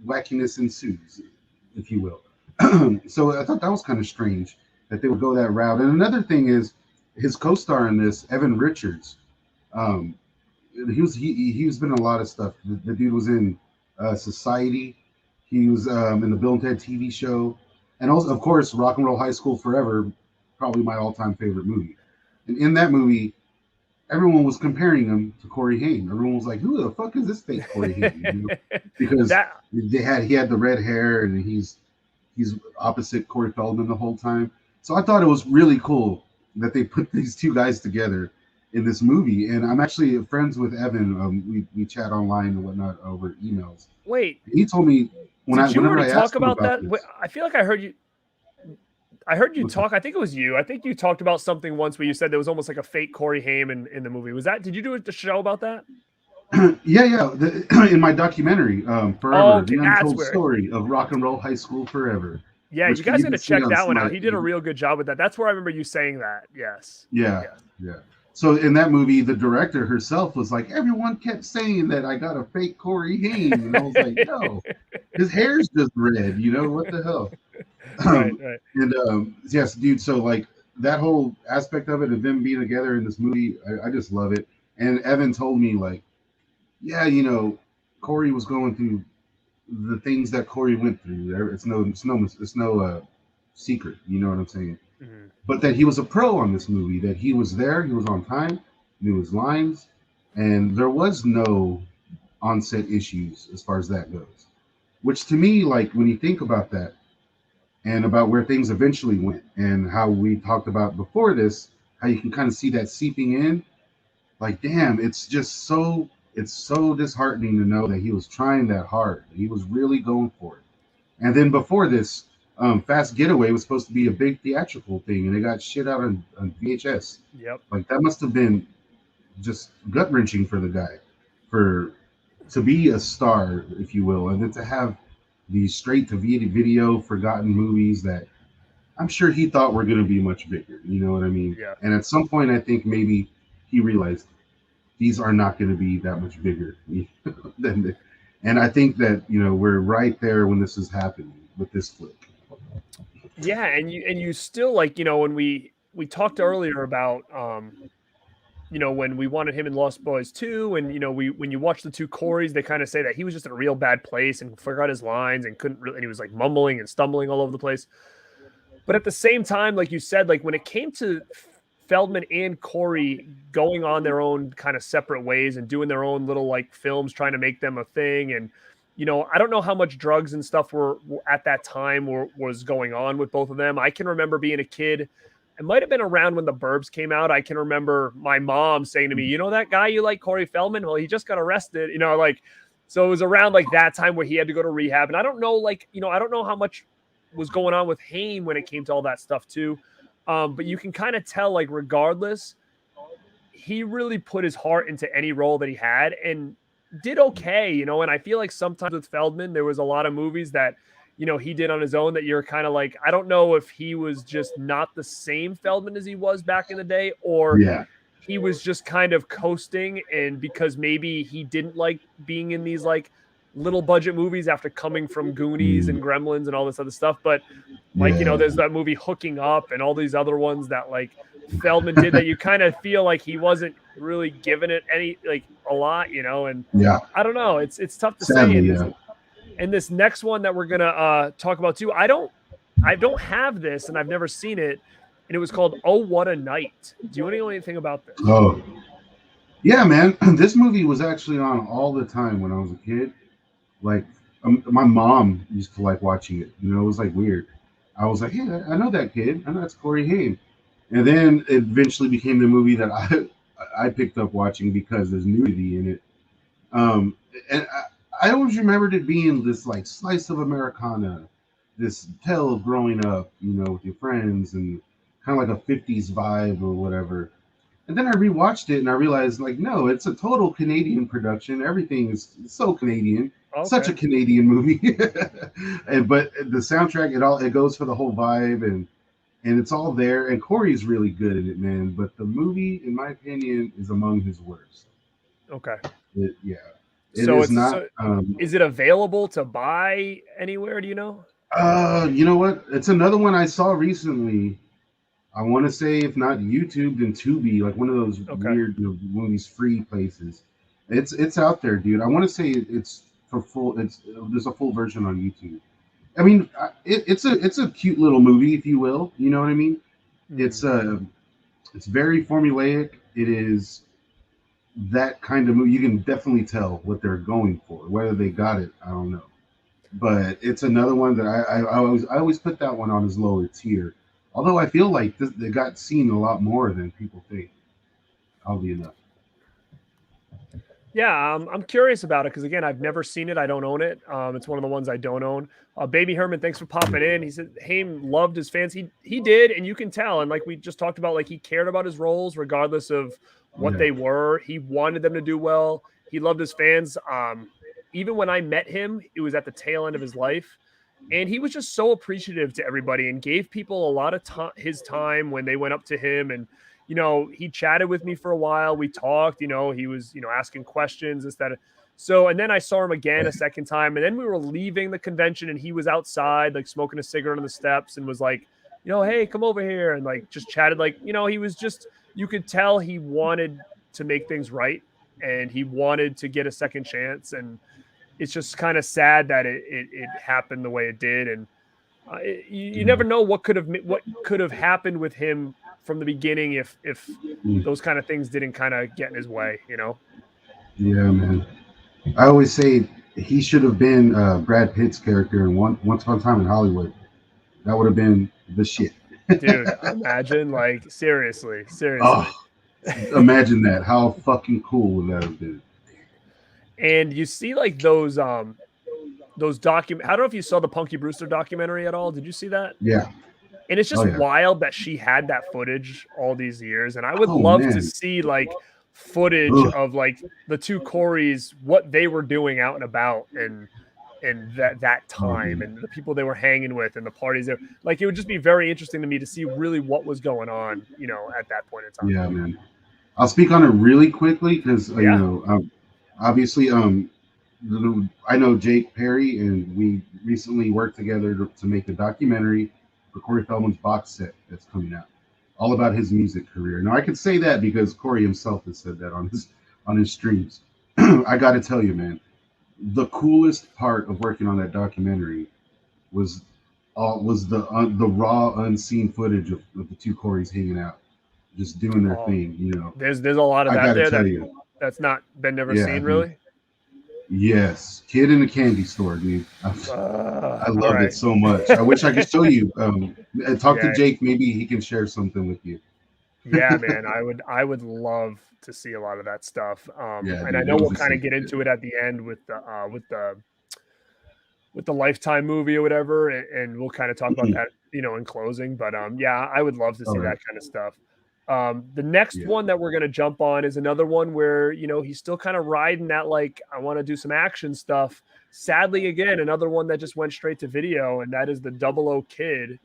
wackiness ensues, if you will. So I thought that was kind of strange that they would go that route. And another thing is his co-star in this, Evan Richards. He's been in a lot of stuff. The dude was in Society. He was in the Bill and Ted TV show, and also, of course, Rock and Roll High School Forever, probably my all-time favorite movie. And in that movie, everyone was comparing him to Corey Haim. Everyone was like, "Who the fuck is this fake Corey Haim?" Because he had the red hair, and he's opposite Corey Feldman the whole time. So I thought it was really cool that they put these two guys together in this movie. And I'm actually friends with Evan. We chat online and whatnot over emails. Wait, he told me whenever I talk about that. I feel like I heard you. Talk. I think it was you. I think you talked about something once where you said there was almost like a fake Corey Haim in the movie. Was that? Did you do the show about that? Yeah. In my documentary, Forever, the untold story of Rock and Roll High School Forever. Yeah, you guys got to check that one out. He did a real good job with that. That's where I remember you saying that. Yes. Yeah. So in that movie, the director herself was like, everyone kept saying that I got a fake Corey Haim. And I was like, no, his hair's just red. What the hell? Right. And yes, dude. So like that whole aspect of it, of them being together in this movie, I just love it. And Evan told me like, yeah, Corey was going through the things that Corey went through. It's no secret. You know what I'm saying? Mm-hmm. But that he was a pro on this movie. That he was there. He was on time. Knew his lines, and there was no onset issues as far as that goes. Which to me, like when you think about that and about where things eventually went and how we talked about before this, how you can kind of see that seeping in, like damn, it's so disheartening to know that he was trying that hard. He was really going for it. And then before this, Fast Getaway was supposed to be a big theatrical thing, and it got shit out on VHS. Yep. Like that must have been just gut wrenching for the guy, for to be a star, if you will, and then to have these straight to video forgotten movies that I'm sure he thought were going to be much bigger. You know what I mean? Yeah. And at some point, I think maybe he realized these are not going to be that much bigger than. And I think that we're right there when this is happening with this flick. Yeah, and you still like when we talked earlier about when we wanted him in Lost Boys 2, and when you watch the two Coreys, they kind of say that he was just in a real bad place and forgot his lines and couldn't really, and he was like mumbling and stumbling all over the place. But at the same time, like you said, like when it came to Feldman and Corey going on their own kind of separate ways and doing their own little like films, trying to make them a thing. And, I don't know how much drugs and stuff were at that time was going on with both of them. I can remember being a kid. It might have been around when The Burbs came out. I can remember my mom saying to me, that guy you like, Corey Feldman? Well, he just got arrested, so it was around like that time where he had to go to rehab. And I don't know, I don't know how much was going on with Haim when it came to all that stuff too. But you can kind of tell, like, regardless, he really put his heart into any role that he had and did okay, and I feel like sometimes with Feldman, there was a lot of movies that, he did on his own that you're kind of like, I don't know if he was just not the same Feldman as he was back in the day, or he was just kind of coasting, and because maybe he didn't like being in these like little budget movies after coming from Goonies and Gremlins and all this other stuff. But like, there's that movie Hooking Up and all these other ones that like Feldman did that you kind of feel like he wasn't really giving it any, like a lot, and I don't know. It's tough to Sadly, say. And this next one that we're going to talk about too, I don't have this and I've never seen it. And it was called Oh, What a Night. Do you want to know anything about this? Oh, yeah, man. This movie was actually on all the time when I was a kid. Like, my mom used to like watching it. It was like weird. I was like, hey, I know that kid. I know that's Corey Haim. And then it eventually became the movie that I picked up watching because there's nudity in it. And I always remembered it being this like slice of Americana, this tale of growing up, with your friends and kind of like a 50s vibe or whatever. And then I rewatched it and I realized, like, no, it's a total Canadian production. Everything is so Canadian. Okay. Such a Canadian movie. But the soundtrack, it goes for the whole vibe, and it's all there. And Corey's really good at it, man. But the movie, in my opinion, is among his worst. Okay. It so is not. Is it available to buy anywhere? Do you know? You know what? It's another one I saw recently. I want to say, if not YouTube, then Tubi, like one of those weird movies free places. It's out there, dude. I want to say it's for full. There's a full version on YouTube. I mean, it's a cute little movie, if you will. You know what I mean? It's very formulaic. It is that kind of movie. You can definitely tell what they're going for. Whether they got it, I don't know. But it's another one that I always put that one on as lower tier. Although I feel like they got seen a lot more than people think. Oddly enough. Yeah, I'm curious about it because, again, I've never seen it. I don't own it. It's one of the ones I don't own. Baby Herman, thanks for popping in. He said Haim loved his fans. He did, and you can tell. And like we just talked about, like he cared about his roles regardless of what they were. He wanted them to do well. He loved his fans. Even when I met him, it was at the tail end of his life. And he was just so appreciative to everybody and gave people a lot of his time when they went up to him. And, he chatted with me for a while. We talked, he was, asking questions, this, that. So, and then I saw him again a second time, and then we were leaving the convention, and he was outside, like smoking a cigarette on the steps, and was like, hey, come over here, and like just chatted, like, he was just, you could tell he wanted to make things right, and he wanted to get a second chance, and it's just kind of sad that it happened the way it did, and you never know what could have happened with him from the beginning if those kind of things didn't kind of get in his way, Yeah, man. I always say he should have been Brad Pitt's character in Once Upon a Time in Hollywood. That would have been the shit. Dude, imagine, like, seriously. Oh, imagine that. How fucking cool would that have been? And you see, like, those I don't know if you saw the Punky Brewster documentary at all. Did you see that? Yeah. And it's just wild that she had that footage all these years. And I would love to see, like, footage of, like, the two Coreys, what they were doing out and about, and that time, and the people they were hanging with, and the parties there. Like, it would just be very interesting to me to see really what was going on, at that point in time. Yeah, man. I'll speak on it really quickly because obviously, I know Jake Perry, and we recently worked together to make a documentary for Corey Feldman's box set that's coming out, all about his music career. Now, I can say that because Corey himself has said that on his streams. I got to tell you, man, the coolest part of working on that documentary was the raw, unseen footage of the two Coreys hanging out, just doing their thing. There's a lot of that there that's not been never seen, really. Yes, Kid in a Candy Store, dude. I love it so much. I wish I could show you. Talk to Jake. Maybe he can share something with you. Yeah, man, I would love to see a lot of that stuff. And I know we'll kind of get into it at the end with the Lifetime movie or whatever, and we'll kind of talk about that, in closing. But I would love to see that kind of stuff. The next one that we're going to jump on is another one where, he's still kind of riding that, like, I want to do some action stuff. Sadly, again, another one that just went straight to video, and that is the 00 Kid,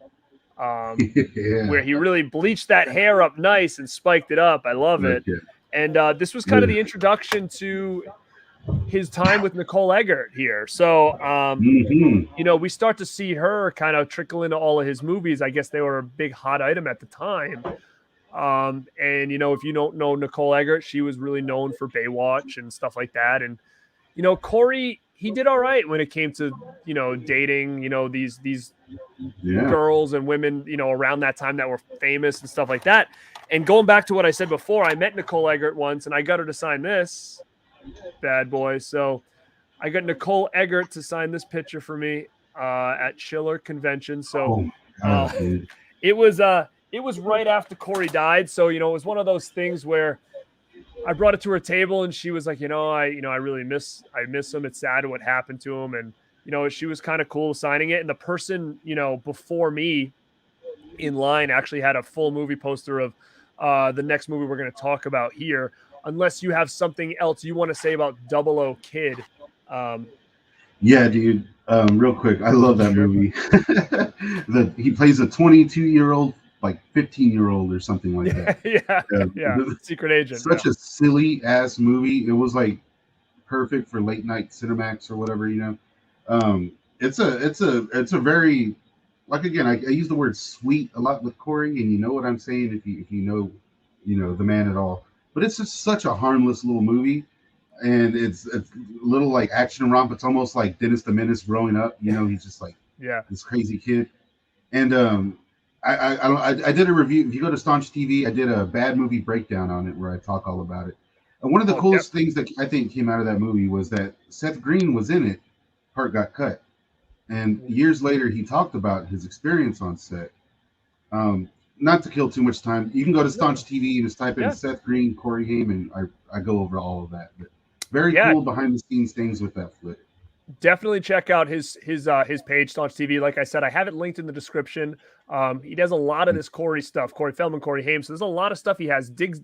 where he really bleached that hair up nice and spiked it up. I love it. And this was kind of the introduction to his time with Nicole Eggert here. So, we start to see her kind of trickle into all of his movies. I guess they were a big hot item at the time. And, if you don't know Nicole Eggert, she was really known for Baywatch and stuff like that. And, Corey, he did all right when it came to, dating, these girls and women, around that time that were famous and stuff like that. And going back to what I said before, I met Nicole Eggert once, and I got her to sign this bad boy. So I got Nicole Eggert to sign this picture for me at Schiller Convention. So it was right after Corey died. So, it was one of those things where I brought it to her table, and she was like, I really miss him. It's sad what happened to him. And, she was kind of cool signing it. And the person, before me in line actually had a full movie poster of the next movie we're going to talk about here, unless you have something else you want to say about 00 Kid. Yeah, dude. Real quick. I love that movie. He plays a 22-year-old, like 15-year-old or something like that. Yeah. Secret agent. Such a silly ass movie. It was like perfect for late night Cinemax or whatever, It's a very, like, again, I use the word sweet a lot with Corey, and you know what I'm saying if you know the man at all. But it's just such a harmless little movie, and it's a little like action romp. It's almost like Dennis the Menace growing up. He's just like this crazy kid. And I did a review. If you go to Staunch TV, I did a bad movie breakdown on it where I talk all about it. And one of the coolest things that I think came out of that movie was that Seth Green was in it. Part got cut. And years later, he talked about his experience on set. Not to kill too much time, you can go to Staunch TV and just type in Seth Green, Corey Haim, and I go over all of that. But very cool behind the scenes things with that flick. Definitely check out his page, Staunch TV. Like I said, I have it linked in the description. He does a lot of this Corey stuff, Corey Feldman, Corey Haim. So there's a lot of stuff he has. Digs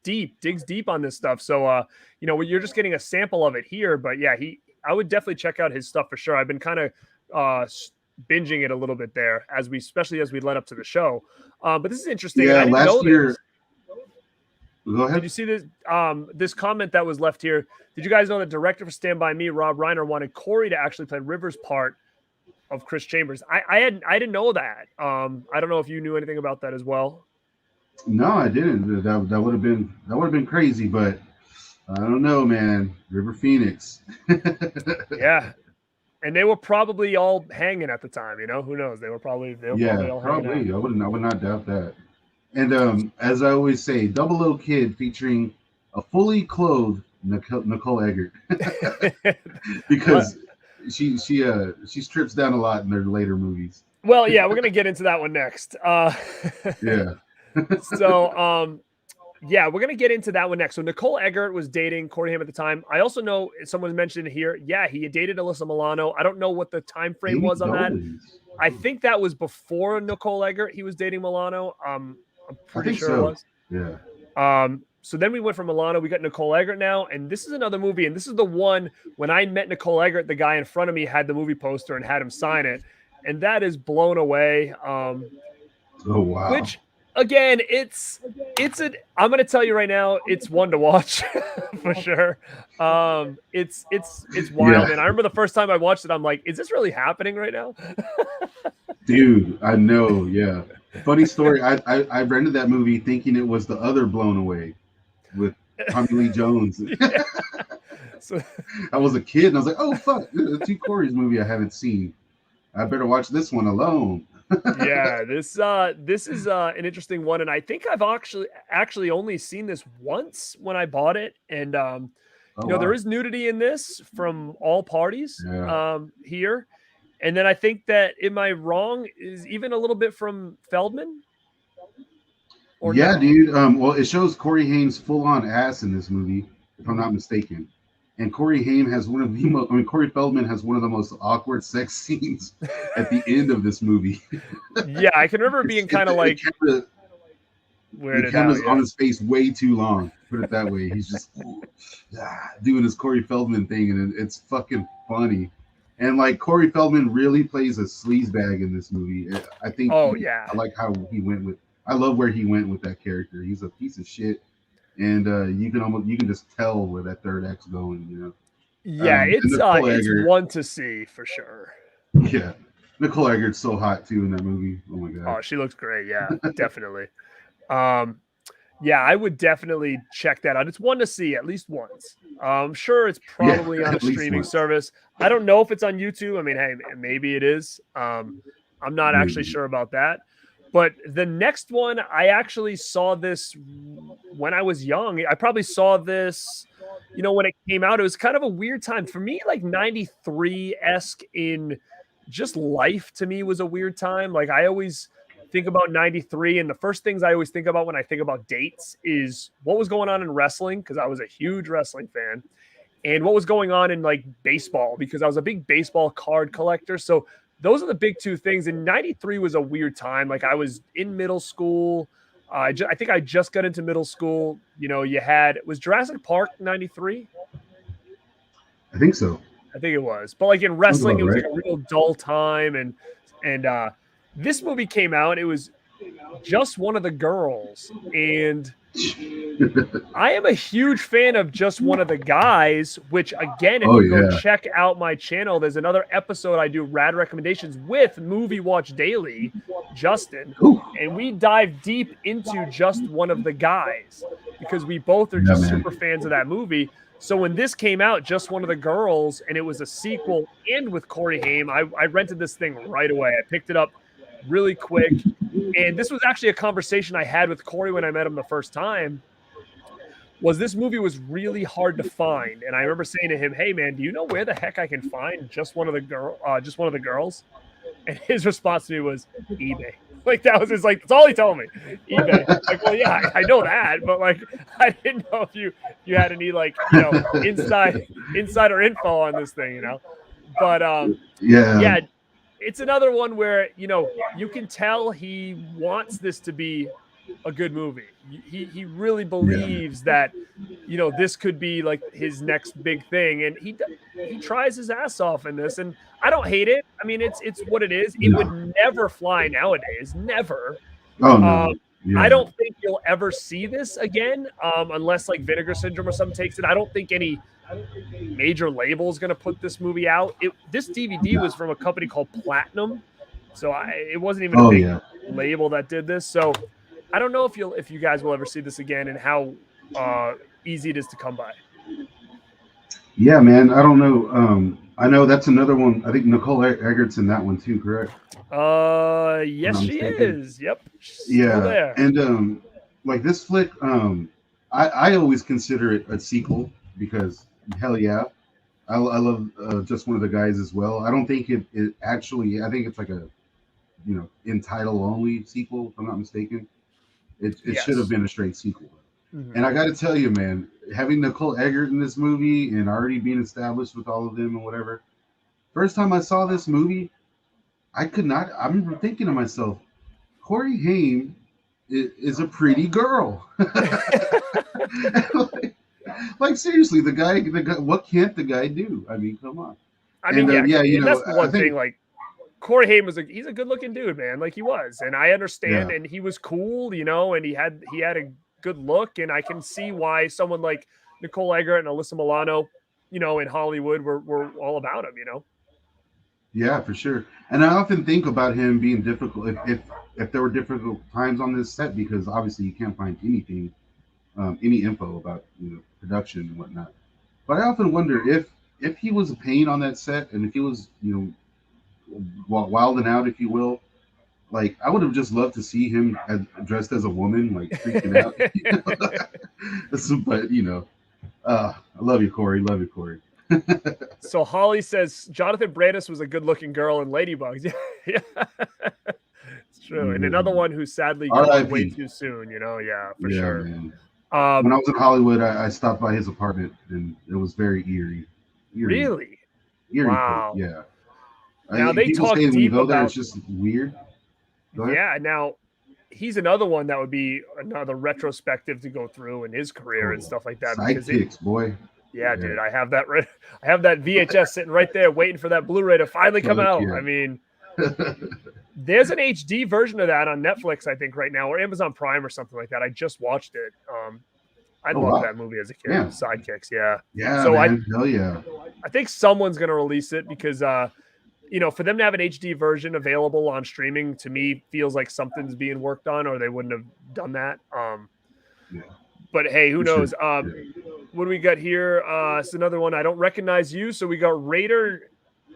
deep on this stuff. So you're just getting a sample of it here. But I would definitely check out his stuff for sure. I've been kind of binging it a little bit there especially as we led up to the show. But this is interesting. Yeah, Go ahead. Did you see this this comment that was left here? Did you guys know the director for Stand By Me, Rob Reiner, wanted Corey to actually play Rivers' part of Chris Chambers? I didn't know that. I don't know if you knew anything about that as well. No, I didn't. That would have been crazy, but I don't know, man. River Phoenix. Yeah. And they were probably all hanging at the time, you know. Who knows? They were probably all probably. hanging out. I would not doubt that. And as I always say, Double O Kid featuring a fully clothed Nicole Eggert, because she strips down a lot in their later movies. Well, yeah, we're gonna get into that one next. Yeah. So, yeah, we're gonna get into that one next. So Nicole Eggert was dating Corey Haim at the time. I also know someone mentioned here. Yeah, he dated Alyssa Milano. I don't know what the time frame was on that. I think that was before Nicole Eggert. He was dating Milano. I'm pretty sure it was. Yeah. So then we went from Milano. We got Nicole Eggert now, and this is another movie. And this is the one when I met Nicole Eggert, the guy in front of me had the movie poster and had him sign it, and that is Blown Away. Oh wow! Which again, I'm going to tell you right now, it's one to watch for sure. It's wild, and I remember the first time I watched it, I'm like, is this really happening right now? Dude, I know. Yeah. Funny story. I rented that movie thinking it was the other Blown Away with Tommy Lee Jones. Yeah. So, I was a kid and I was like, oh fuck, the two Corey's movie I haven't seen. I better watch this one alone. Yeah, this is an interesting one, and I think I've actually only seen this once when I bought it, and there is nudity in this from all parties here, and then I think that, am I wrong, is even a little bit from Feldman? Or yeah, no? Dude. Well, it shows Corey Haim's full-on ass in this movie, if I'm not mistaken. And Corey Haim has Corey Feldman has one of the most awkward sex scenes at the end of this movie. Yeah, I can remember being kind of like, the camera's on his face way too long. Put it that way. He's just doing his Corey Feldman thing, and it's fucking funny. And like Corey Feldman really plays a sleazebag in this movie. I think. Oh yeah. I like how he went with. I love where he went with that character. He's a piece of shit. And you can just tell where that third act's going, you know. Yeah, it's one to see for sure. Yeah, Nicole Eggert's so hot too in that movie. Oh my god. Oh, she looks great. Yeah, definitely. Yeah, I would definitely check that out. It's one to see at least once. I'm sure it's probably on a streaming service. I don't know if it's on YouTube. I mean, hey, maybe it is. I'm not actually sure about that. But the next one, I actually saw this when I was young. I probably saw this, when it came out. It was kind of a weird time for me, like 93-esque in just life to me was a weird time. Like I always think about 93, and the first things I always think about when I think about dates is what was going on in wrestling, because I was a huge wrestling fan, and what was going on in like baseball, because I was a big baseball card collector. So those are the big two things. And 93 was a weird time. Like I was in middle school. I think I just got into middle school. Was Jurassic Park 93? I think so. I think it was. But like in wrestling, it was like a real dull time. And this movie came out. It was Just One of the Girls. And I am a huge fan of Just One of the Guys, which again, if you go check out my channel, there's another episode I do rad recommendations with Movie Watch Daily, Justin, and we dive deep into Just One of the Guys because we both are just super fans of that movie. So when this came out, Just One of the Girls, and it was a sequel and with Corey Haim, I rented this thing right away. I picked it up really quick. And this was actually a conversation I had with Corey when I met him the first time, was this movie was really hard to find. And I remember saying to him, hey man, do you know where the heck I can find Just One of the Girls? And his response to me was eBay. Like that was that's all he told me. eBay. Like, well, yeah, I know that, but like I didn't know if you had any insider info on this thing, But yeah. It's another one where, you can tell he wants this to be a good movie. He really believes that, this could be like his next big thing. And he tries his ass off in this. And I don't hate it. I mean, it's what it is. It would never fly nowadays. Never. Oh, no. Yeah. I don't think you'll ever see this again, unless like Vinegar Syndrome or something takes it. I don't think any major label is going to put this movie out. This DVD was from a company called Platinum, so it wasn't even a big label that did this. So I don't know if you guys will ever see this again and how easy it is to come by. Yeah, man. I don't know. I know that's another one. I think Nicole Eggert's in that one too, correct? Yes, she is. Yep. Yeah, there. And like this flick, I always consider it a sequel because hell yeah, I love Just One of the Guys as well. I don't think it actually. I think it's like a in title only sequel, if I'm not mistaken. It should have been a straight sequel. Mm-hmm. And I got to tell you, man, having Nicole Eggert in this movie and already being established with all of them and whatever, first time I saw this movie, I could not. I remember thinking to myself, Corey Haim is a pretty girl. like seriously, the guy, what can't the guy do? I mean, come on. I mean, that's the one thing. Like Corey Haim he's a good looking dude, man. Like he was, and I understand, and he was cool, and he had a good look, and I can see why someone like Nicole Eggert and Alyssa Milano, in Hollywood were all about him, Yeah, for sure. And I often think about him being difficult if there were difficult times on this set, because obviously you can't find anything, any info about production and whatnot. But I often wonder if he was a pain on that set, and if he was wilding out, if you will. Like, I would have just loved to see him dressed as a woman, like freaking out. But I love you, Corey. Love you, Corey. So Holly says Jonathan Brandis was a good-looking girl in Ladybugs. Yeah, it's true. And another one who sadly died way too soon. Yeah, for sure. Man. When I was in Hollywood, I stopped by his apartment, and it was very eerie. Really? Eerie. Wow. Yeah. Now they talk deep when you go about. There, it's just weird. Yeah. Now he's another one that would be another retrospective to go through in his career and stuff like that. Sidekicks, boy. Yeah, dude, I have that VHS sitting right there waiting for that Blu-ray to finally come out. Yeah. I mean, there's an HD version of that on Netflix, I think, right now, or Amazon Prime or something like that. I just watched it. I loved that movie as a kid. Yeah. Sidekicks, yeah. Yeah, so man. Hell yeah. I think someone's going to release it because, for them to have an HD version available on streaming, to me, feels like something's being worked on, or they wouldn't have done that. Yeah. But hey, who knows? What do we got here? It's another one. I don't recognize you. So we got Raider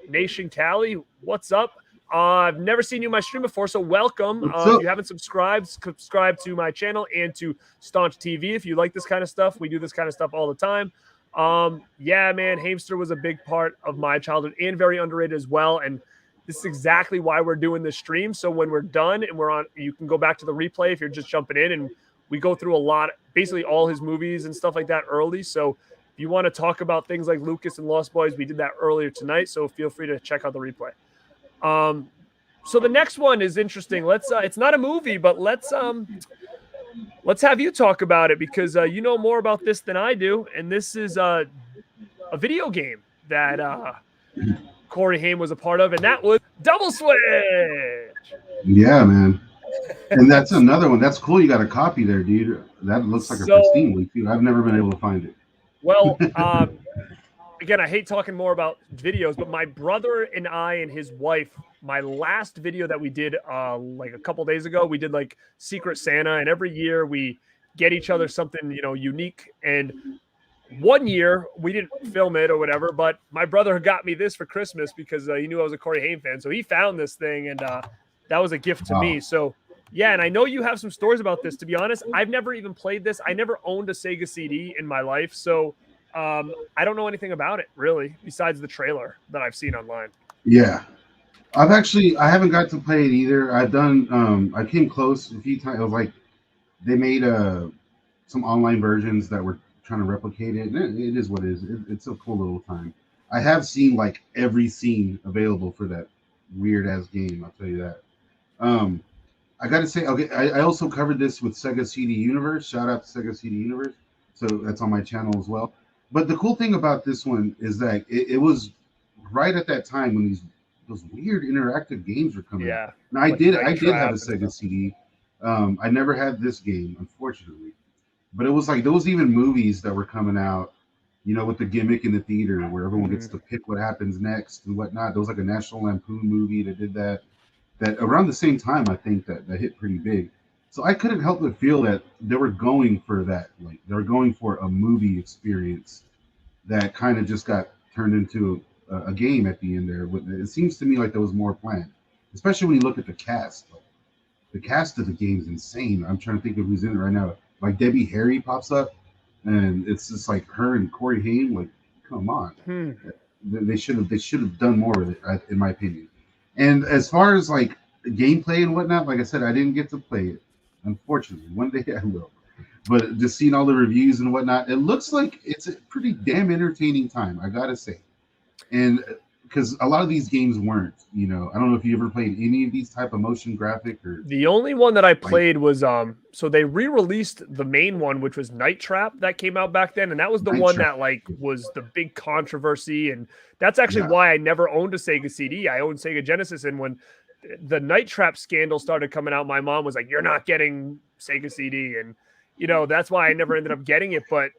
Nation Cali. What's up? I've never seen you in my stream before, so welcome. If you haven't subscribe to my channel and to Staunch TV. If you like this kind of stuff, we do this kind of stuff all the time. Yeah, man, Haimster was a big part of my childhood and very underrated as well. And this is exactly why we're doing this stream. So when we're done and we're on, you can go back to the replay if you're just jumping in, and we go through basically all his movies and stuff like that early. So if you want to talk about things like Lucas and Lost Boys, we did that earlier tonight. So feel free to check out the replay. So the next one is interesting. It's not a movie, but let's have you talk about it because you know more about this than I do. And this is a video game that Corey Haim was a part of, and that was Double Switch. Yeah, man. And that's another one. That's cool. You got a copy there, dude. That looks like a pristine one too. I've never been able to find it. Well, again, I hate talking more about videos, but my brother and I and his wife, my last video that we did like a couple days ago, we did like Secret Santa, and every year we get each other something, unique. And one year we didn't film it or whatever, but my brother got me this for Christmas because he knew I was a Corey Haim fan. So he found this thing, and that was a gift to me. So yeah, and I know you have some stories about this. To be honest, I've never even played this. I never owned a Sega CD in my life, so I don't know anything about it really, besides the trailer that I've seen online. Yeah, I haven't got to play it either. I've done. I came close a few times. It was like they made some online versions that were trying to replicate it. And it is what it is. It's a cool little time. I have seen like every scene available for that weird ass game. I'll tell you that. I got to say, okay, I also covered this with Sega CD Universe. Shout out to Sega CD Universe. So that's on my channel as well. But the cool thing about this one is that it was right at that time when those weird interactive games were coming. Yeah. Now I did have a Sega CD. I never had this game, unfortunately. But it was like there was even movies that were coming out, with the gimmick in the theater where everyone gets to pick what happens next and whatnot. There was like a National Lampoon movie that did that. That around the same time, I think that hit pretty big. So I couldn't help but feel that they were going for that. Like they were going for a movie experience that kind of just got turned into a game at the end there. It seems to me like there was more planned, especially when you look at the cast. Like, the cast of the game is insane. I'm trying to think of who's in it right now. Like Debbie Harry pops up, and it's just like her and Corey Haim. Like, come on, they should have done more with it, in my opinion. And as far as like gameplay and whatnot, like I said, I didn't get to play it. Unfortunately, one day I will. But just seeing all the reviews and whatnot, it looks like it's a pretty damn entertaining time, I gotta say. And because a lot of these games weren't, I don't know if you ever played any of these type of motion graphic or The only one that I like, played was so they re-released the main one, which was Night Trap, that came out back then, and that was the Night one Trap. that like was the big controversy, and that's actually Yeah, why I never owned a Sega CD. I owned Sega Genesis, and when the Night Trap scandal started coming out, my mom was like, "You're not getting Sega CD," and that's why I never ended up getting it. But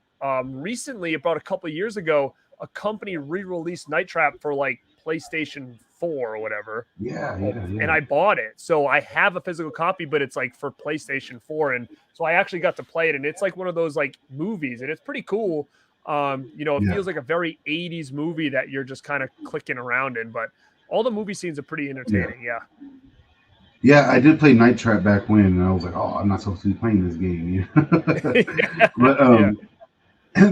recently, about a couple of years ago, a company re-released Night Trap for like PlayStation 4 or whatever. yeah, yeah, And yeah. I bought it. So I have a physical copy, but it's like for PlayStation 4. And so I actually got to play it. And it's like one of those like movies, and it's pretty cool. It Yeah. feels like a very 80s movie that you're just kind of clicking around in, but all the movie scenes are pretty Yeah. entertaining. Yeah. Yeah, I did play Night Trap back when, and I was like, "Oh, I'm not supposed to be playing this game." But Yeah.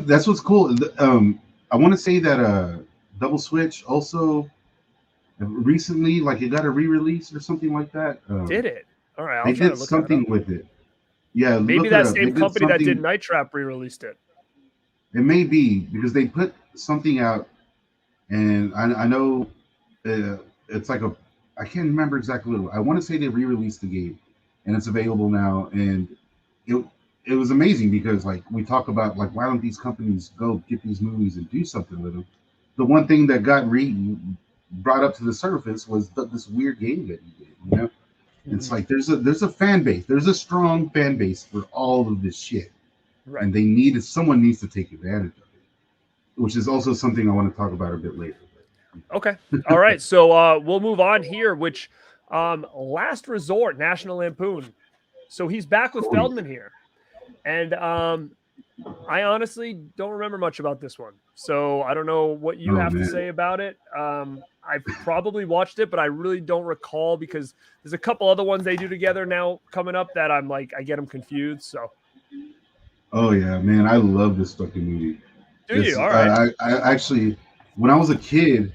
that's what's cool. I want to say that Double Switch also recently, like, it got a re-release or something like that. Did it? All right. I'll They try to did look that something up. with it. Yeah, Maybe look it that up. They same did company that did something. Night Trap re-released it. It may be because they put something out, and I know it's like a. I can't remember exactly what. I want to say they re-released the game, and it's available now, and it it was amazing because like we talk about like why don't these companies go get these movies and do something with them? The one thing that got brought up to the surface was this weird game that you did. It's Mhm. like there's a fan base, there's a strong fan base for all of this shit, Right. and someone needs to take advantage of it, which is also something I want to talk about a bit later. Okay. All right. So we'll move on here, which Last Resort, National Lampoon. So he's back with Oh yeah. Feldman here. And I honestly don't remember much about this one. So I don't know what you Oh have to man. say about it. I've probably watched it, but I really don't recall because there's a couple other ones they do together now coming up that I'm like, I get them confused. So Oh yeah, man. I love this fucking movie. do This you? All right. I actually, when I was a kid,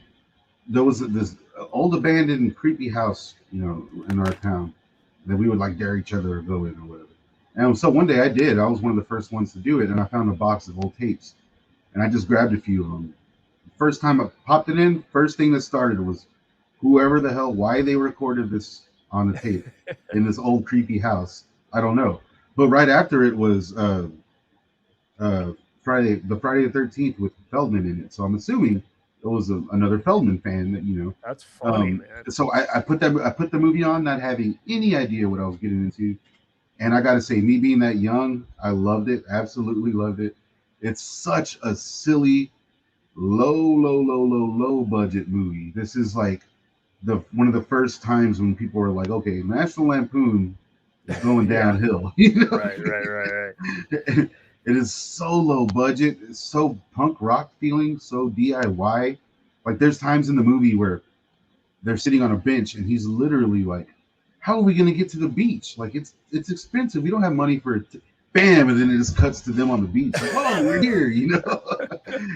there was this old abandoned creepy house, in our town that we would like dare each other to go in or whatever. And so one day I did. I was one of the first ones to do it, and I found a box of old tapes, and I just grabbed a few of them. First time I popped it in, first thing that started was whoever the hell, why they recorded this on the tape in this old creepy house. I don't know. But right after it was uh, Friday the 13th with Feldman in it. So I'm assuming it was another Feldman fan that. That's funny, man. So I put the movie on, not having any idea what I was getting into, and I got to say, me being that young, I loved it, absolutely loved it. It's such a silly, low budget movie. This is like the one of the first times when people were like, okay, National Lampoon is going Yeah. downhill. Right. It is so low budget, it's so punk rock feeling, so DIY. Like there's times in the movie where they're sitting on a bench and he's literally like, "How are we gonna get to the beach? Like it's expensive. We don't have money for it." Bam, and then it just cuts to them on the beach. Like, "Oh, we're here."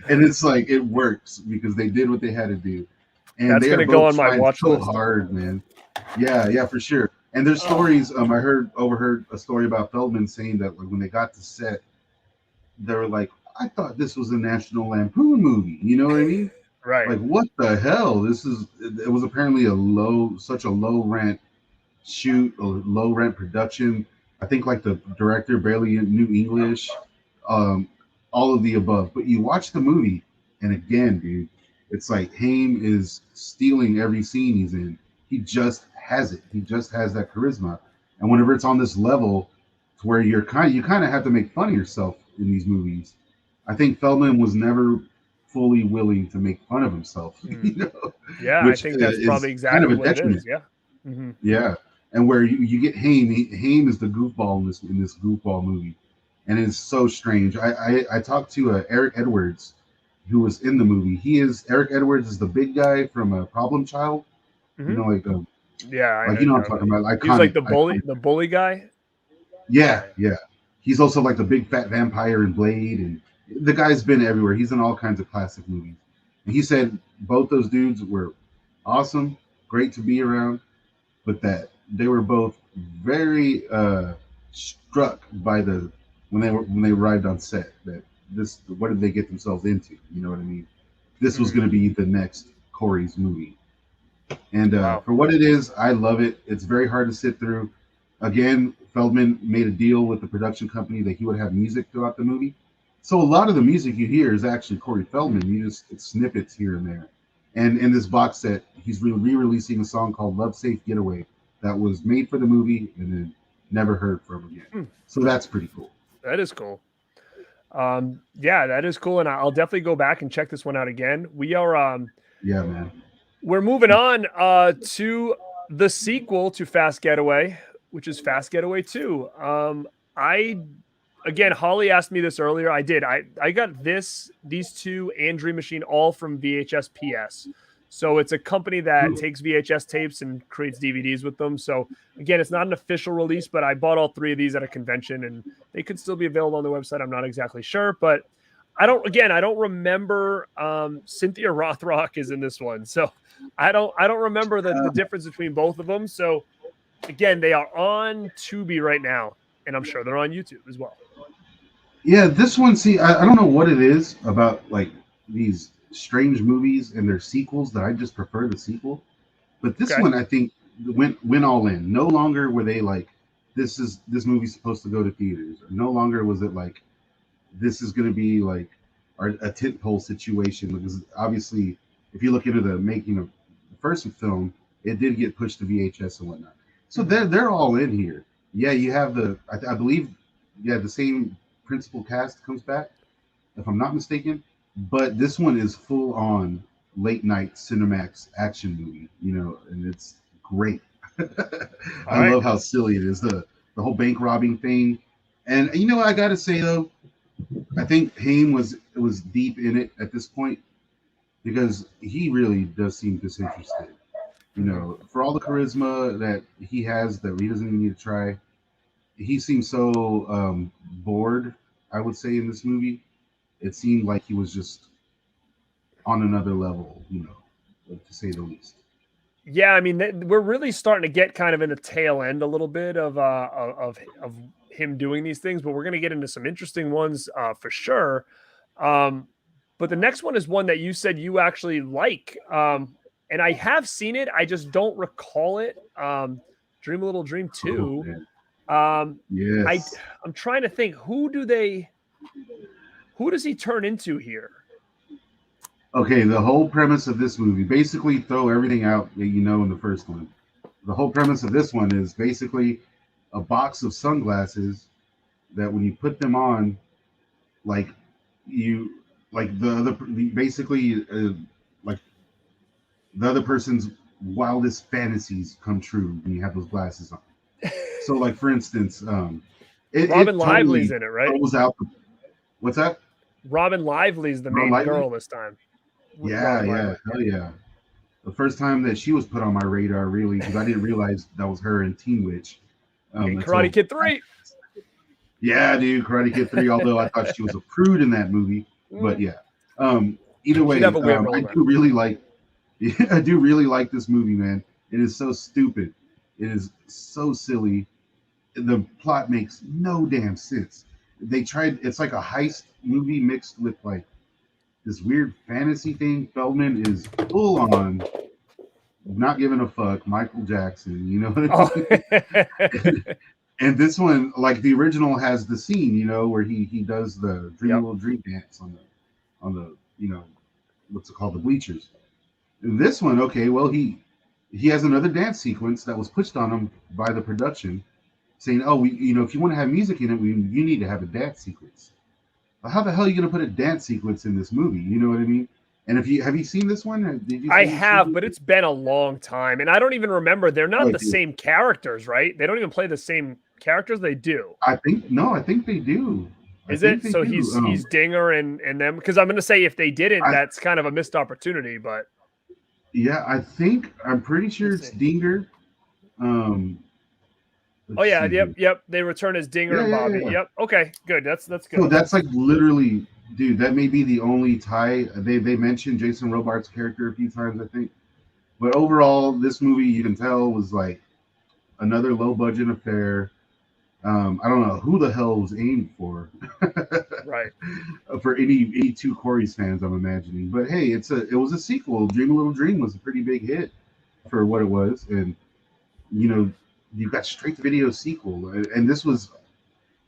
And it's like it works because they did what they had to do, and That's they are gonna go both on my trying watch so list. hard, man. Yeah, yeah, for sure. And there's Oh, stories. I overheard a story about Feldman saying that like when they got to set, they were like, "I thought this was a National Lampoon movie." You know what I mean? right. Like, what the hell? It was apparently such a low rent shoot, a low rent production. I think like the director barely knew English, um, all of the above. But you watch the movie, and again, dude, it's like Haim is stealing every scene he's in. He just has it. He just has that charisma. and whenever it's on this level to where you kind of have to make fun of yourself in these movies. I think Feldman was never fully willing to make fun of himself, Yeah, I which think that's is probably kind of exactly a what it detriment. is. Yeah. Mm-hmm. Yeah, and where you get Haim, Haim is the goofball in this goofball movie, and it's so strange. I talked to Eric Edwards, who was in the movie. Eric Edwards is the big guy from Problem Child. You Mm-hmm. know, Yeah, I like know you know you're what I'm talking talking about. about, He was like iconic, iconic. the bully guy. Yeah, Yeah. yeah. He's also like the big fat vampire in Blade, and the guy's been everywhere. He's in all kinds of classic movies. And he said both those dudes were awesome, great to be around, but that they were both very struck by when they arrived on set that this what did they get themselves into? You know what I mean? This was Mm-hmm. going to be the next Corey's movie, and Wow. for what it is, I love it. It's very hard to sit through. Again, Feldman made a deal with the production company that he would have music throughout the movie. So a lot of the music you hear is actually Corey Feldman. It's snippets here and there. And in this box set, he's re-releasing a song called "Love Safe Getaway" that was made for the movie and then never heard from again. Hmm. So that's pretty cool. That is cool. Yeah, that is cool, and I'll definitely go back and check this one out again. Yeah, man. We're moving on to the sequel to Fast Getaway, which is Fast Getaway 2. I again, Holly asked me this earlier. I did. I got these two and Dream Machine all from VHS PS. So it's a company that takes VHS tapes and creates DVDs with them. So again, it's not an official release, but I bought all three of these at a convention, and they could still be available on the website. I'm not exactly sure, but I don't remember Cynthia Rothrock is in this one. So I don't remember the difference between both of them. So again, they are on Tubi right now, and I'm sure they're on YouTube as well. Yeah, this one. See, I don't know what it is about like these strange movies and their sequels that I just prefer the sequel. But this Okay. one, I think, went all in. No longer were they like, this movie's supposed to go to theaters. Or no longer was it like, this is going to be like a tentpole situation. Because obviously, if you look into the making of the first film, it did get pushed to VHS and whatnot. So they're all in here. Yeah, you have I believe, yeah, the same principal cast comes back, if I'm not mistaken. But this one is full on late night Cinemax action movie, and it's great. All I right. love how silly it is, the whole bank robbing thing. And I gotta say though, I think Haim was deep in it at this point because he really does seem disinterested. For all the charisma that he has, that he doesn't even need to try. He seems so bored, I would say, in this movie. It seemed like he was just on another level, to say the least. Yeah, I mean, we're really starting to get kind of in the tail end a little bit of him doing these things, but we're going to get into some interesting ones for sure. But the next one is one that you said you actually like, and I have seen it. I just don't recall it. Dream a Little Dream Oh, 2. man. Um, Yes. I'm trying to think, who does he turn into here? Okay, the whole premise of this movie, basically throw everything out that you know in the first one. The whole premise of this one is basically a box of sunglasses that when you put them on, like you, like the other, basically, like the other person's wildest fantasies come true when you have those glasses on. So, like for instance, Robin it Lively's totally in it, right? throws out. What's that? Robin Lively's the Ron main Lively? girl this time. Yeah, Robin yeah, Lively. hell yeah. The first time that she was put on my radar, really, because I didn't realize that was her in Teen Witch. In Karate Until Kid 3. yeah, dude, Karate Kid 3. Although I thought she was a prude in that movie, but yeah. Either She'd have way, a weird role I then. do really like. I do really like this movie, man. It is so stupid. It is so silly. The plot makes no damn sense. They tried. It's like a heist movie mixed with like this weird fantasy thing. Feldman is full on not giving a fuck, Michael Jackson. You know what I Oh. mean? And this one, like the original, has the scene, where he does the Dream a Yep. Little Dream dance on the what's it called, the bleachers. And this one, okay, well he has another dance sequence that was pushed on him by the production, saying, "Oh, if you want to have music in it, you need to have a dance sequence." Well, how the hell are you going to put a dance sequence in this movie? You know what I mean? And if you have you seen this one? Did you I see this have, movie? but it's been a long time, and I don't even remember. They're not Oh, the same characters, right? They don't even play the same characters. They do. I think no. I think they do. I Is think it? they So do. he's Dinger and them. Because I'm going to say if they didn't, I that's kind of a missed opportunity. But Yeah, I'm pretty let me sure it's see. Dinger. Um, Oh let's yeah, see here. yep. They return as Dinger Yeah, and yeah, Bobby. yeah. Yep. Okay, good. That's So good. that's like literally, dude. That may be the only tie. They mentioned Jason Robards' character a few times, I think. But overall, this movie you can tell was like another low budget affair. I don't know who the hell was aimed for Right. for any two Corey's fans. I'm imagining, but hey, it was a sequel. Dream a Little Dream was a pretty big hit for what it was, and you know you got straight to video sequel, and this was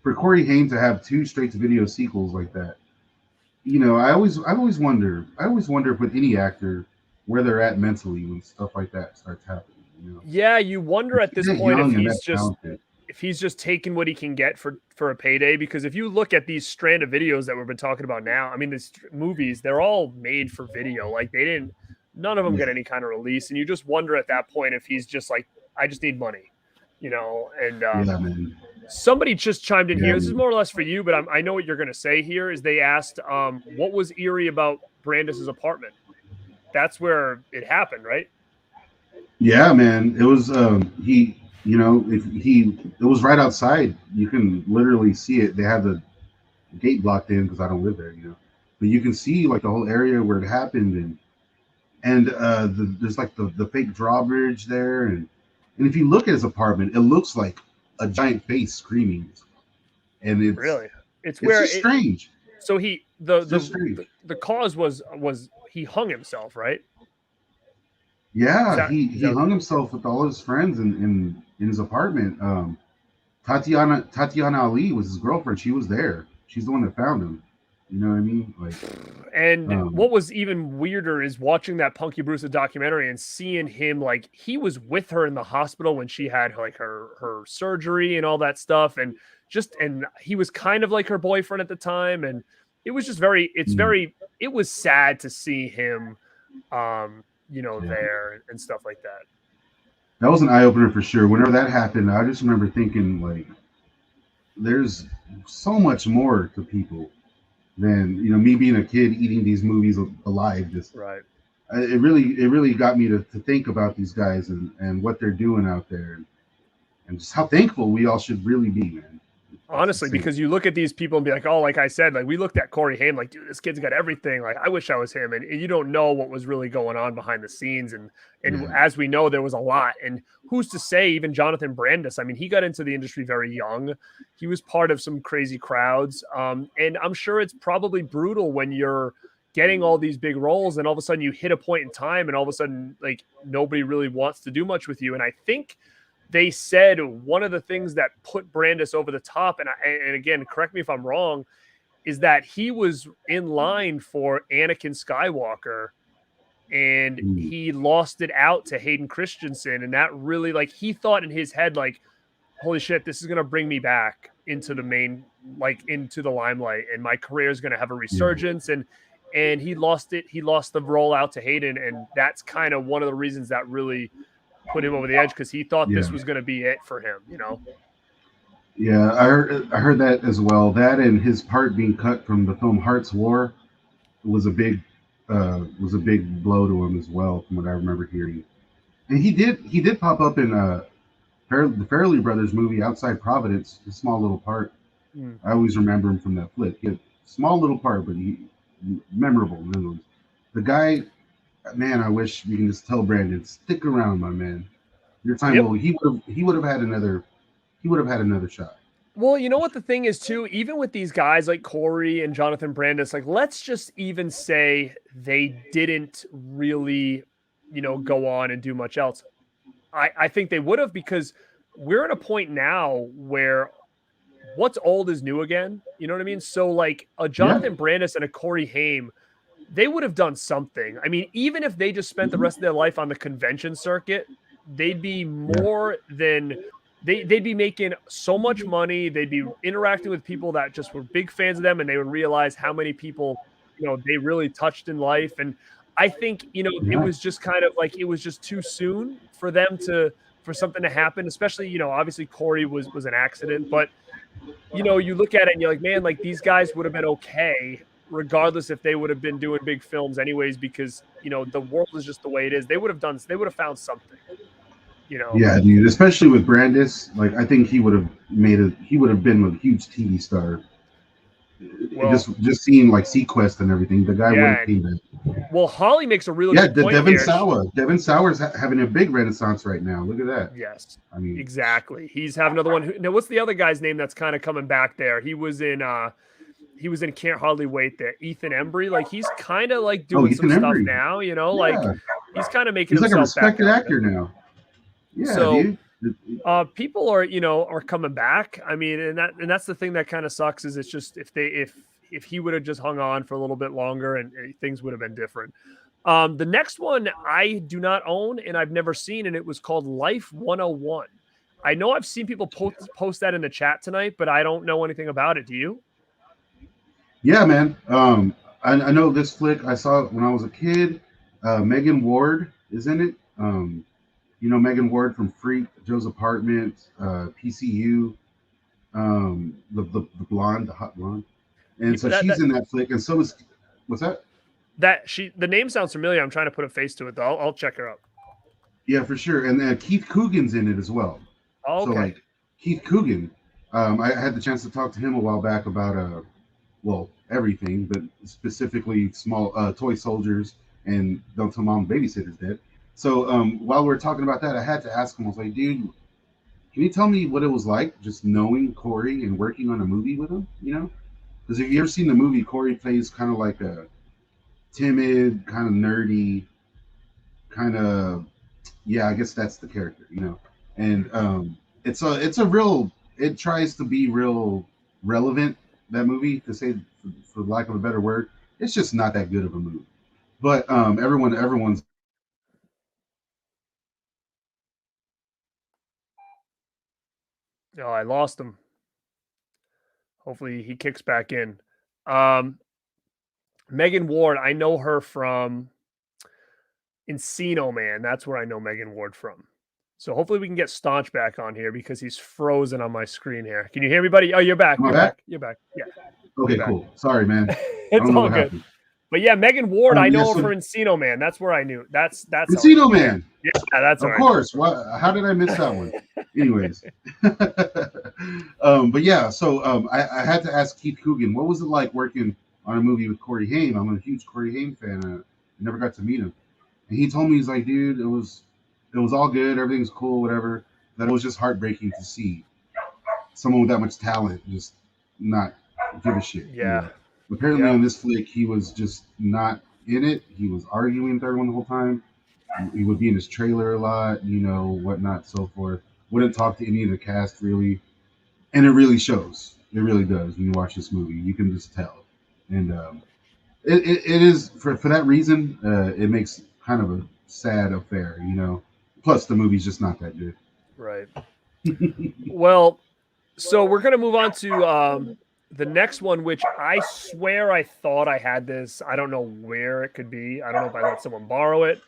for Corey Haim to have two straight to video sequels like that. I always wonder with any actor where they're at mentally when stuff like that starts happening. Yeah, you wonder at He's this that point young and that talented. if he's just taking what he can get for a payday. Because if you look at these strand of videos that we've been talking about now, I mean, these movies, they're all made for video. Like none of them Yeah, get any kind of release, and you just wonder at that point if he's just like, I just need money, And yeah, man. somebody just chimed in Yeah, here. This is man. more or less for you, but I know what you're going to say here. Is they asked, what was eerie about Brandis's apartment? That's where it happened, right? Yeah, man. It was he. If he, it was right outside. You can literally see it. They have the gate blocked in because I don't live there. But you can see like the whole area where it happened, and there's like the fake drawbridge there, and if you look at his apartment, it looks like a giant face screaming, and Really, it's it's where just it. strange. So he It's just strange. the cause was he hung himself, right? Yeah, Is he that hung himself with all his friends in his apartment. Tatiana Ali was his girlfriend. She was there. She's the one that found him. You know what I mean? Like, and um, what was even weirder is watching that Punky Brewster documentary and seeing him like he was with her in the hospital when she had like her surgery and all that stuff, and he was kind of like her boyfriend at the time, and it was just mm, it was sad to see him yeah, there and stuff like that. that was an eye opener for sure. Whenever that happened, I just remember thinking like, there's so much more to people than me being a kid eating these movies alive. Just Right. it really got me to think about these guys and what they're doing out there, and just how thankful we all should really be, man. It's Honestly, insane. because you look at these people and be like, oh, like I said, like we looked at Corey Haim, like, dude, this kid's got everything. Like, I wish I was him. And you don't know what was really going on behind the scenes. And Yeah, as we know, there was a lot. And who's to say, even Jonathan Brandis, I mean, he got into the industry very young. He was part of some crazy crowds. And I'm sure it's probably brutal when you're getting all these big roles and all of a sudden you hit a point in time and all of a sudden, like, nobody really wants to do much with you. And I think they said one of the things that put Brandis over the top, and again, correct me if I'm wrong, is that he was in line for Anakin Skywalker and mm, he lost it out to Hayden Christensen. And that really, like, he thought in his head, like, holy shit, this is going to bring me back into the main, like, into the limelight, and my career is going to have a yeah, resurgence. And he lost it. He lost the role out to Hayden. And that's kind of one of the reasons that really put him over the edge because he thought yeah, this was going to be it for him. yeah. I heard that as well. That and his part being cut from the film Heart's War was a big blow to him as well, from what I remember hearing. And he did pop up in the Fairley Brothers movie Outside Providence, a small little part. Mm. I always remember him from that flick. He had a small little part, but he memorable. The guy, man, I wish we can just tell Brandon, stick around, my man. Your time Yep. will. He would have had another shot. Well, you know what the thing is too, even with these guys like Corey and Jonathan Brandis, like let's just even say they didn't really, go on and do much else. I think they would have because we're at a point now where what's old is new again. You know what I mean? So like a Yeah. Jonathan Brandis and a Corey Haim, they would have done something. I mean, even if they just spent the rest of their life on the convention circuit, they'd be Yeah. more than they'd be making so much money. They'd be interacting with people that just were big fans of them, and they would realize how many people, they really touched in life. And I think, it Yeah. was just kind of like it was just too soon for them for something to happen, especially, obviously Corey was an accident, but you look at it and you're like, man, like these guys would have been okay regardless if they would have been doing big films anyways, because the world is just the way it is. They would have found something, Yeah, dude. Especially with Brandis, like I think he would have been a huge TV star. Well, just seeing like Sequest and everything, the guy would yeah. have came back. Well, Holly makes a really Yeah, good the point Devin here. Sawa. Devin Sawa's having a big renaissance right now. Look at that. Yes, I mean, exactly. He's having another one. Now, what's the other guy's name that's kind of coming back there? He was in Can't Hardly Wait there. Ethan Embry. Like he's kind of like doing some stuff now, like he's kind of making he's like a himself respected back actor now. Yeah, so, dude. People are coming back. I mean, and that's the thing that kind of sucks is it's just if he would have just hung on for a little bit longer and things would have been different. The next one I do not own and I've never seen, and it was called Life 101. I know I've seen people post that in the chat tonight, but I don't know anything about it. Do you? Yeah, man. I know this flick. I saw it when I was a kid. Megan Ward is in it. Megan Ward from Freak, Joe's Apartment, PCU, the blonde, the hot blonde, and so she's in that flick, and so is what's that? The name sounds familiar. I'm trying to put a face to it though. I'll check her out. Yeah, for sure. And Keith Coogan's in it as well. Oh, okay. So like Keith Coogan, I had the chance to talk to him a while back about everything, but specifically small toy soldiers and Don't Tell Mom Babysitter's Dead. So while we were talking about that, I had to ask him. I was like, dude, can you tell me what it was like just knowing Corey and working on a movie with him? Because if you ever seen the movie, Corey plays kind of like a timid, kind of nerdy, kind of I guess that's the character, And it tries to be real relevant, that movie, to say for lack of a better word. It's just not that good of a movie. But everyone's Oh, I lost him. Hopefully he kicks back in. Megan Ward, I know her from Encino Man. That's where I know Megan Ward from. So hopefully we can get Staunch back on here because he's frozen on my screen here. Can you hear me, buddy? Oh, you're back. You're back. Yeah. Okay, cool. Sorry, man. It's all good. Happened. But yeah, Megan Ward, I know her from Encino Man. That's where I knew. That's Encino Man. Yeah, that's of course. How did I miss that one? Anyways, but yeah. So I had to ask Keith Coogan, what was it like working on a movie with Corey Haim? I'm a huge Corey Haim fan. I never got to meet him, and he told me, he's like, dude, it was all good, everything's cool, whatever. That it was just heartbreaking to see someone with that much talent just not give a shit. Yeah. Apparently on this flick, he was just not in it. He was arguing with everyone the whole time. He would be in his trailer a lot, whatnot, so forth. Wouldn't talk to any of the cast really. And it really shows. It really does when you watch this movie. You can just tell. And it is, for that reason, it makes kind of a sad affair, Plus, the movie's just not that good. Right. Well, so we're going to move on to the next one, which I swear I thought I had this. I don't know where it could be. I don't know if I let someone borrow it.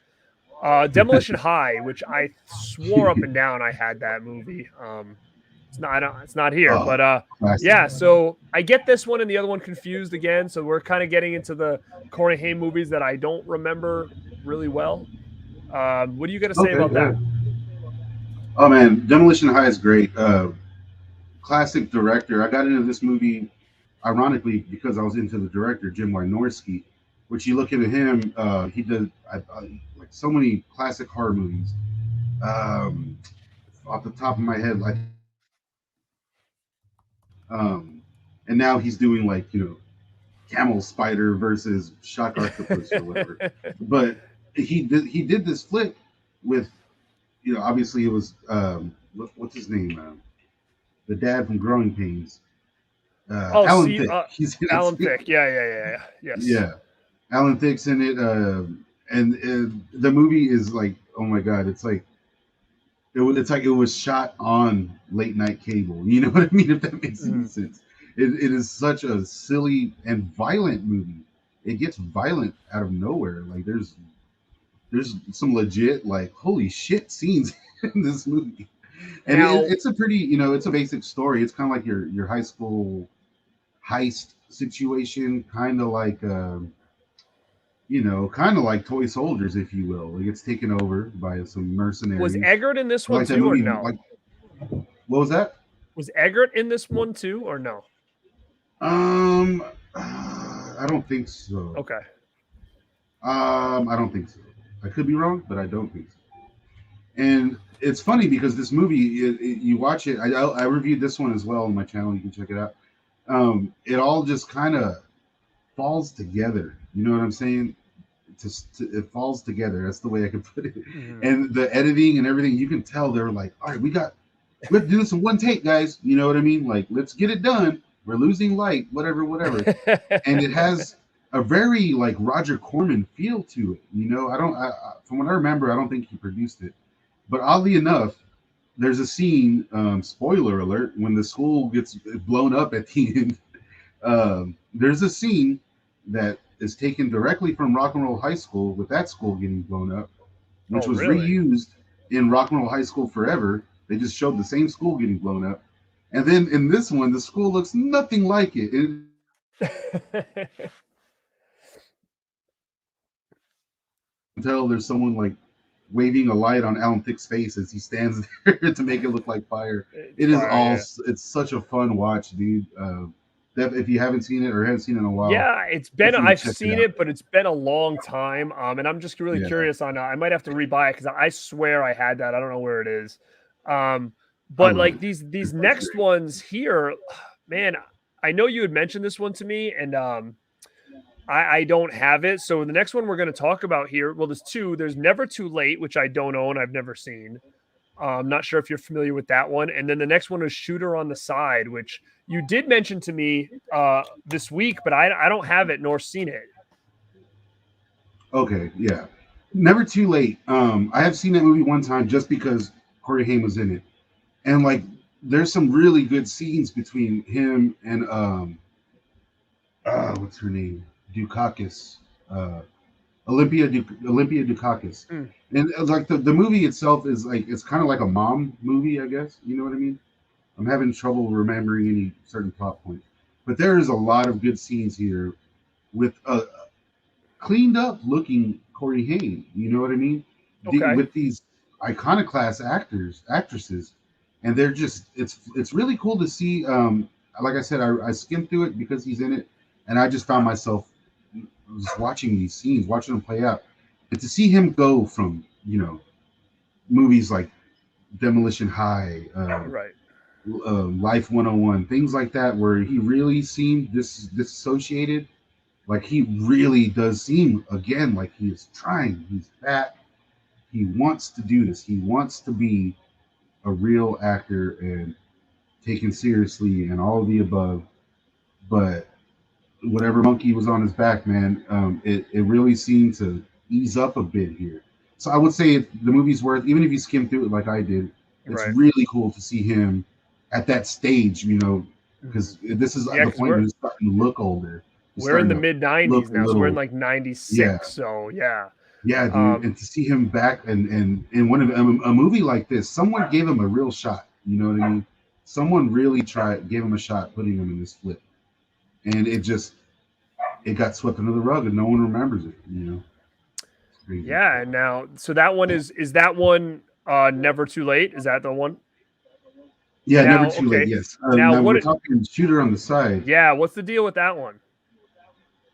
Demolition High, which I swore up and down I had that movie. It's not here, but yeah. So I get this one and the other one confused again. So we're kind of getting into the Corey Haim movies that I don't remember really well. What do you got to say about that? Oh man, Demolition High is great. Classic director. I got into this movie ironically because I was into the director Jim Wynorski, which you look into him, he did like so many classic horror movies. Off the top of my head, like and now he's doing like Camel Spider versus Shock Octopus or whatever. But he did this flick with obviously it was what's his name, the dad from Growing Pains. Alan Thicke. He's in Alan Thicke. Yeah. Yes. Yeah. Alan Thicke's in it. And the movie is like, oh my God, it's like It's like it was shot on late night cable. You know what I mean? If that makes any sense. It is such a silly and violent movie. It gets violent out of nowhere. Like there's some legit like holy shit scenes in this movie, and Now, it's a pretty it's a basic story. It's kind of like your high school heist situation, kind of like kind of like toy soldiers, if you will. It gets taken over by some was mercenaries. Eggert in this one Like that too, or movie. no? Like what was that? Was Eggert in this one too, or no? I don't think so. Okay. I don't think so. I could be wrong, but I don't think so. And it's funny because this movie, you watch it. I reviewed this one as well on my channel. You can check it out. It all just kind of falls together. You know what I'm saying? It falls together. That's the way I could put it. Mhm. And the editing and everything, you can tell they're like, all right, we have to do this in one take, guys. You know what I mean? Like, let's get it done. We're losing light, whatever. And it has a very like Roger Corman feel to it. From what I remember, I don't think he produced it. But oddly enough, there's a scene, spoiler alert, when the school gets blown up at the end. There's a scene that is taken directly from Rock and Roll High School with that school getting blown up, which was really? reused in Rock and Roll High School Forever. They just showed the same school getting blown up. And then in this one, the school looks nothing like it. Tell there's someone like waving a light on Alan Thicke's face as he stands there to make it look like fire. It's such a fun watch, dude. If you haven't seen it or haven't seen it in a while, I've seen it, but it's been a long time. And I'm just really curious on. I might have to rebuy it because I swear I had that. I don't know where it is. But like these next ones here, man, I know you had mentioned this one to me, and I don't have it. So the next one we're going to talk about here, well, there's two. There's Never Too Late, which I don't own. I've never seen. I'm not sure if you're familiar with that one. And then the next one is Shooter on the Side, which you did mention to me this week, but I don't have it nor seen it. Okay, yeah. Never Too Late. I have seen that movie one time just because Corey Haim was in it. And like there's some really good scenes between him and what's her name? Dukakis. Olympia Dukakis. And like the movie itself is like it's kind of like a mom movie, I guess. You know what I mean? I'm having trouble remembering any certain plot points. But there is a lot of good scenes here with a cleaned up looking Corey Haim. You know what I mean? Okay. With these iconoclast actresses, and they're just it's really cool to see. Like I said, I skimmed through it because he's in it, and I just found myself just watching these scenes, watching them play out, and to see him go from movies like Demolition High, Life 101, things like that, where he really seemed disassociated. Like he really does seem again like he is trying. He's fat. He wants to do this. He wants to be a real actor and taken seriously and all of the above. But whatever monkey was on his back, man, it really seemed to ease up a bit here. So I would say the movie's worth, even if you skim through it like I did, it's really cool to see him at that stage, because this is the point where he's starting to look older. We're in the mid 90s now, so we're in like 96. Yeah. So yeah. Yeah, dude. And to see him back and one of a movie like this, someone gave him a real shot. You know what I mean? Someone really gave him a shot putting him in this flip. And it got swept under the rug and no one remembers it, Yeah, and now so that one is that one Never Too Late? Is that the one? Yeah, Never Too Late, yes. Now we're talking Shooter on the Side. Yeah, what's the deal with that one?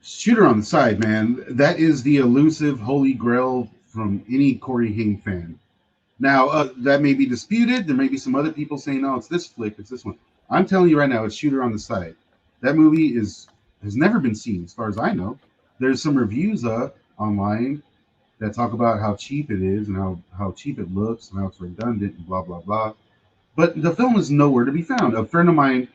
Shooter on the Side, man. That is the elusive holy grail from any Corey Haim fan. Now, that may be disputed. There may be some other people saying, "No, it's this flick, it's this one." I'm telling you right now, it's Shooter on the Side. That movie has never been seen, as far as I know. There's some reviews online that talk about how cheap it is and how cheap it looks and how it's redundant and blah, blah, blah. But the film is nowhere to be found. A friend of mine,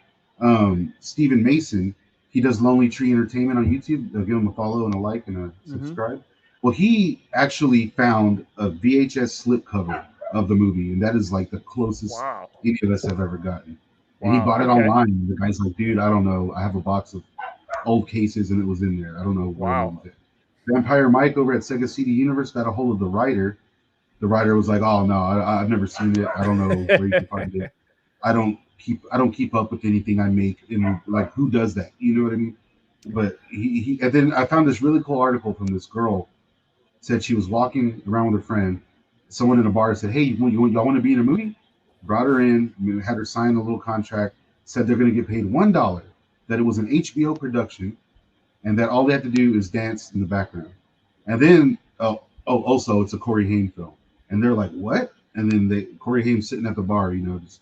Stephen Mason, he does Lonely Tree Entertainment on YouTube. Give him a follow and a like and a subscribe. Well, he actually found a VHS slipcover of the movie, and that is like the closest Wow. any of us have ever gotten. And he Wow. bought it Okay. online. The guy's like, dude, I don't know. I have a box of old cases, and it was in there. I don't know where it Wow. was at. Vampire Mike over at Sega CD Universe got a hold of the writer. The writer was like, "Oh no, I've never seen it. I don't know where you can find it. I don't keep up with anything I make. And like, who does that? You know what I mean?" But he and then I found this really cool article from this girl. Said she was walking around with her friend. Someone in a bar said, "Hey, y'all want to be in a movie?" Brought her in, had her sign a little contract. Said they're going to get paid $1. That it was an HBO production, and that all they have to do is dance in the background. And then, also it's a Corey Haim film, and they're like, "What?" And then Corey Haim's sitting at the bar, just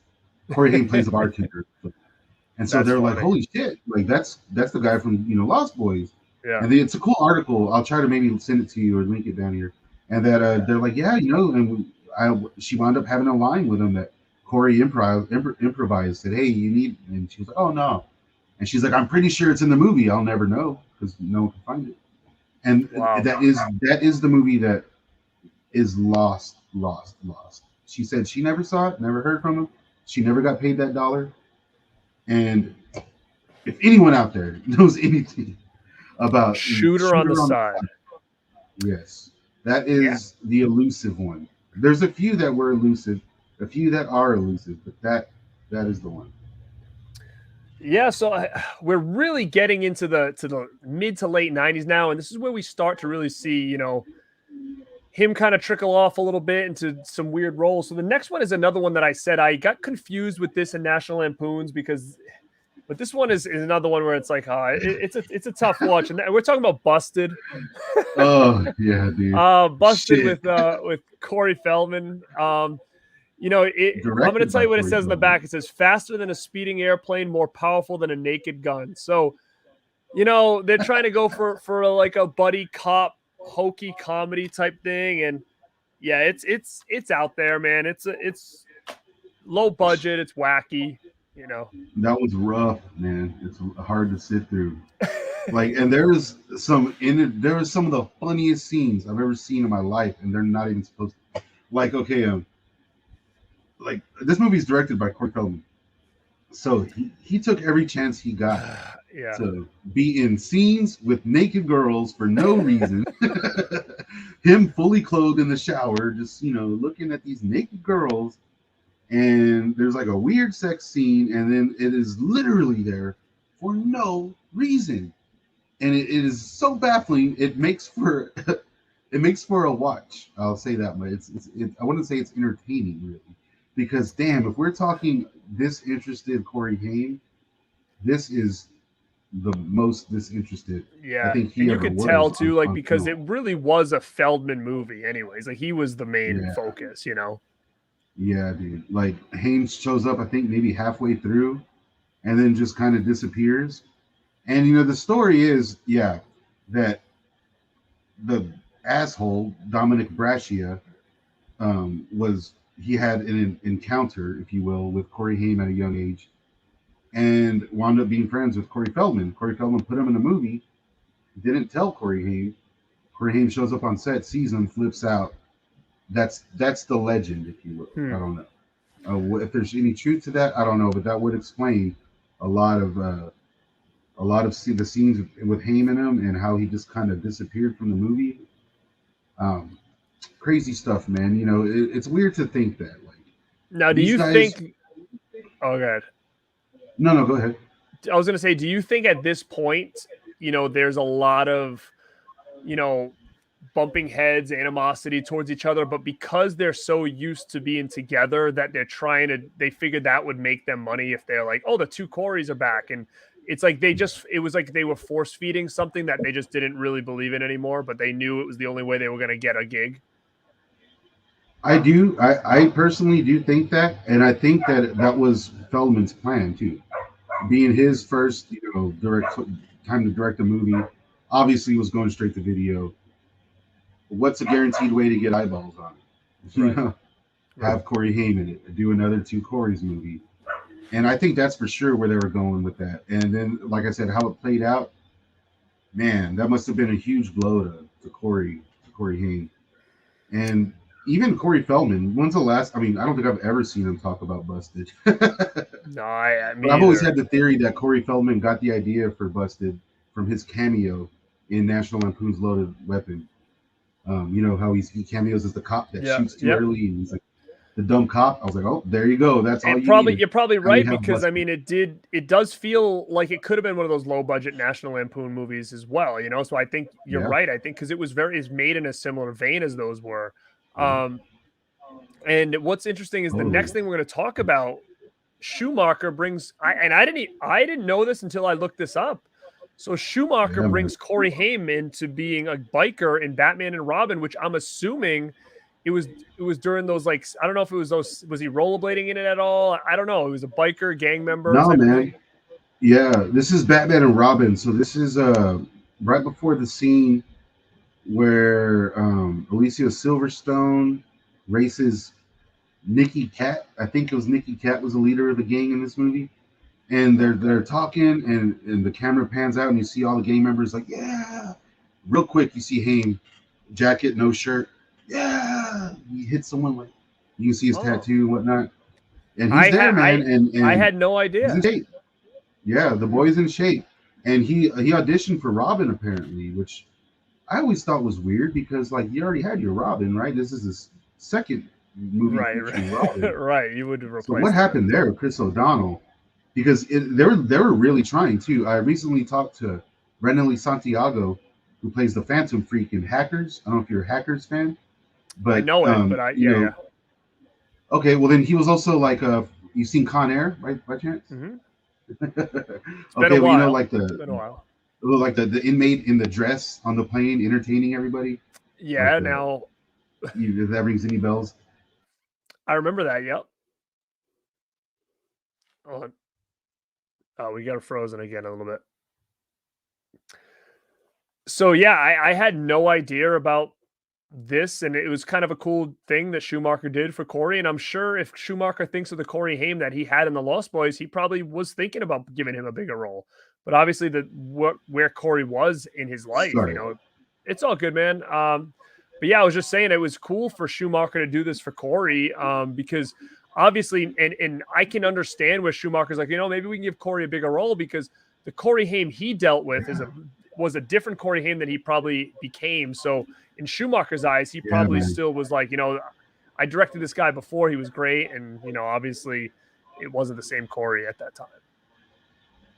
Corey Haim plays the bartender, and so That's they're like, funny. "Holy shit!" Like that's the guy from Lost Boys. Yeah. And then it's a cool article. I'll try to maybe send it to you or link it down here. And that they're like, yeah, and she wound up having a line with him that Corey improvised. Said, "Hey, you need," and she was like, "Oh no," and she's like, "I'm pretty sure it's in the movie. I'll never know because no one can find it." And Wow. that is the movie that is lost. She said she never saw it, never heard from him. She never got paid that $1. And if anyone out there knows anything about Shooter on the Side. Yes, that is the elusive one. There's a few that were elusive, a few that are elusive, but that is the one. Yeah, so we're really getting into the mid to late 90s now, and this is where we start to really see, him kind of trickle off a little bit into some weird roles. So the next one is another one that I said I got confused with this in National Lampoons but this one is another one where it's like, it's a tough watch, and we're talking about Busted. Oh yeah, dude. Busted with Corey Feldman. I'm going to tell you what it says in the back. It says, faster than a speeding airplane, more powerful than a naked gun. So, they're trying to go for like a buddy cop, hokey comedy type thing. And yeah, it's out there, man. It's low budget. It's wacky, That was rough, man. It's hard to sit through. Like, and there was some of the funniest scenes I've ever seen in my life, and they're not even supposed to. Like, okay, like this movie is directed by Corey Feldman, so he took every chance he got to be in scenes with naked girls for no reason. Him fully clothed in the shower, just looking at these naked girls, and there's like a weird sex scene, and then it is literally there for no reason, and it is so baffling. It makes for a watch. I'll say that, but I wouldn't say it's entertaining really. Because damn, if we're talking disinterested Corey Haim, this is the most disinterested. Yeah, I think and you could tell too, like because it really was a Feldman movie, anyways. Like he was the main focus, Yeah, dude. Like Haim shows up, I think maybe halfway through, and then just kind of disappears. And the story is, that the asshole Dominic Brascia he had an encounter, if you will, with Corey Haim at a young age, and wound up being friends with Corey Feldman. Corey Feldman put him in the movie, didn't tell Corey Haim. Corey Haim shows up on set, sees him, flips out. That's the legend, if you will. I don't know if there's any truth to that. I don't know, but that would explain a lot of the scenes with Haim in him and how he just kind of disappeared from the movie. Crazy stuff, man. It's weird to think that. Like, now, do you think? Oh, God. No, go ahead. I was going to say, do you think at this point, there's a lot of, bumping heads, animosity towards each other, but because they're so used to being together that they figured that would make them money if they're like, oh, the two Coreys are back. And it's like it was like they were force feeding something that they just didn't really believe in anymore, but they knew it was the only way they were going to get a gig. I do. I personally do think that, and I think that was Feldman's plan too. Being his first, direct time to direct a movie, obviously was going straight to video. What's a guaranteed way to get eyeballs on it? Have Corey Haim in it, do another two Coreys movie, and I think that's for sure where they were going with that. And then, like I said, how it played out, man, that must have been a huge blow to Corey Haim. And even Corey Feldman. When's the last? I mean, I don't think I've ever seen him talk about Busted. But No, me I've always either. had the theory that Corey Feldman got the idea for Busted from his cameo in National Lampoon's Loaded Weapon. You know how he cameos as the cop that Yeah, shoots too yep. early, and he's like the dumb cop. I was like, oh, there you go. That's all It you probably needed. you're probably Now you right have because I Busted. mean it does feel like it could have been one of those low budget National Lampoon movies as well, you know. So I think you're Yeah. right. I think because it's made in a similar vein as those were. Yeah. Um, and what's interesting is the Totally. next thing we're going to talk about. Schumacher brings I didn't know this until I looked this up. So Schumacher Yeah, man. brings Corey Haim into being a biker in Batman and Robin, which I'm assuming it was during those like I don't know if it was those was he rollerblading in it at all? I don't know. It was a biker gang member No, type of man. thing. Yeah, this is Batman and Robin. So this is right before the scene where Alicia Silverstone races Nikki Cat. I think it was Nikki Cat was the leader of the gang in this movie. And they're talking, and the camera pans out, and you see all the gang members like, yeah. Real quick, you see Haim, jacket, no shirt. Yeah, he hits someone like you can see his Oh, tattoo and whatnot, and he's I there, had man, I and had no he's in idea. shape. Yeah, the boy's in shape, and he auditioned for Robin apparently, which I always thought was weird because like you already had your Robin, right? This is his second movie Right, featuring Robin. right. You would So replace what him then. happened there with Chris O'Donnell? Because they were really trying too. I recently talked to Brendan Lee Santiago, who plays the Phantom Freak in Hackers. I don't know if you're a Hackers fan, I but know it, but you yeah. know, okay. Well, then he was also like you seen Con Air, right? By chance? Mm-hmm. It's been a Okay, well, you know, while. like It's been a while. the inmate in the dress on the plane entertaining everybody. Like Yeah, now if that rings any bells. I remember that. Yep. Oh, we got it frozen again a little bit. So yeah, I had no idea about this, and it was kind of a cool thing that Schumacher did for Corey. And I'm sure if Schumacher thinks of the Corey Haim that he had in the Lost Boys, he probably was thinking about giving him a bigger role. But obviously, where Corey was in his life, you Sorry. know, it's all good, man. But yeah, I was just saying it was cool for Schumacher to do this for Corey, because obviously, and I can understand where Schumacher's like, you know, maybe we can give Corey a bigger role because the Corey Haim he dealt with was a different Corey Haim than he probably became. So in Schumacher's eyes, he Yeah, probably man. still was like, you know, I directed this guy before, he was great, and you know, obviously, it wasn't the same Corey at that time.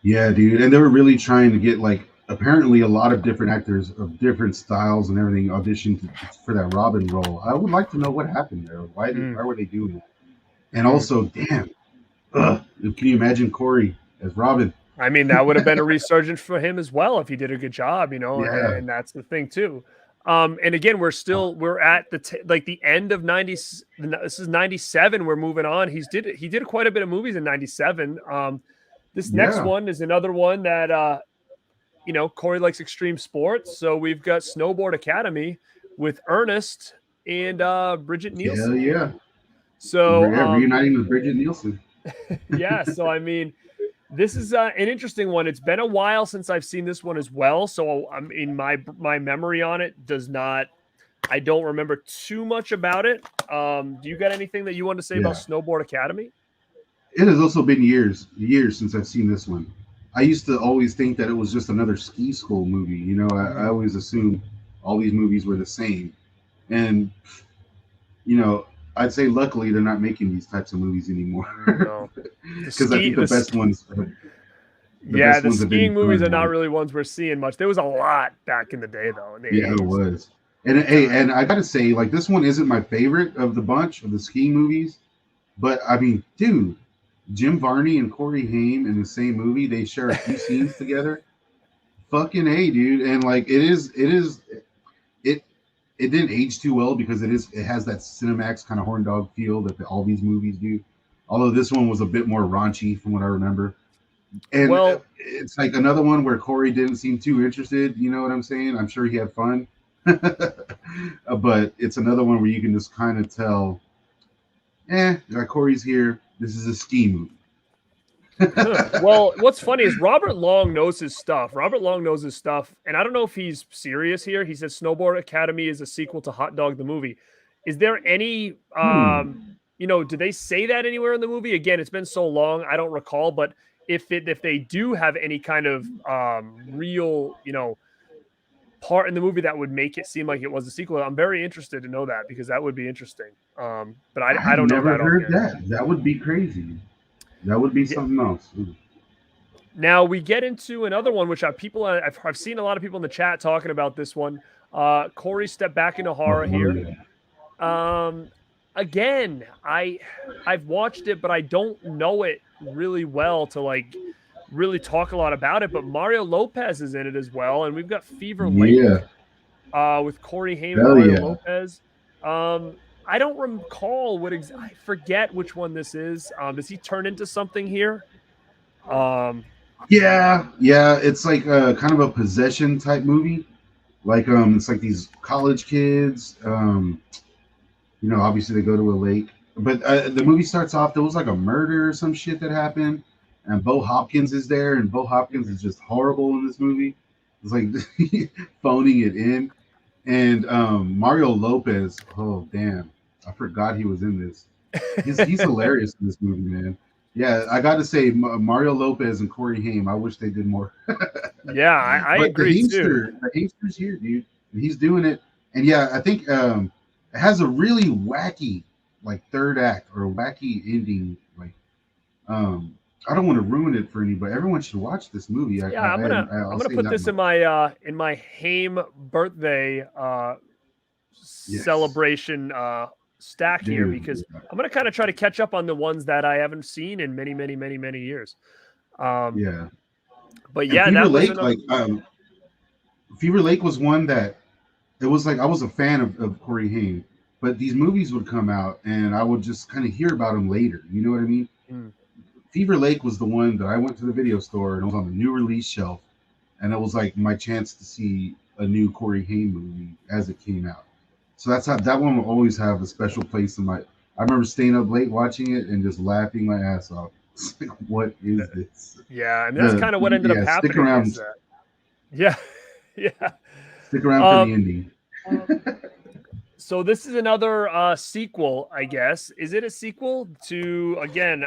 Yeah, dude. And they were really trying to get like apparently a lot of different actors of different styles and everything auditioned for that Robin role. I would like to know what happened there. Why were they doing it? And also, damn, can you imagine Corey as Robin? I mean, that would have been a resurgence for him as well if he did a good job, you know, Yeah. and that's the thing too. And again, we're at the end of 90. This is 97. We're moving on. He did quite a bit of movies in 97. This next Yeah. one is another one that, you know, Corey likes extreme sports. So we've got Snowboard Academy with Ernest and Bridget Hell Nielsen. yeah. So, Yeah, reuniting with Bridget Nielsen. yeah. So, I mean, this is an interesting one. It's been a while since I've seen this one as well. So, I mean, my memory on it does not. I don't remember too much about it. Do you got anything that you want to say about Yeah. Snowboard Academy? It has also been years since I've seen this one. I used to always think that it was just another ski school movie. You know, I always assumed all these movies were the same. And, you know, I'd say luckily they're not making these types of movies anymore. No. Because I think the best ones The have been skiing movies are done not now. really ones we're seeing much. There was a lot back in the day, though. In the Yeah, it 80s. was. And hey, and I gotta say, like this one isn't my favorite of the bunch of the skiing movies, but I mean, dude, Jim Varney and Corey Haim in the same movie, they share a few scenes together. Fucking A, dude. And like it it didn't age too well because it has that Cinemax kind of horn dog feel that all these movies do. Although this one was a bit more raunchy from what I remember. And Well, it's like another one where Corey didn't seem too interested. You know what I'm saying? I'm sure he had fun, but it's another one where you can just kind of tell, like Corey's here. This is a ski movie. well, what's funny is Robert Long knows his stuff. Robert Long knows his stuff, and I don't know if he's serious here. He says Snowboard Academy is a sequel to Hot Dog the movie. Is there any, do they say that anywhere in the movie? Again, it's been so long, I don't recall. But if they do have any kind of real, part in the movie that would make it seem like it was a sequel, I'm very interested to know that, because that would be interesting. But I I've don't know never that heard offhand. that. That would be crazy. That would be something else. Now we get into another one, which I've seen a lot of people in the chat talking about this one. Corey stepped back into horror here. Again, I've watched it, but I don't know it really well to like really talk a lot about it. But Mario Lopez is in it as well, and we've got Fever Lake with Corey Haim and Mario Lopez. I don't recall I forget which one this is. Does he turn into something here? Yeah, it's like kind of a possession type movie. Like it's like these college kids. Obviously they go to a lake, but the movie starts off. There was like a murder or some shit that happened, and Bo Hopkins is there, and Bo Hopkins is just horrible in this movie. It's like phoning it in, and Mario Lopez. Oh damn, I forgot he was in this. He's hilarious in this movie, man. Yeah, I got to say, Mario Lopez and Corey Haim. I wish they did more. Yeah, I agree too. The Haimster's here, dude. And he's doing it, and yeah, I think it has a really wacky, like third act or a wacky ending. Like, I don't want to ruin it for anybody. Everyone should watch this movie. I'm gonna put this in my Haim birthday celebration stack here, because I'm gonna kind of try to catch up on the ones that I haven't seen in many years. But yeah, Fever Lake, Fever Lake was one that it was like I was a fan of Corey Haim, but these movies would come out and I would just kind of hear about them later. You know what I mean? Fever Lake was the one that I went to the video store and it was on the new release shelf, and it was like my chance to see a new Corey Haim movie as it came out. So that's how that one will always have a special place in my. I remember staying up late watching it and just laughing my ass off. It's like, what is this? Yeah, and that's kind of what ended up happening. Stick around. Yeah. Stick around for the ending. So this is another sequel, I guess. Is it a sequel to, again,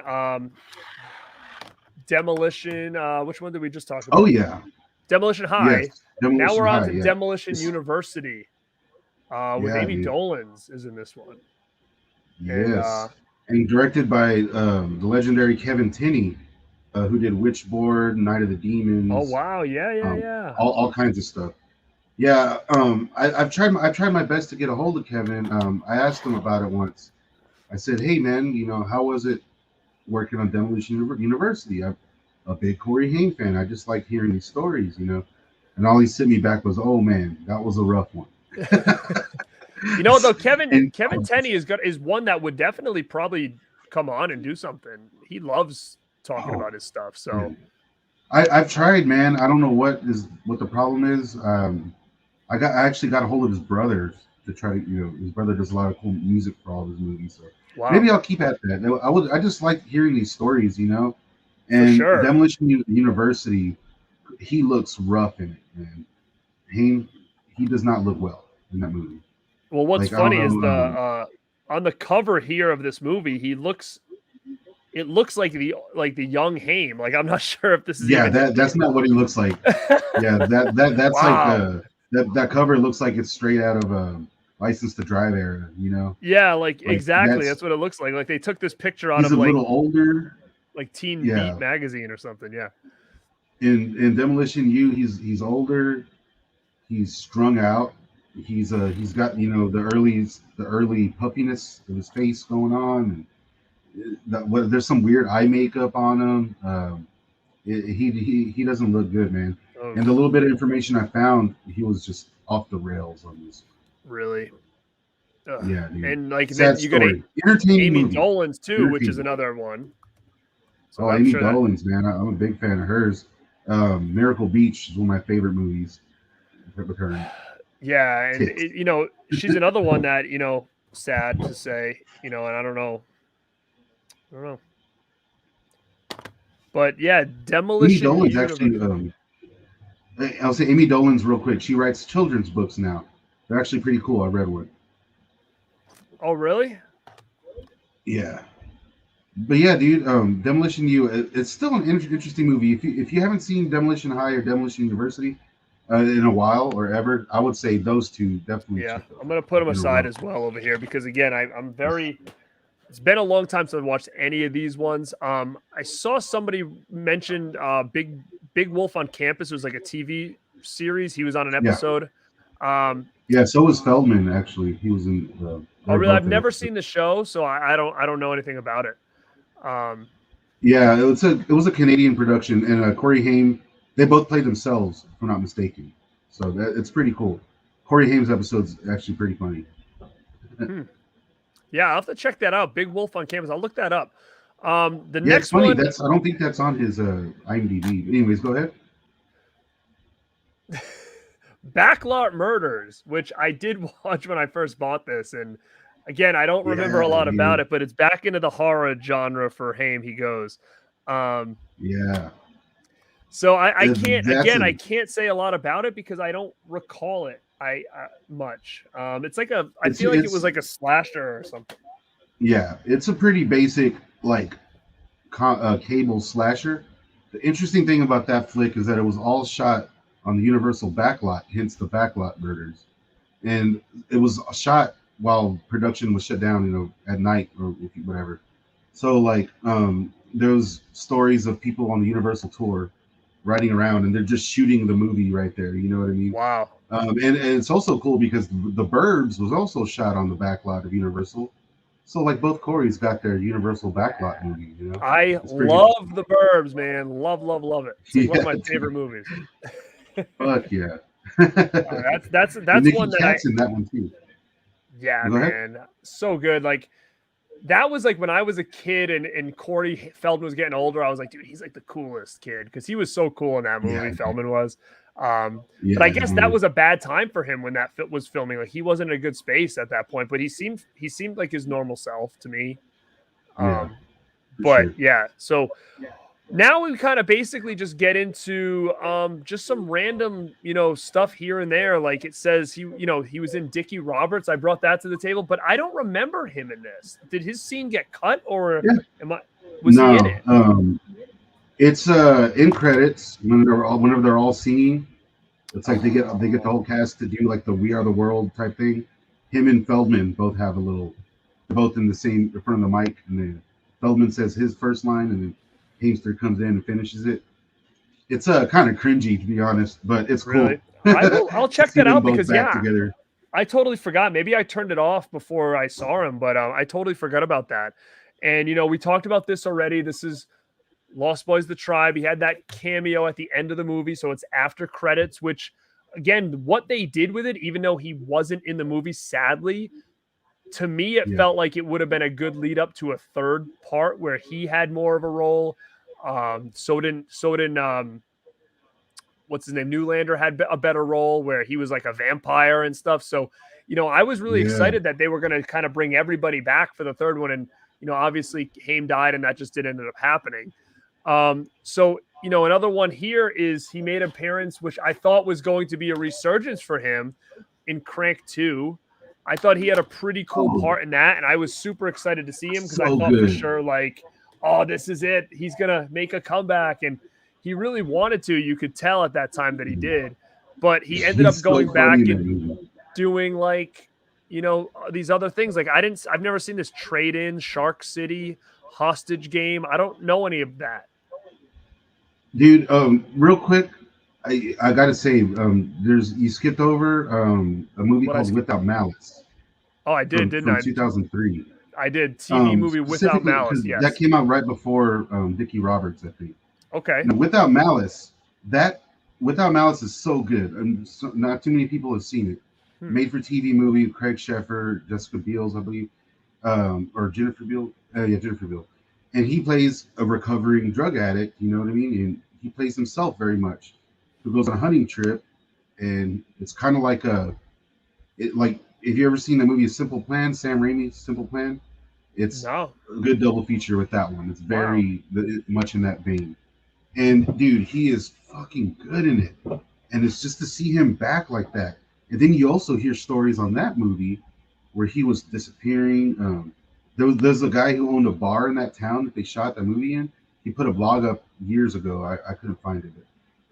Demolition? Which one did we just talk about? Oh yeah, Demolition High. Yes. Demolition now we're on High, to Demolition University. With Amy Dolenz is in this one. Yes, and directed by the legendary Kevin Tenney, who did Witchboard, Night of the Demons. Oh wow, yeah. All kinds of stuff. Yeah, I've tried my best to get a hold of Kevin. I asked him about it once. I said, "Hey man, how was it working on Demolition University? I'm a big Corey Haim fan. I just like hearing these stories, And all he sent me back was, "Oh man, that was a rough one." Though Kevin Tenney is one that would definitely probably come on and do something. He loves talking about his stuff. So man. I've tried, man. I don't know what the problem is. I actually got a hold of his brother to try to, his brother does a lot of cool music for all of his movies. So maybe I'll keep at that. I just like hearing these stories, And Demolition University, he looks rough in it, man. He does not look well in that movie. Well, what's funny is on the cover here of this movie, it looks like the young Haim. Like, I'm not sure if this is that's not what he looks like. Yeah, that's wow. Like that cover looks like it's straight out of License to Drive era, Yeah, like exactly. That's what it looks like. Like they took this picture out of a little older, like Teen Beat magazine or something. Yeah. In Demolition he's older. He's strung out. He's got the early puffiness of his face going on, and there's some weird eye makeup on him. He doesn't look good, man. Oh. And the little bit of information I found, he was just off the rails on this. Really? Yeah, dude. And like sad then you got Amy Dolenz too, which is another one. So Amy Dolenz, man, I'm a big fan of hers. Miracle Beach is one of my favorite movies with her. Yeah, and she's another one that sad to say, and I don't know. But yeah, Demolition. Amy Dolenz actually. I'll say Amy Dolenz real quick. She writes children's books now. They're actually pretty cool. I read one. Oh, really? Yeah. But yeah, dude, Demolition U. It's still an interesting movie. If you haven't seen Demolition High or Demolition University in a while or ever, I would say those two definitely Yeah, check those I'm out gonna put them in a aside row. as well over here because again, I'm very. It's been a long time since I've watched any of these ones. I saw somebody mention Big Wolf on Campus. It was like a TV series. He was on an Yeah, episode. Um, yeah. So was Feldman actually. He was in. oh, They're really? both I've in never episodes. seen the show, so I don't know anything about it. Um, Yeah, it was a Canadian production, and Corey Haim. They both played themselves, if I'm not mistaken. So it's pretty cool. Corey Haim's episode's actually pretty funny. hmm. Yeah, I'll have to check that out. Big Wolf on Campus. I'll look that up. The Yeah, it's next funny. one, I don't think that's on his IMDb. But anyways, go ahead. Backlot Murders, which I did watch when I first bought this, and again, I don't remember Yeah, a lot about dude. it, but it's back into the horror genre for Haim. He goes. Um, Yeah, so I can't that's again a I can't say a lot about it because I don't recall it I much. It's like I feel like it was it's like a slasher or something. yeah, it's a pretty basic like cable slasher. The interesting thing about that flick is that it was all shot on the Universal backlot, hence the backlot murders, and it was shot while production was shut down, at night or whatever. So like, there was stories of people on the Universal tour riding around, and they're just shooting the movie right there. You know what I mean? Wow. And it's also cool because the Burbs was also shot on the backlot of Universal. So like both Corey's got their Universal backlot movie. I It's pretty love The Burbs, man. Love it. It's like one of yeah, my favorite dude. movies. Fuck yeah. That's Nikki one that I Katz's in that one too. yeah, Go ahead. man. So good. Like that was like when I was a kid and Corey Feldman was getting older. I was like, dude, he's like the coolest kid because he was so cool in that movie. Yeah, Feldman was. But I yeah, guess that dude. was a bad time for him when that was filming. Like he wasn't in a good space at that point. But he seemed like his normal self to me. Yeah, Um, for but sure. yeah, so now we kind of basically just get into just some random stuff here and there. Like it says he was in Dickie Roberts. I brought that to the table, but I don't remember him in this. Did his scene get cut or Yeah. am I was he in No, it? it's in credits whenever they're all singing. It's like they get the whole cast to do like the "We Are the World" type thing. Him and Feldman both have a little. They're both in front of the mic, and then Feldman says his first line, and then Haimster comes in and finishes it. It's kind of cringy, to be honest, but it's cool Really? I'll to check see that them out both because back yeah, together. I totally forgot. Maybe I turned it off before I saw him, but I totally forgot about that. And we talked about this already. This is Lost Boys the Tribe. He had that cameo at the end of the movie, so it's after credits, which again, what they did with it, even though he wasn't in the movie, sadly, to me, it Yeah, felt like it would have been a good lead up to a third part where he had more of a role. So didn't what's his name? Newlander had a better role where he was like a vampire and stuff. So, I was really yeah, excited that they were going to kind of bring everybody back for the third one. And, obviously Haim died and that just didn't end up happening. Another one here is he made an appearance, which I thought was going to be a resurgence for him in Crank 2. I thought he had a pretty cool oh, part in that. And I was super excited to see him because I so thought for good. sure, like, oh, this is it. He's going to make a comeback. And he really wanted to. You could tell at that time that he did. But he ended up He's so going funny back in that and movie. doing like, these other things. Like I've never seen this Trade In, Shark City, Hostage Game. I don't know any of that. Dude, real quick, I gotta say, you skipped over a movie What I called skip? Without Malice Oh, I did, didn't from I? 2003. I did. TV movie Without Specifically Malice. because that Yes. came out right before Dickie Roberts, I think. Okay. Now, Without Malice, that Without Malice is so good, and not too many people have seen it. Hmm. Made for TV movie, Craig Sheffer, Jessica Biel, I believe, or Jennifer Biel. Yeah, Jennifer Biel, and he plays a recovering drug addict. You know what I mean? And he plays himself very much. Who goes on a hunting trip, and it's kind of like like if you ever seen the movie Simple Plan, Sam Raimi's Simple Plan, it's No. a good double feature with that one. It's Wow. very much in that vein. And dude, he is fucking good in it. And it's just to see him back like that. And then you also hear stories on that movie where he was disappearing. There's a guy who owned a bar in that town that they shot the movie in. He put a blog up years ago. I couldn't find it. But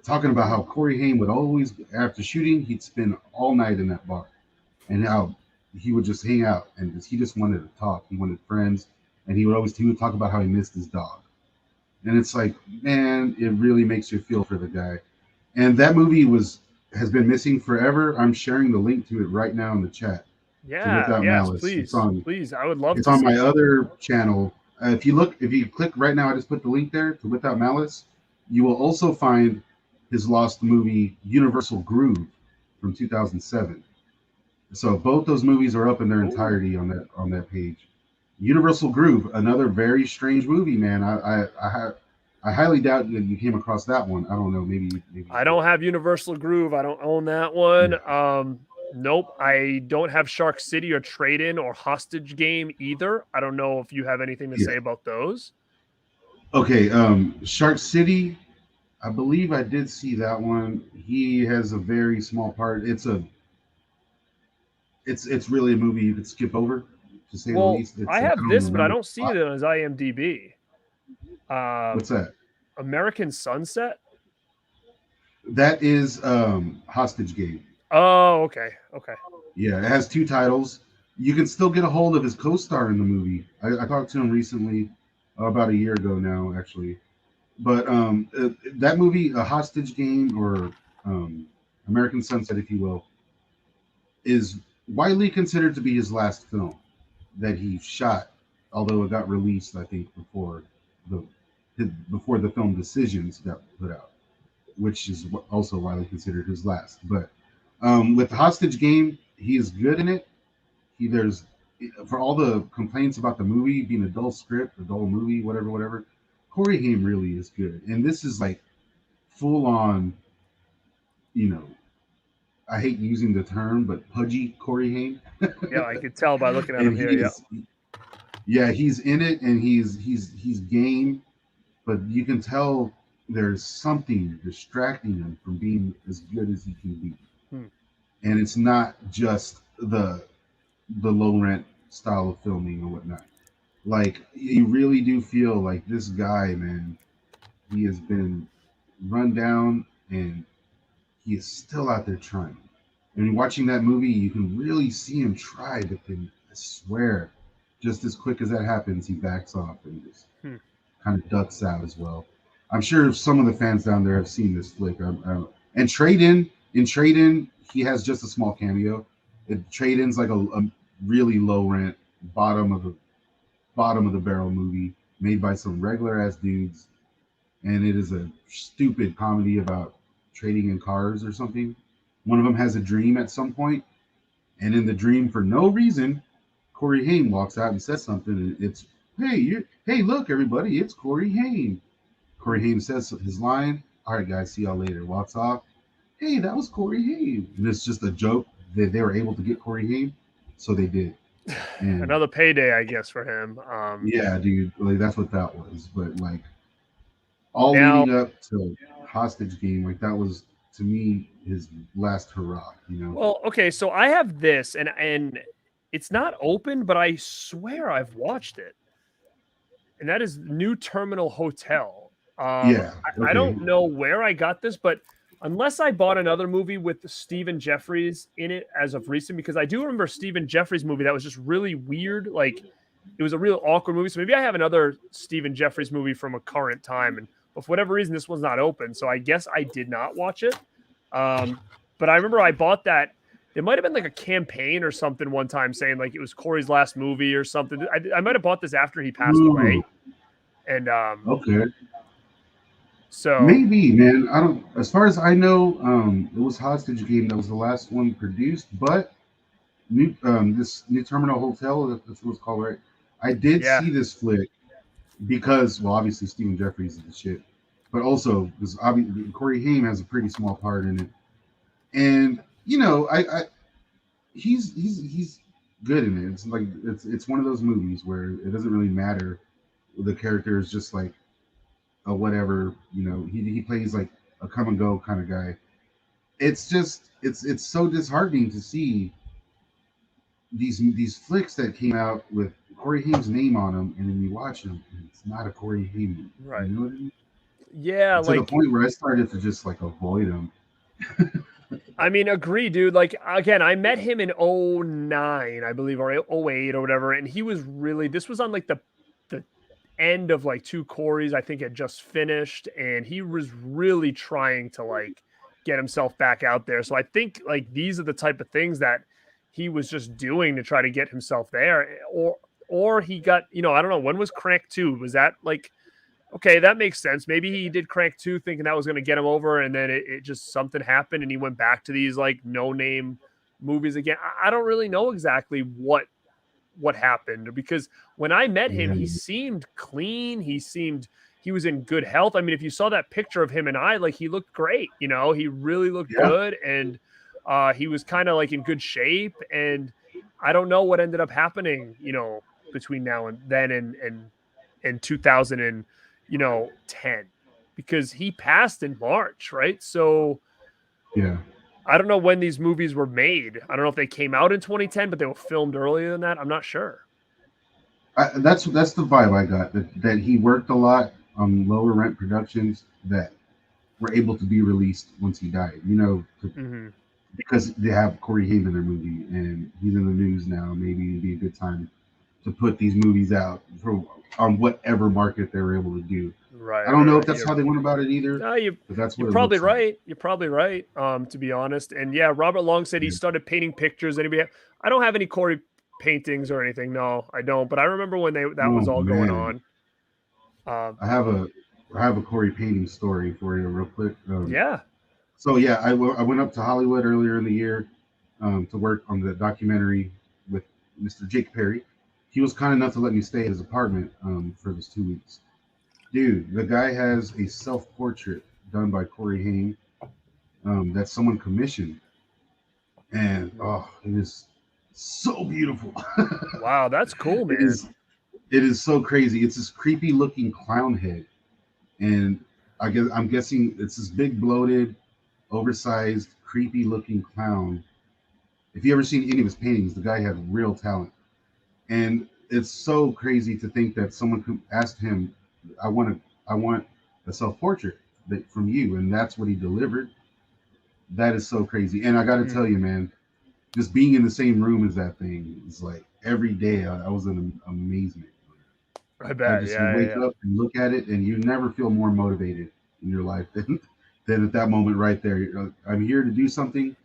talking about how Corey Haim would always, after shooting, he'd spend all night in that bar, and how he would just hang out and he just wanted to talk. He wanted friends, and he would talk about how he missed his dog. And it's like, man, it really makes you feel for the guy. And that movie has been missing forever. I'm sharing the link to it right now in the chat. To Yeah, Without yes, Malice. please, please. I would love It's to on see my it. other channel. If you click right now, I just put the link there to Without Malice. You will also find his lost movie Universal Groove from 2007. So both those movies are up in their entirety on that page. Universal Groove, another very strange movie, man. I highly doubt that you came across that one. I don't know, maybe you I did. don't have Universal Groove. I don't own that one. Yeah. Nope. I don't have Shark City or Trade In or Hostage Game either. I don't know if you have anything to Yeah. say about those. Okay, Shark City, I believe I did see that one. He has a very small part. It's really a movie you could skip over, to say the Well, least. It's I like I have don't this, but I remember don't the see it plot. on his IMDb. What's Um, that? American Sunset. That is Hostage Game. Oh, okay, okay. Yeah, it has two titles. You can still get a hold of his co-star in the movie. I talked to him recently, about a year ago now, actually. But that movie, A Hostage Game, or American Sunset, if you will, is widely considered to be his last film that he shot, although it got released, I think, the before the film Decisions got put out, which is also widely considered his last. But with the Hostage Game, he is good in it. There's, for all the complaints about the movie being a dull script, a dull movie, whatever, whatever. Corey Haim really is good, and this is like full on, you know. I hate using the term, but pudgy Corey Haim. Yeah, I could tell by looking at And him here. he Yeah. is, yeah, he's in it, and he's game, but you can tell there's something distracting him from being as good as he can be. Hmm. And it's not just the low rent style of filming or whatnot. Like, you really do feel like this guy, man, he has been run down, and he is still out there trying. And watching that movie, you can really see him try, but then I swear, just as quick as that happens, he backs off and just Hmm. kind of ducks out as well. I'm sure some of the fans down there have seen this flick. And Trade In, he has just a small cameo. Trade In's like a really low rent, bottom of the barrel movie made by some regular ass dudes, and it is a stupid comedy about trading in cars or something. One of them has a dream at some point, and in the dream, for no reason, Corey Haim walks out and says something, and it's, hey, look, everybody, it's Corey Haim. Corey Hmm. Haim says his line. All right, guys, see y'all later. Walks off. Hey, that was Corey Haim, and it's just a joke that they were able to get Corey Haim, so they did. And Another payday, I guess, for him. yeah, dude, like that's what that was. But like all Now, leading up to Hostage Game, like that was to me his last hurrah. You know? well, okay, so I have this, and it's not open, but I swear I've watched it, and that is New Terminal Hotel. Yeah. I Okay. don't know where I got this, but unless I bought another movie with Stephen Jeffries in it as of recent, because I do remember Stephen Jeffries movie that was just really weird, like it was a real awkward movie. So maybe I have another Stephen Jeffries movie from a current time, and but for whatever reason, this was not open. So I guess I did not watch it. Um, but I remember I bought that. It might have been like a campaign or something one time saying like it was Corey's last movie or something. I might have bought this after he passed Ooh, away, and okay. so Maybe, man. I don't. As far as I know, it was Hostage Game that was the last one produced. But this New Terminal Hotel, that's what it's called, right? I did yeah, see this flick because, well, obviously Stephen Jeffries is the shit, but also because obviously Corey Haim has a pretty small part in it, and you know, I he's good in it. It's like it's one of those movies where it doesn't really matter. The character is just like a whatever, you know. He plays like a come and go kind of guy. It's just it's so disheartening to see these flicks that came out with Corey Haim's name on them, and then you watch them, and it's not a Corey Haim movie. Right. You know what I mean? Yeah, To the like point where I started to just like avoid them. I mean, agree, dude. Like again, I met him in '09, I believe, or '08 or whatever, and he was really this was on like the end of like two Corys, I think had just finished, and he was really trying to like get himself back out there. So I think like these are the type of things that he was just doing to try to get himself there. Or he got, I don't know, when was Crank 2? Was that like okay, that makes sense. Maybe he did Crank 2 thinking that was going to get him over, and then it just something happened and he went back to these like no name movies again. I don't really know exactly what happened, because when I met him, Yeah, he seemed clean. He was in good health. I mean, if you saw that picture of him and I, like he looked great, he really looked yeah, good. And he was kind of like in good shape. And I don't know what ended up happening, between now and then and 2000 and, 10, because he passed in March, right? So yeah. I don't know when these movies were made. I don't know if they came out in 2010, but they were filmed earlier than that. I'm not sure. That's the vibe I got. That he worked a lot on lower rent productions that were able to be released once he died. Mm-hmm. Because they have Corey Haim in their movie and he's in the news now. Maybe it'd be a good time to put these movies out on whatever market they were able to do. Right, I don't right, know if right. that's how they went about it either, No, but that's you're what it probably looks like. right. You're probably right. To be honest, and yeah, Robert Long said he Yeah. started painting pictures. I don't have any Corey paintings or anything. No, I don't. But I remember when that Oh was all going man, on. Um, I have a I have a Corey painting story for you, real quick. yeah. So yeah, I went up to Hollywood earlier in the year to work on the documentary with Mr. Jake Perry. He was kind enough to let me stay at his apartment for those 2 weeks. Dude, the guy has a self portrait done by Corey Haim that someone commissioned, and oh, it is so beautiful. Wow, that's cool, it man. is it is so crazy. It's this creepy looking clown head, and I'm guessing it's this big bloated, oversized, creepy looking clown. If you ever seen any of his paintings, the guy had real talent, and it's so crazy to think that someone asked him, I want a self portrait that from you," and that's what he delivered. That is so crazy. And I got to tell Mm, you, man, just being in the same room as that thing is like every day I was in amazement. I I bet. just, you Yeah, yeah, wake yeah. up and look at it, and you never feel more motivated in your life than at that moment right there. I'm here to do something,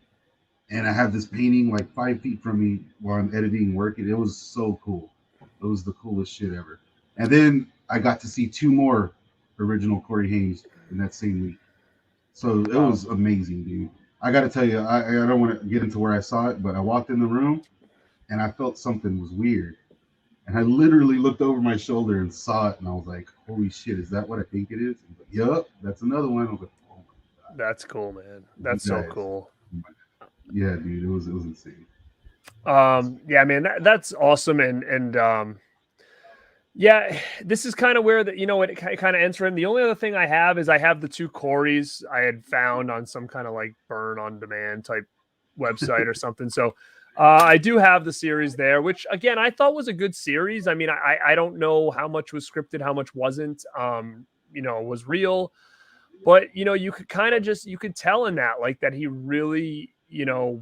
and I have this painting like 5 feet from me while I'm editing and working. It was so cool. It was the coolest shit ever. And then I got to see two more original Corey Hames in that same week. So it Wow. was amazing, dude. I got to tell you, I don't want to get into where I saw it, but I walked in the room and I felt something was weird. And I literally looked over my shoulder and saw it, and I was like, "Holy shit, is that what I think it is?" Like, "Yup, that's another one." I was like, "Oh my That's cool, man. god, you That's so guys!" cool. Yeah, dude, it was insane. Yeah, man, that's awesome. And yeah, this is kind of where it kind of ends for him. The only other thing I have is I have the two Corys I had found on some kind of like burn on demand type website or something. So I do have the series there, which again I thought was a good series. I mean, I don't know how much was scripted, how much wasn't. Was real, but you could kind of you could tell in that like that he really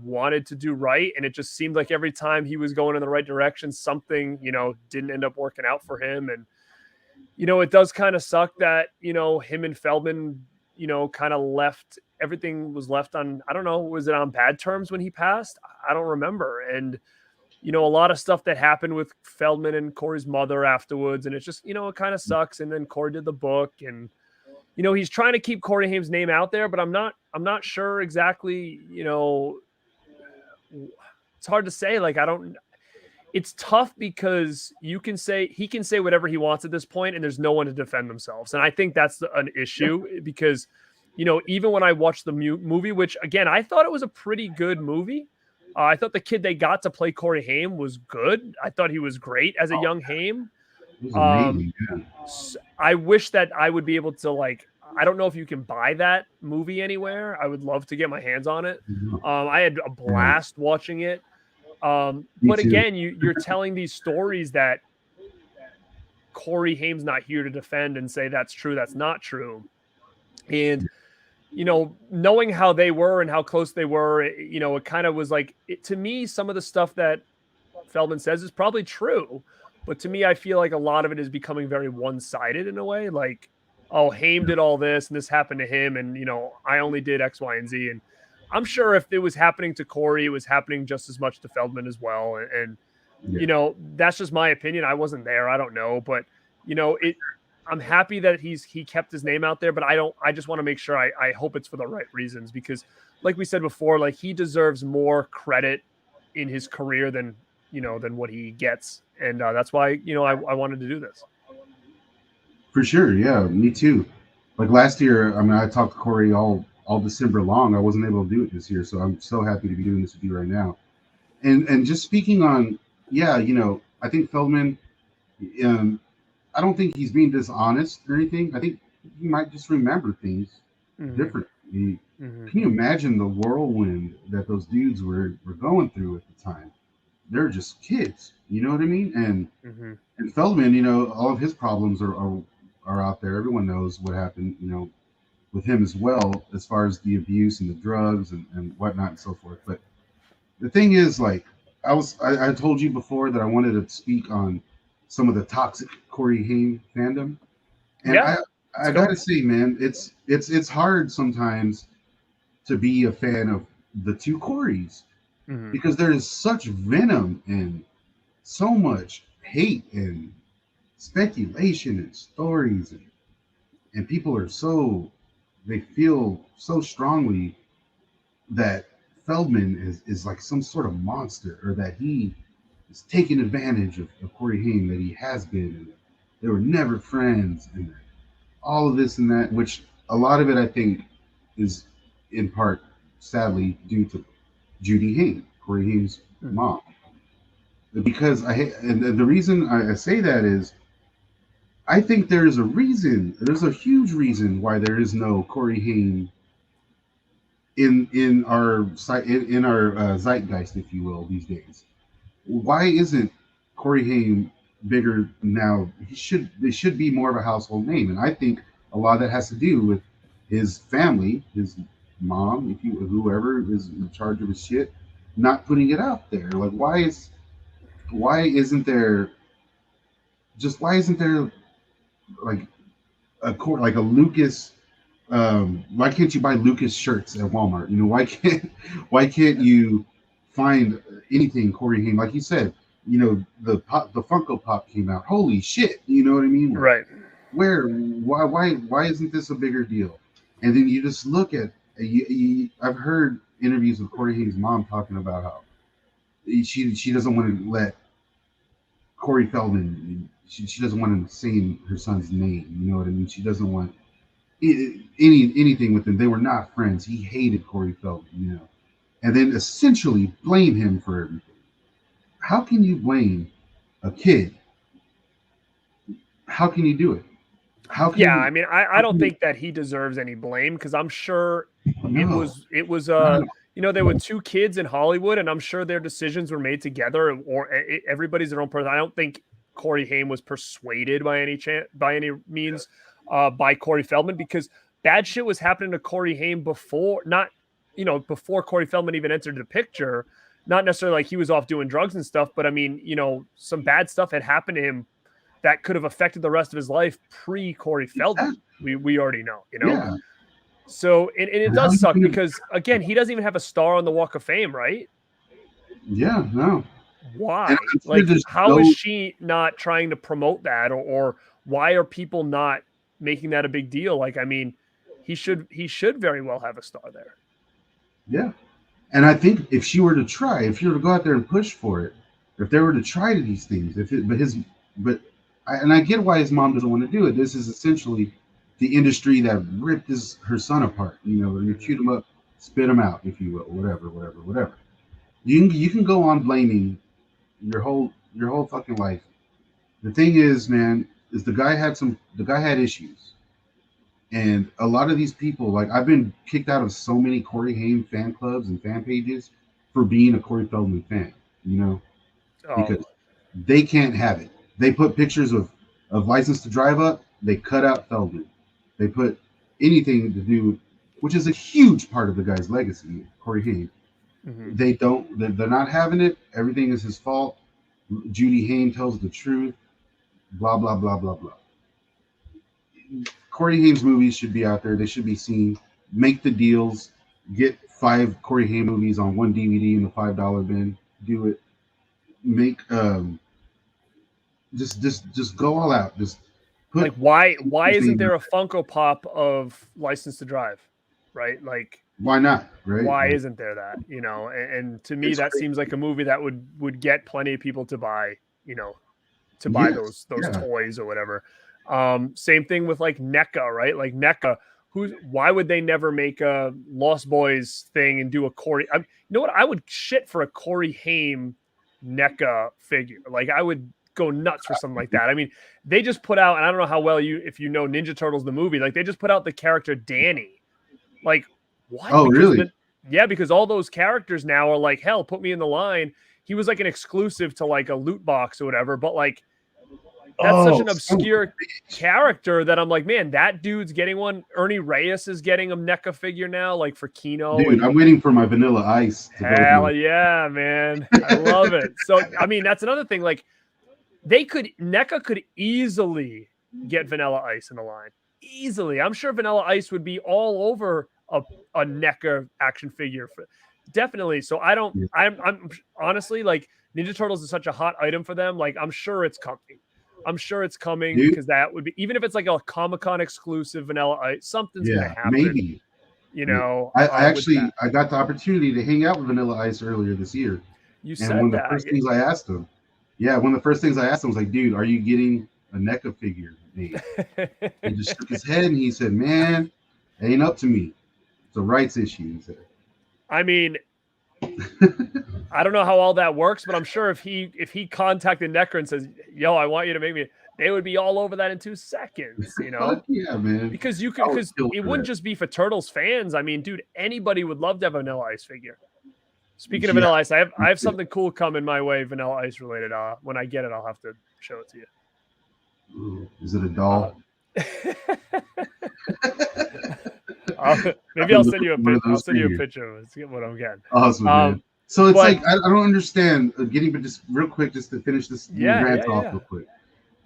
wanted to do right, and it just seemed like every time he was going in the right direction, something didn't end up working out for him. And it does kind of suck that him and Feldman kind of left, everything was left on, I don't know, was it on bad terms when he passed? I don't remember. And a lot of stuff that happened with Feldman and Corey's mother afterwards, and it's just it kind of sucks. And then Corey did the book, and he's trying to keep Corey Haim's name out there, but I'm not sure exactly, it's hard to say. Like, it's tough because he can say whatever he wants at this point, and there's no one to defend themselves. And I think that's an issue because, even when I watched the movie, which again, I thought it was a pretty good movie. I thought the kid they got to play Corey Haim was good. I thought he was great as a Oh, young Haim. it was Um, amazing. Yeah. I wish that I would be able to like. I don't know if you can buy that movie anywhere. I would love to get my hands on it. I had a Yeah. blast watching it. But again, you're telling these stories that Corey Haim's not here to defend and say that's true, that's not true. And, knowing how they were and how close they were, it kind of was like, to me, some of the stuff that Feldman says is probably true. But to me, I feel like a lot of it is becoming very one-sided in a way. Like, oh, Haim did all this and this happened to him. And, I only did X, Y, and Z. And I'm sure if it was happening to Corey, it was happening just as much to Feldman as well. And that's just my opinion. I wasn't there. I don't know. But, I'm happy that he kept his name out there, but I just want to make sure I hope it's for the right reasons, because like we said before, like he deserves more credit in his career than what he gets. And that's why, I wanted to do this. For sure. Yeah, me too. Like last year, I mean, I talked to Corey all December long. I wasn't able to do it this year. So I'm so happy to be doing this with you right now. And just speaking on, I think Feldman, I don't think he's being dishonest or anything. I think he might just remember things differently. Can you imagine the whirlwind that those dudes were going through at the time? They're just kids, you know what I mean? And Feldman, all of his problems are out there. Everyone knows what happened, with him as well, as far as the abuse and the drugs and whatnot and so forth. But the thing is, like, I told you before that I wanted to speak on some of the toxic Corey Haim fandom. And I gotta say, man, it's hard sometimes to be a fan of the two Coreys, because there is such venom and so much hate and speculation and stories, and people are they feel so strongly that Feldman is like some sort of monster, or that he is taking advantage of Corey Haim, that he has been, and they were never friends, and all of this and that, which a lot of it I think is in part, sadly, due to Judy Haim, Corey Haim's mom. Because and the reason I say that is, I think there's a huge reason why there is no Corey Haim in our zeitgeist, if you will, these days. Why isn't Corey Haim bigger now? They should be more of a household name, and I think a lot of that has to do with his family, his mom, whoever is in charge of his shit, not putting it out there. Like, why isn't there like a Lucas? Why can't you buy Lucas shirts at Walmart? Why can't you find anything Corey Haim? Like you said, the Funko Pop came out. Holy shit! You know what I mean? Right. Why isn't this a bigger deal? And then you just look at I've heard interviews with Corey Haim's mom talking about how she doesn't want to let Corey Feldman. She doesn't want to say her son's name. You know what I mean? She doesn't want anything with him. They were not friends. He hated Corey Feldman. And then essentially blame him for everything. How can you blame a kid? How can you do it? I mean, I don't think that he deserves any blame, because I'm sure it was there were two kids in Hollywood, and I'm sure their decisions were made together, or everybody's their own person. I don't think Corey Haim was persuaded by any means by Corey Feldman, because bad shit was happening to Corey Haim before Corey Feldman even entered the picture. Not necessarily like he was off doing drugs and stuff, but I mean, some bad stuff had happened to him that could have affected the rest of his life pre-Corey Feldman. We already know, Yeah. So it does suck, because again, he doesn't even have a star on the Walk of Fame, right? Yeah, no. Why? Like, how is she not trying to promote that, or why are people not making that a big deal? Like, I mean, he should very well have a star there. Yeah. And I think if you were to go out there and push for it, if they were to try these things, I get why his mom doesn't want to do it. This is essentially the industry that ripped her son apart. You shoot him up, spit him out, if you will, whatever. You can go on blaming your whole fucking life. The thing is, man, is the guy had issues, and a lot of these people, like, I've been kicked out of so many Corey Haim fan clubs and fan pages for being a Corey Feldman fan. you know, Oh, because they can't have it. They put pictures of License to Drive up. They cut out Feldman. They put anything to do, which is a huge part of the guy's legacy, Corey Haim. mhm. They don't. They're not having it. Everything is his fault. Judy Haim tells the truth. Blah blah blah blah blah. Corey Haim's movies should be out there. They should be seen. Make the deals. Get 5 Corey Haim movies on one DVD in the $5 bin. Do it. Make just go all out. Just put, like why isn't there a Funko Pop of License to Drive, right? Like why not? Right? why isn't there that? You know, and to me that seems like a movie that would get plenty of people to buy. You know, to buy those toys or whatever. Same thing with like NECA, right? Like NECA. Why would they never make a Lost Boys thing and do a Corey? You know what? I would shit for a Corey Haim NECA figure. Like I would go nuts for something like that. I mean, they just put out, and I don't know how well if you know Ninja Turtles the movie, like they just put out the character Danny. Like what? Oh, really? Yeah, because all those characters now are like, hell, put me in the line. He was like an exclusive to like a loot box or whatever, but like that's such an obscure character that I'm like, man, that dude's getting one. Ernie Reyes is getting a NECA figure now, like for Kino. Dude, I'm waiting for my Vanilla Ice. Hell yeah, man. I love it. So, I mean, that's another thing. Like, NECA could easily get Vanilla Ice in the line. Easily. I'm sure Vanilla Ice would be all over a NECA action figure. Definitely. So, I'm honestly, like, Ninja Turtles is such a hot item for them. Like, I'm sure it's coming. Dude, because that would be, even if it's like a Comic-Con exclusive Vanilla Ice, something's going to happen. Maybe. You know, I got the opportunity to hang out with Vanilla Ice earlier this year. You said one of the first things I asked him was like, dude, are you getting a NECA figure made? He just shook his head and he said, man, it ain't up to me. It's a rights issue, he said. I mean, I don't know how all that works, but I'm sure if he contacted NECA and says, yo, I want you to make me, they would be all over that in 2 seconds, you know? Fuck yeah, man. Because it wouldn't just be for Turtles fans. I mean, dude, anybody would love to have a Vanilla Ice figure. Speaking of Vanilla Ice, I have something cool coming my way, Vanilla Ice related. When I get it, I'll have to show it to you. Ooh, is it a doll? Maybe I'll send you a picture. I'll send you a picture of what I'm getting. Awesome, man. So it's like I don't understand. But just real quick, just to finish this rant off real quick.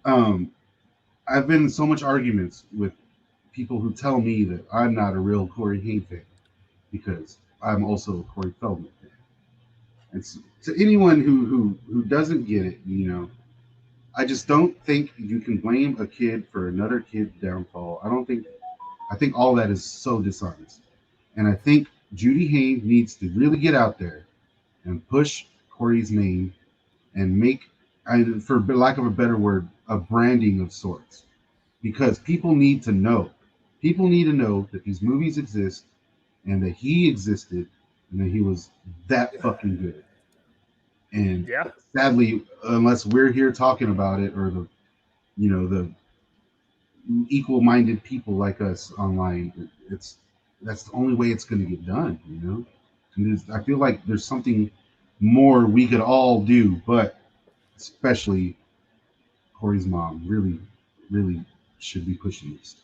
I've been in so much arguments with people who tell me that I'm not a real Corey Haim fan because I'm also a Corey Feldman fan. And so, to anyone who doesn't get it, you know, I just don't think you can blame a kid for another kid's downfall. I think all that is so dishonest. And I think Judy Haim needs to really get out there and push Corey's name and make, for lack of a better word, a branding of sorts. Because people need to know. People need to know that these movies exist and that he existed and that he was that fucking good. And sadly, unless we're here talking about it or the equal-minded people like us online, that's the only way it's going to get done, you know? And I feel like there's something more we could all do, but especially Corey's mom really, really should be pushing this.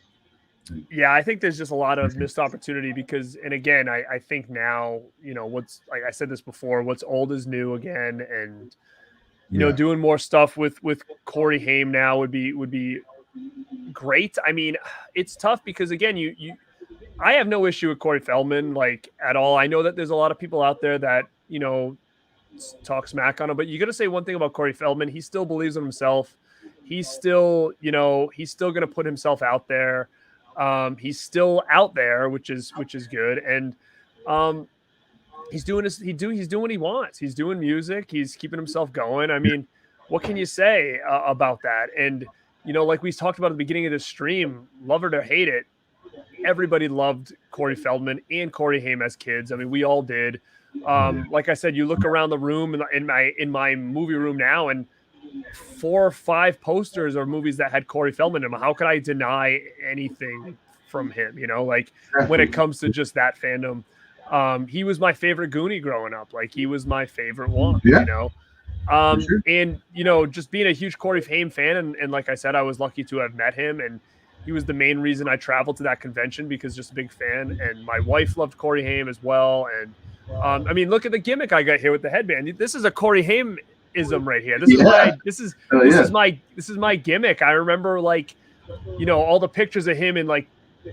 Yeah, I think there's just a lot of missed opportunity because, and again, I think now, you know, what's, like I said this before, what's old is new again. And, you know, doing more stuff with Corey Haim now would be great. I mean, it's tough because again, I have no issue with Corey Feldman, like at all. I know that there's a lot of people out there that, you know, talk smack on him, but you got to say one thing about Corey Feldman. He still believes in himself. He's still, you know, he's still going to put himself out there. He's still out there, which is good. And, he's doing what he wants. He's doing music. He's keeping himself going. I mean, what can you say about that? And, you know, like we talked about at the beginning of this stream, love it or hate it, everybody loved Corey Feldman and Corey Haim as kids. I mean, we all did. Like I said, you look around the room in my movie room now, and 4 or 5 posters or movies that had Corey Feldman in them. How could I deny anything from him? You know, like when it comes to just that fandom. He was my favorite Goonie growing up. Like he was my favorite one, Yeah, you know. for sure. And you know, just being a huge Corey Haim fan, and like I said, I was lucky to have met him, and he was the main reason I traveled to that convention because just a big fan. And my wife loved Corey Haim as well. And I mean, look at the gimmick I got here with the headband. This is a Corey Haim ism right here. This is why this is my gimmick. I remember like, you know, all the pictures of him in like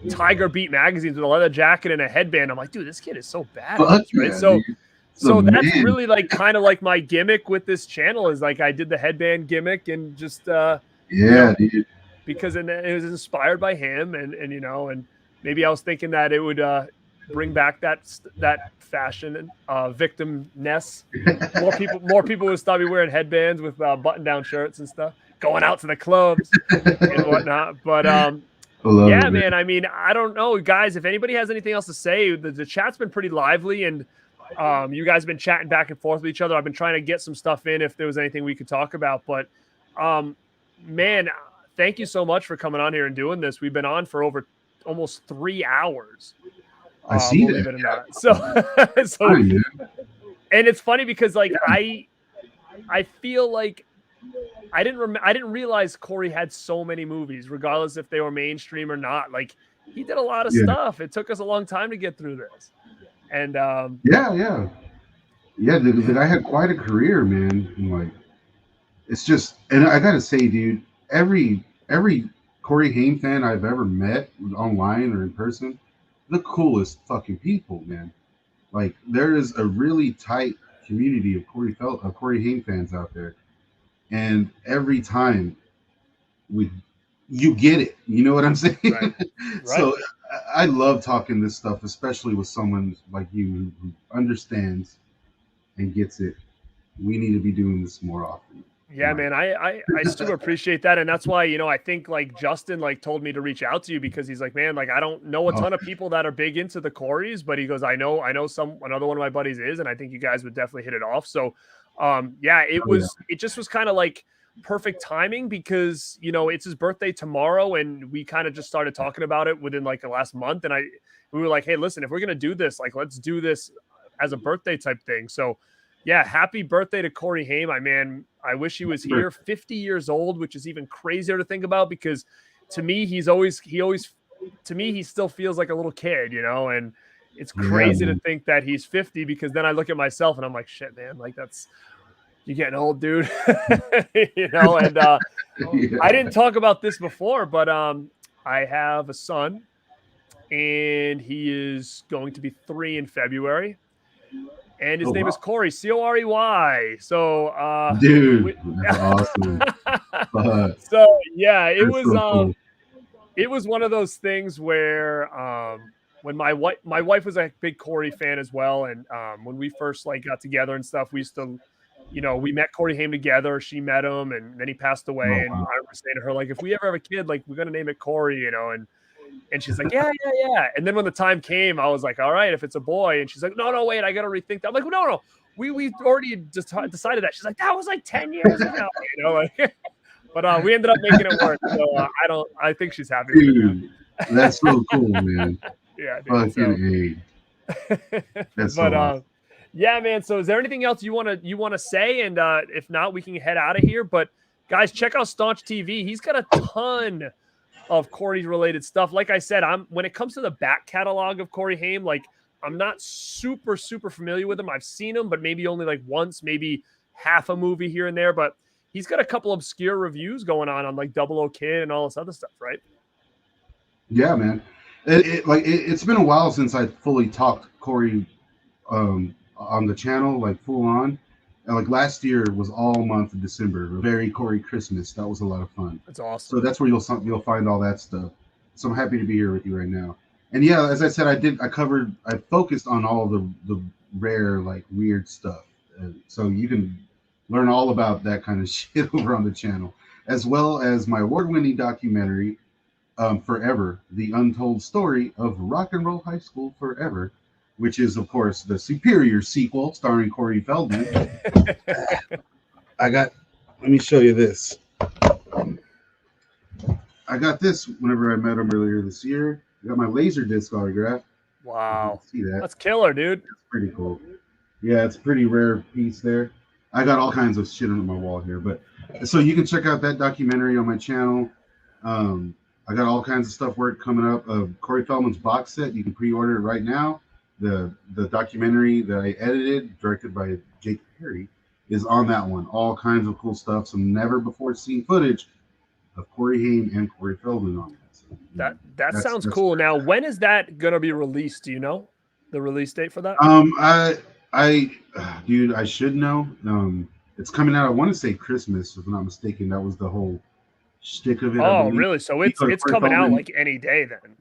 Tiger Beat magazines with a leather jacket and a headband. I'm like, dude, this kid is so badass, right? So that's really like kind of like my gimmick with this channel is like I did the headband gimmick and just dude. Because it was inspired by him and you know, and maybe I was thinking that it would bring back that fashion victimness. More people would start be wearing headbands with button down shirts and stuff, going out to the clubs and whatnot. But yeah, man. I mean, I don't know, guys. If anybody has anything else to say, the chat's been pretty lively, and you guys have been chatting back and forth with each other. I've been trying to get some stuff in if there was anything we could talk about. But man, thank you so much for coming on here and doing this. We've been on for over almost 3 hours. I see believe that. it or not. So and it's funny because like I feel like I didn't realize Corey had so many movies, regardless if they were mainstream or not. Like he did a lot of stuff. It took us a long time to get through this. And the guy had quite a career, man. And like it's just, and I gotta say, dude, every Corey Haim fan I've ever met online or in person, the coolest fucking people, man. Like there is a really tight community of Corey Haim fans out there, and every time you get it. You know what I'm saying? Right. So I love talking this stuff, especially with someone like you who understands and gets it. We need to be doing this more often. Yeah, man, I super appreciate that. And that's why, you know, I think like Justin like told me to reach out to you because he's like, man, like I don't know a ton of people that are big into the Coreys, but he goes, I know another one of my buddies is, and I think you guys would definitely hit it off. So it just was kind of like perfect timing because, you know, it's his birthday tomorrow and we kind of just started talking about it within like the last month. And we were like, hey, listen, if we're going to do this, like, let's do this as a birthday type thing. So yeah, happy birthday to Corey Haim. I wish he was here, 50 years old, which is even crazier to think about because to me, he still feels like a little kid, you know, and it's crazy to think that he's 50 because then I look at myself and I'm like, shit, man, like you're getting old, dude, you know? And I didn't talk about this before, but I have a son and he is going to be 3 in February. And his name is Corey, Corey. So, dude, that's awesome. So yeah, it was cool. It was one of those things where when my wife was a big Corey fan as well, and when we first like got together and stuff, we used to, you know, we met Corey Haim together. She met him, and then he passed away. And I remember saying to her, like, if we ever have a kid, like, we're gonna name it Corey, you know, and she's like, yeah. And then when the time came, I was like, all right, if it's a boy. And she's like, no, wait, I got to rethink that. I'm like, no. We already decided that. She's like, that was like 10 years ago, you know, like, but we ended up making it work. So I think she's happy. Dude, that's so cool, man. Yeah. Dude, that's so awesome. Yeah, man. So is there anything else you want to say? And if not, we can head out of here. But guys, check out Staunch TV. He's got a ton of Corey related stuff. Like I said, when it comes to the back catalog of Corey Haim, like I'm not super familiar with him. I've seen him, but maybe only like once, maybe half a movie here and there. But he's got a couple obscure reviews going on like Double O Kid and all this other stuff, right? Yeah, man. It's been a while since I fully talked Corey on the channel, like full on. And like last year was all month of December, very Corey Christmas. That was a lot of fun. That's awesome. So that's where you'll find all that stuff. So I'm happy to be here with you right now. And yeah, as I said, I focused on all the rare, like weird stuff. So you can learn all about that kind of shit over on the channel, as well as my award-winning documentary, Forever, the untold story of Rock and Roll High School Forever, which is, of course, the superior sequel starring Corey Feldman. Let me show you this. I got this whenever I met him earlier this year. I got my Laserdisc autograph. Wow. See that? That's killer, dude. It's pretty cool. Yeah, it's a pretty rare piece there. I got all kinds of shit on my wall here, but so you can check out that documentary on my channel. I got all kinds of stuff work coming up. Corey Feldman's box set. You can pre-order it right now. The documentary that I edited, directed by Jake Perry, is on that one. All kinds of cool stuff. Some never before seen footage of Corey Haim and Corey Feldman on that. So, that sounds cool. Now, when is that gonna be released? Do you know the release date for that? Dude, I should know. It's coming out. I want to say Christmas, if I'm not mistaken. That was the whole shtick of it. Oh, really? So it's coming out like any day then.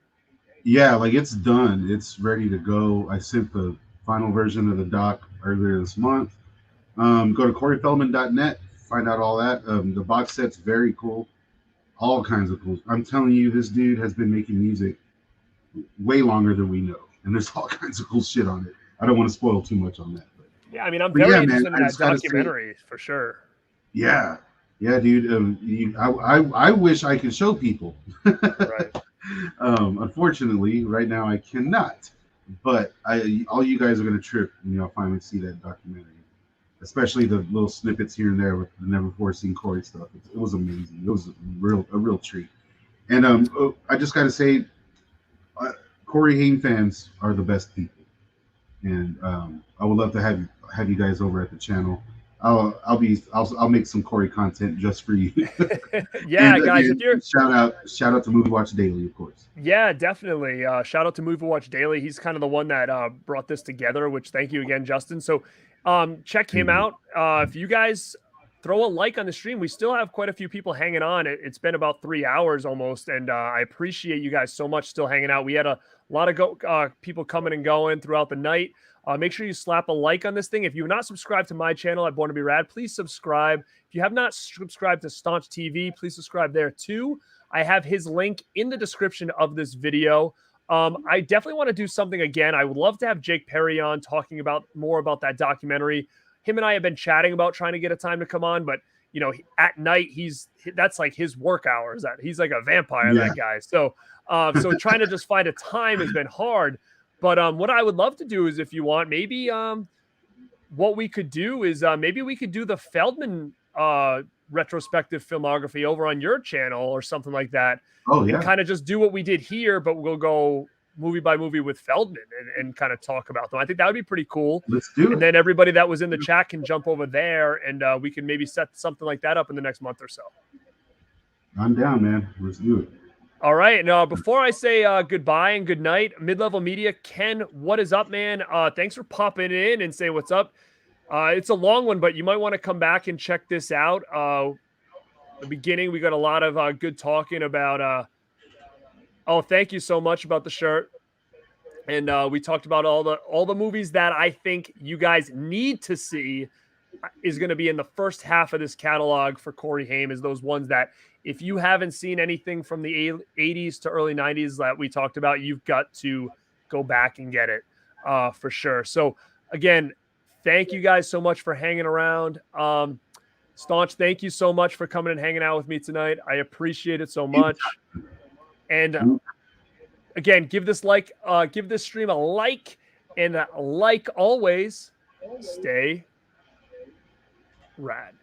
Yeah, like it's done. It's ready to go. I sent the final version of the doc earlier this month. Go to CoreyFeldman.net, find out all that. The box set's very cool. All kinds of cool. I'm telling you, this dude has been making music way longer than we know, and there's all kinds of cool shit on it. I don't want to spoil too much on that. But, yeah, I mean, I'm very interested in that documentary for sure. Yeah, dude. I wish I could show people. Right. Unfortunately, right now I cannot. But all you guys are gonna trip when y'all finally see that documentary. Especially the little snippets here and there with the never before seen Corey stuff. It was amazing. It was a real treat. And I just gotta say, Corey Haim fans are the best people. And I would love to have you guys over at the channel. I'll make some Corey content just for you. Yeah, and, guys, if you're shout out to Movie Watch Daily, of course. Yeah, definitely. Shout out to Movie Watch Daily. He's kind of the one that brought this together, which thank you again, Justin. So check him out. If you guys throw a like on the stream, we still have quite a few people hanging on. It's been about 3 hours almost, and I appreciate you guys so much still hanging out. We had a lot of people coming and going throughout the night. Make sure you slap a like on this thing. If you're not subscribed to my channel at Born to Be Rad, please subscribe. If you have not subscribed to Staunch TV, please subscribe there too. I have his link in the description of this video. I definitely want to do something again. I would love to have Jake Perry on talking more about that documentary. Him and I have been chatting about trying to get a time to come on, but you know, at night that's like his work hours. That he's like a vampire, that guy. So trying to just find a time has been hard. But what I would love to do is, if you want, maybe what we could do is maybe we could do the Feldman retrospective filmography over on your channel or something like that. Oh, yeah. And kind of just do what we did here, but we'll go movie by movie with Feldman and kind of talk about them. I think that would be pretty cool. Let's do it. And then everybody that was in the chat can jump over there, and we can maybe set something like that up in the next month or so. I'm down, man. Let's do it. All right. Now, before I say goodbye and good night, Mid-Level Media, Ken, what is up, man? Thanks for popping in and say what's up. It's a long one, but you might want to come back and check this out. The beginning, we got a lot of good talking about. Oh, thank you so much about the shirt, and we talked about all the movies that I think you guys need to see is going to be in the first half of this catalog for Corey Haim. Is those ones that if you haven't seen anything from the 80s to early 90s that we talked about, you've got to go back and get it for sure. So again, thank you guys so much for hanging around. Staunch, thank you so much for coming and hanging out with me tonight. I appreciate it so much. And again, give this stream a like, and like always, stay rad.